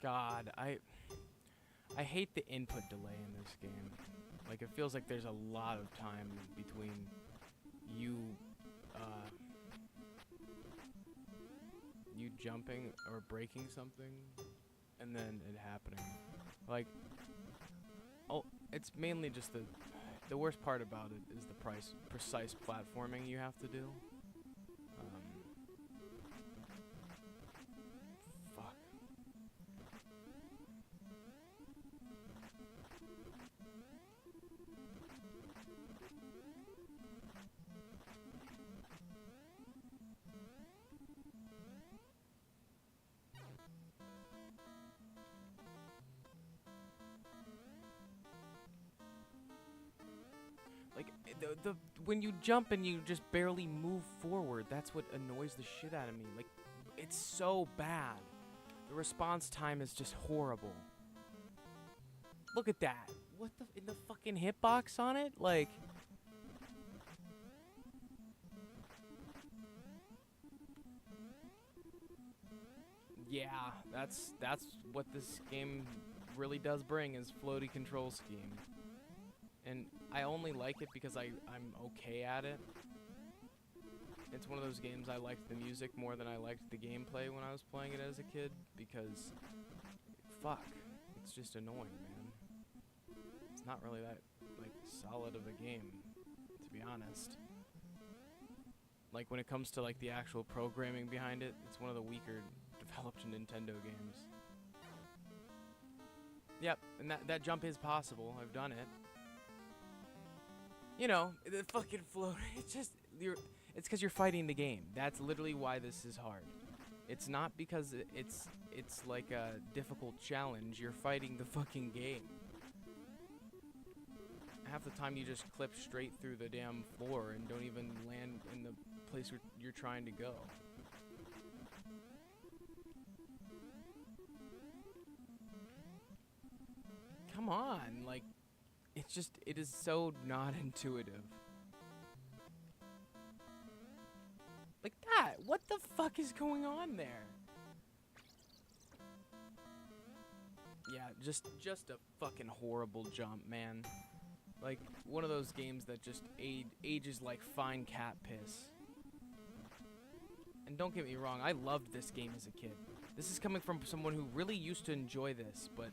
S1: God, I hate the input delay in this game. Like, it feels like there's a lot of time between you, you jumping or breaking something and then it happening. Like, oh, it's mainly just the worst part about it is the precise platforming you have to do. Fuck. Like, the when you jump and you just barely move forward, that's what annoys the shit out of me. Like, it's so bad. The response time is just horrible. Look at that. What the in the fucking hitbox on it? Like, yeah, that's what this game really does bring is floaty control scheme. And I only like it because I'm okay at it. It's one of those games I liked the music more than I liked the gameplay when I was playing it as a kid because, fuck, it's just annoying, man. It's not really that, like, solid of a game, to be honest. Like, when it comes to, like, the actual programming behind it, it's one of the weaker developed Nintendo games. Yep, and that jump is possible. I've done it. You know, the fucking float. It's just it's because you're fighting the game. That's literally why this is hard. It's not because it's like a difficult challenge. You're fighting the fucking game. Half the time you just clip straight through the damn floor and don't even land in the place where you're trying to go. Come on, like, it is so not intuitive. Like that, what the fuck is going on there? Yeah, just a fucking horrible jump, man. Like, one of those games that just ages like fine cat piss. And don't get me wrong, I loved this game as a kid. This is coming from someone who really used to enjoy this, but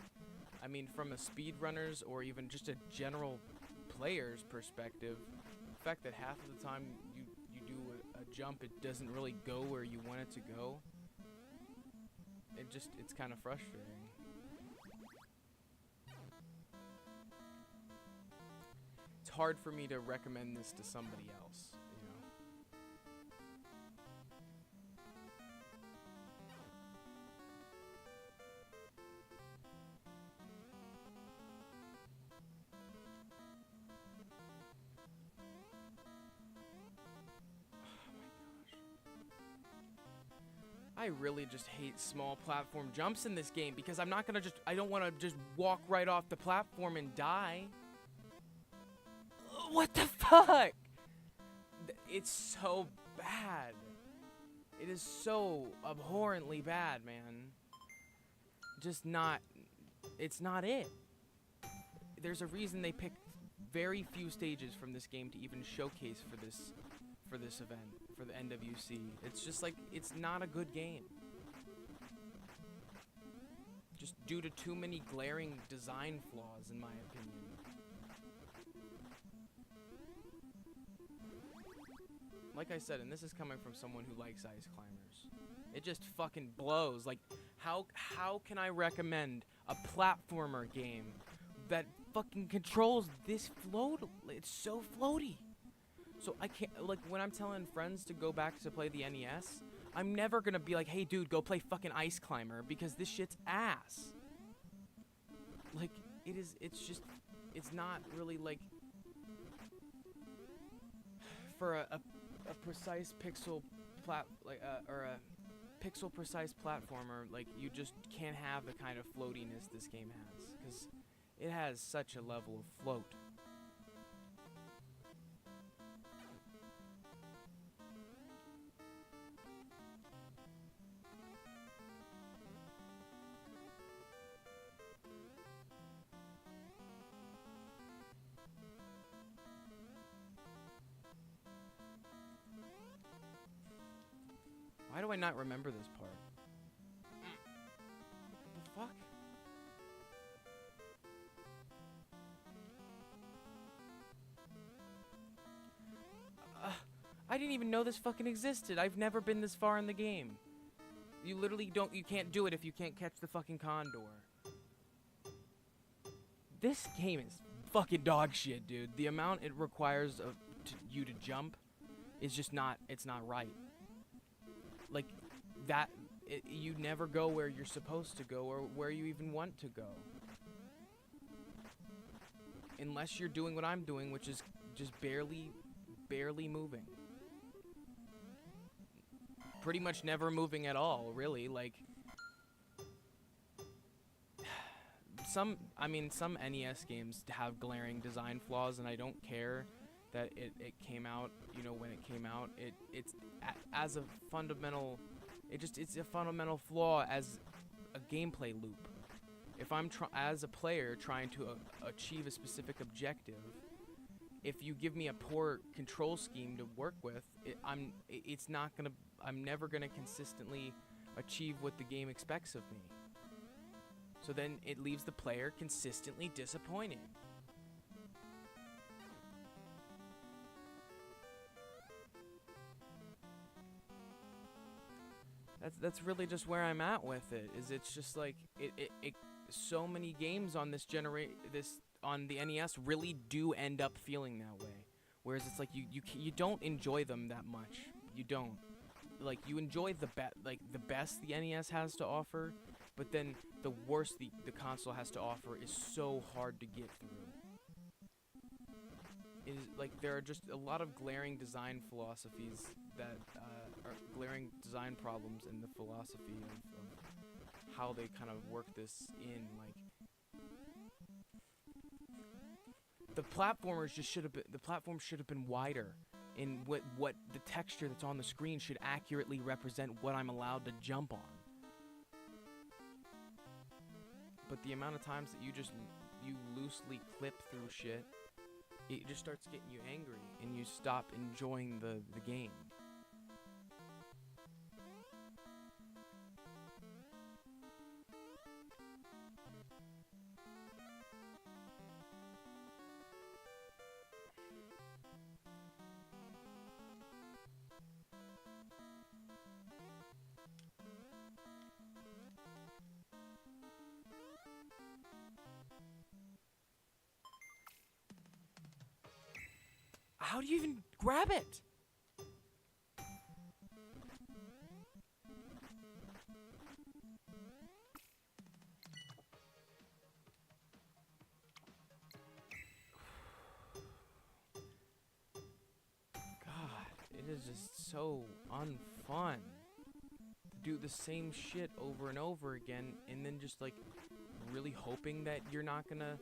S1: I mean, from a speedrunner's or even just a general player's perspective, the fact that half of the time you do a jump, it doesn't really go where you want it to go, it's kind of frustrating. It's hard for me to recommend this to somebody else, you know. I really just hate small platform jumps in this game because I'm not gonna I don't want to just walk right off the platform and die. What the fuck? It's so bad. It is so abhorrently bad, man. Just not, it's not it. There's a reason they picked very few stages from this game to even showcase for this event, for the NWC. It's just like, it's not a good game. Just due to too many glaring design flaws, in my opinion. Like I said, and this is coming from someone who likes ice climbers, it just fucking blows. Like, how can I recommend a platformer game that fucking controls this float? It's so floaty. So I can't, like, when I'm telling friends to go back to play the NES, I'm never gonna be like, hey dude, go play fucking Ice Climber, because this shit's ass. Like, it's not really, like, for a precise pixel or a pixel precise platformer, like, you just can't have the kind of floatiness this game has, because it has such a level of float. I not remember this part? What the fuck? I didn't even know this fucking existed. I've never been this far in the game. You literally you can't do it if you can't catch the fucking condor. This game is fucking dog shit, dude. The amount it requires of you to jump is just not, it's not right. Like, you never go where you're supposed to go or where you even want to go. Unless you're doing what I'm doing, which is just barely moving. Pretty much never moving at all, really. Like, some NES games have glaring design flaws, and I don't care that it came out, you know, when it came out. It's a fundamental flaw as a gameplay loop. If I'm as a player trying to achieve a specific objective, if you give me a poor control scheme to work with, I'm never gonna consistently achieve what the game expects of me. So then it leaves the player consistently disappointed. That's really just where I'm at with it. It's just like so many games on on the NES really do end up feeling that way. Whereas it's like you don't enjoy them that much. You don't. Like, you enjoy the best the NES has to offer, but then the worst the console has to offer is so hard to get through. There are just a lot of glaring design philosophies that are glaring design problems in the philosophy of how they kind of work this in. Like, the platforms should have been wider. In what the texture that's on the screen should accurately represent what I'm allowed to jump on. But the amount of times that you loosely clip through shit, it just starts getting you angry, and you stop enjoying the game. How do you even grab it? God, it is just so unfun to do the same shit over and over again, and then just like really hoping that you're not gonna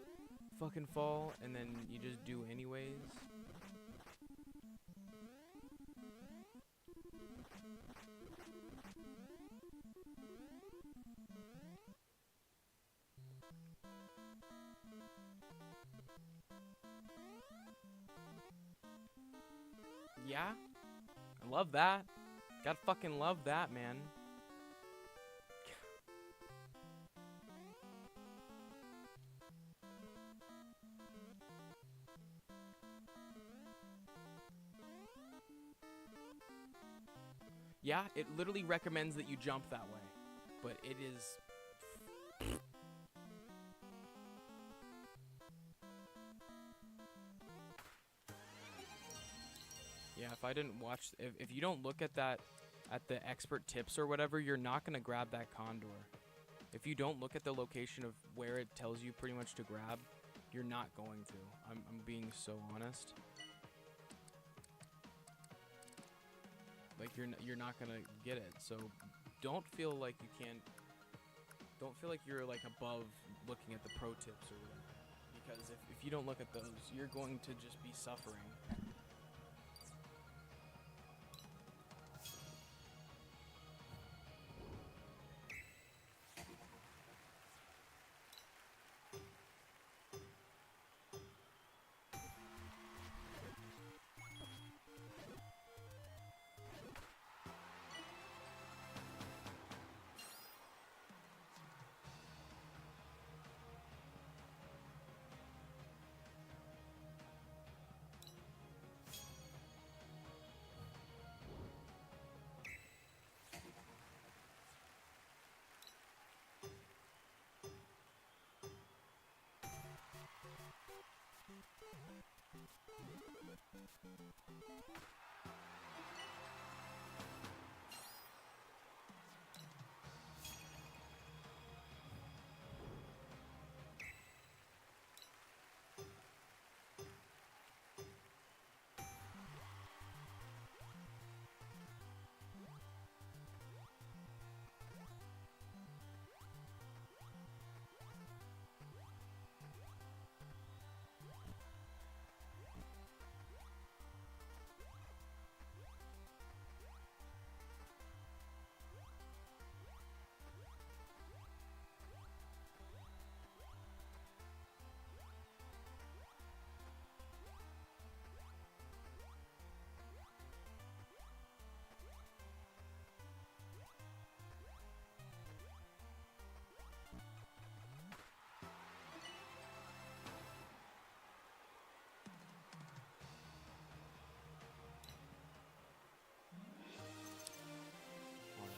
S1: fucking fall, and then you just do anyways. Yeah, I love that. Gotta fucking love that, man. Yeah, it literally recommends that you jump that way, but it is... Yeah, if I didn't watch, if you don't look at that, at the expert tips or whatever, you're not gonna grab that condor. If you don't look at the location of where it tells you pretty much to grab, you're not going to. I'm being so honest. Like, you're not gonna get it. So don't feel like you can't. Don't feel like you're like above looking at the pro tips or whatever. Because if you don't look at those, you're going to just be suffering.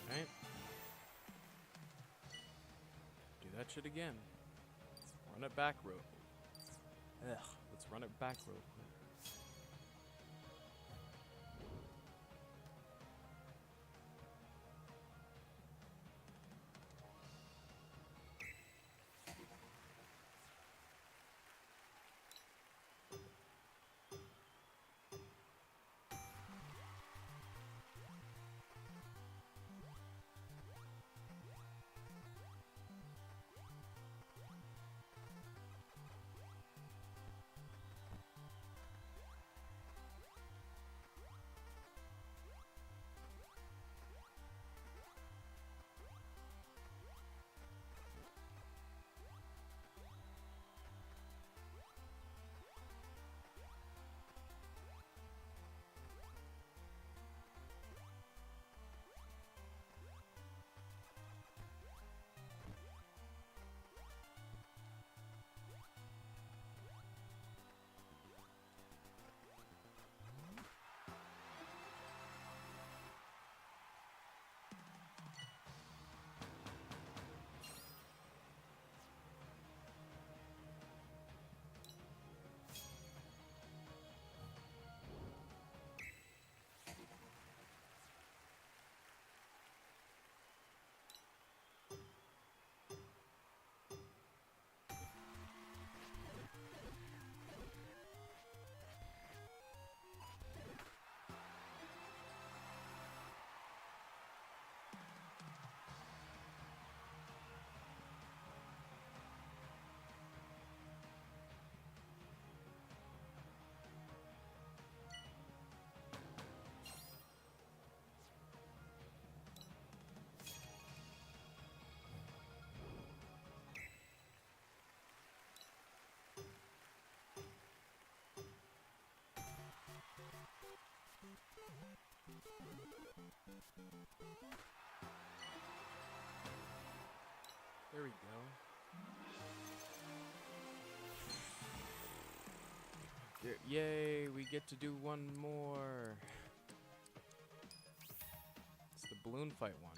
S1: Alright. Do that shit again. Run it back real. Ugh. Let's run it back real quick. There we go. Yay, we get to do one more. It's the balloon fight one.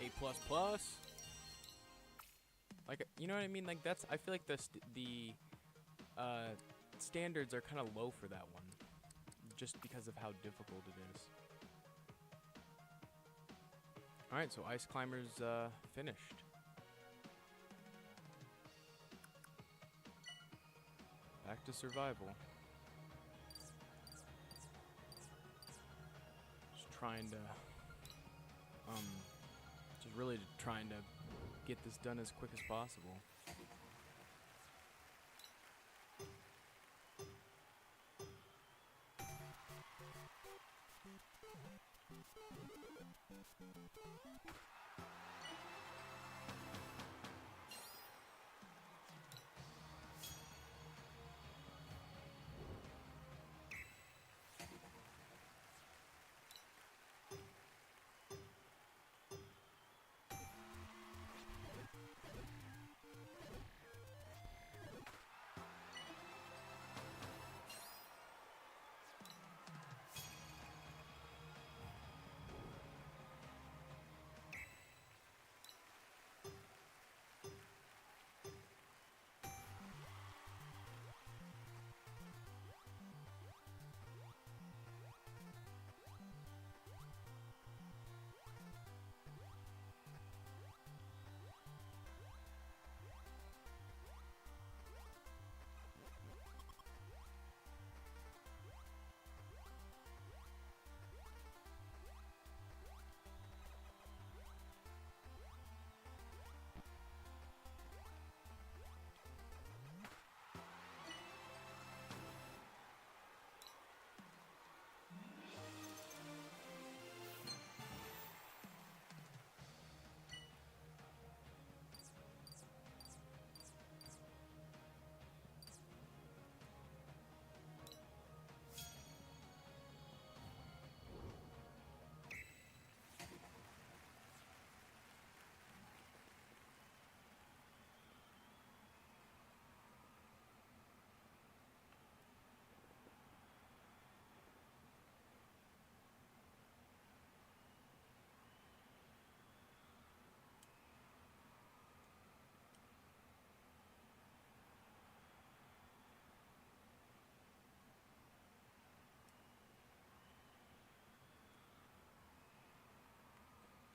S1: A++. Like, you know what I mean? Like, that's, I feel like standards are kind of low for that one, just because of how difficult it is. Alright, so Ice Climbers, finished. Back to survival. Just trying to, just really trying to get this done as quick as possible.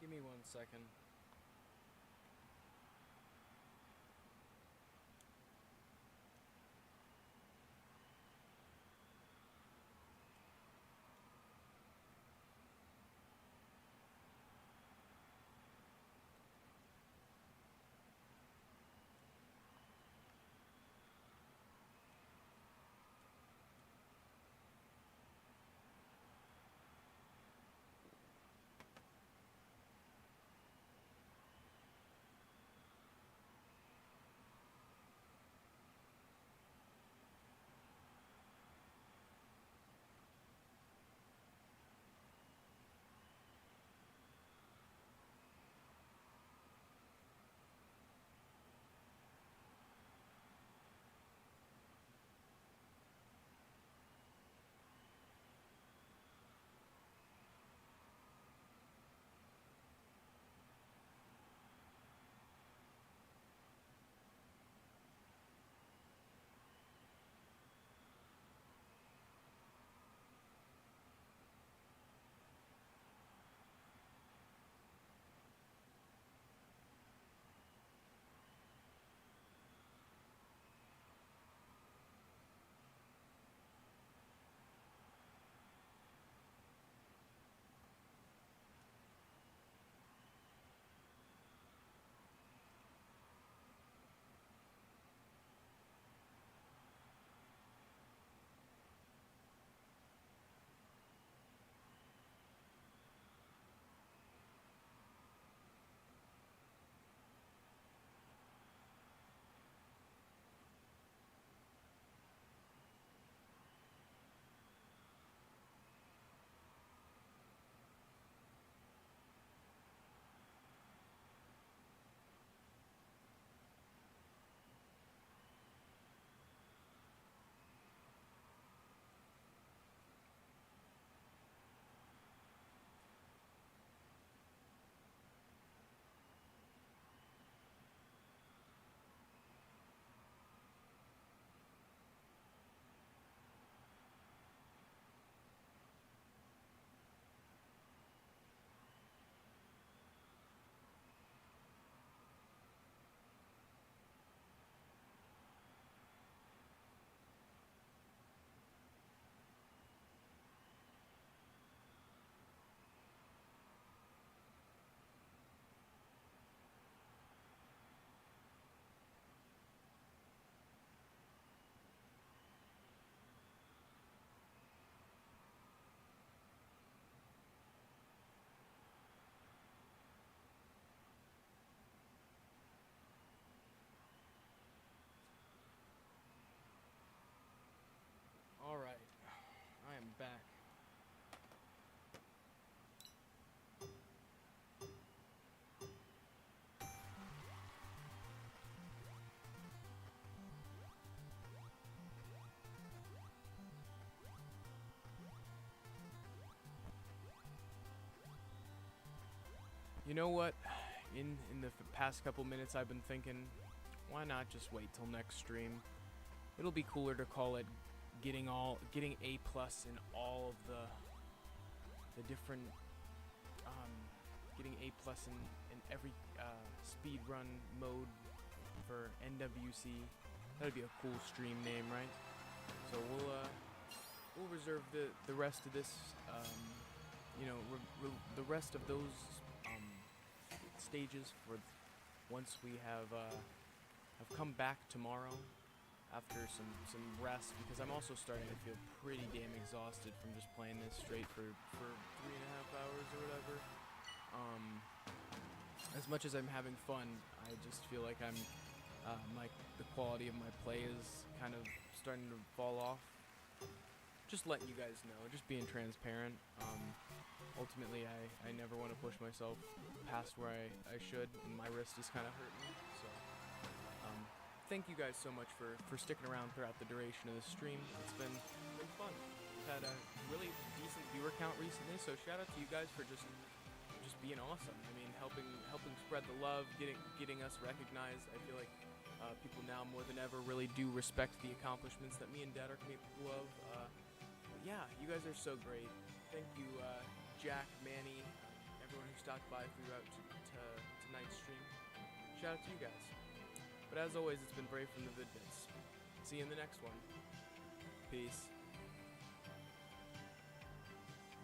S1: Give me 1 second. You know what? In the past couple minutes, I've been thinking, why not just wait till next stream? It'll be cooler to call it getting A plus in all of the different getting A plus in every speed run mode for NWC. That'd be a cool stream name, right? So we'll reserve the rest of this, you know, the rest of those stages for once we have come back tomorrow after some rest, because I'm also starting to feel pretty damn exhausted from just playing this straight for 3.5 hours or whatever. As much as I'm having fun, I just feel like I'm the quality of my play is kind of starting to fall off. Just letting you guys know, just being transparent. Ultimately, I never want to push myself past where I should, and my wrist is kind of hurting. So, thank you guys so much for sticking around throughout the duration of the stream. It's been fun. We've had a really decent viewer count recently, so shout out to you guys for just being awesome. I mean, helping spread the love, getting us recognized. I feel like people now more than ever really do respect the accomplishments that me and Dad are capable of. Yeah, you guys are so great. Thank you, Jack, Manny, everyone who stopped by throughout tonight's stream. Shout out to you guys. But as always, it's been Bray from the Vid-Bits. See you in the next one. Peace.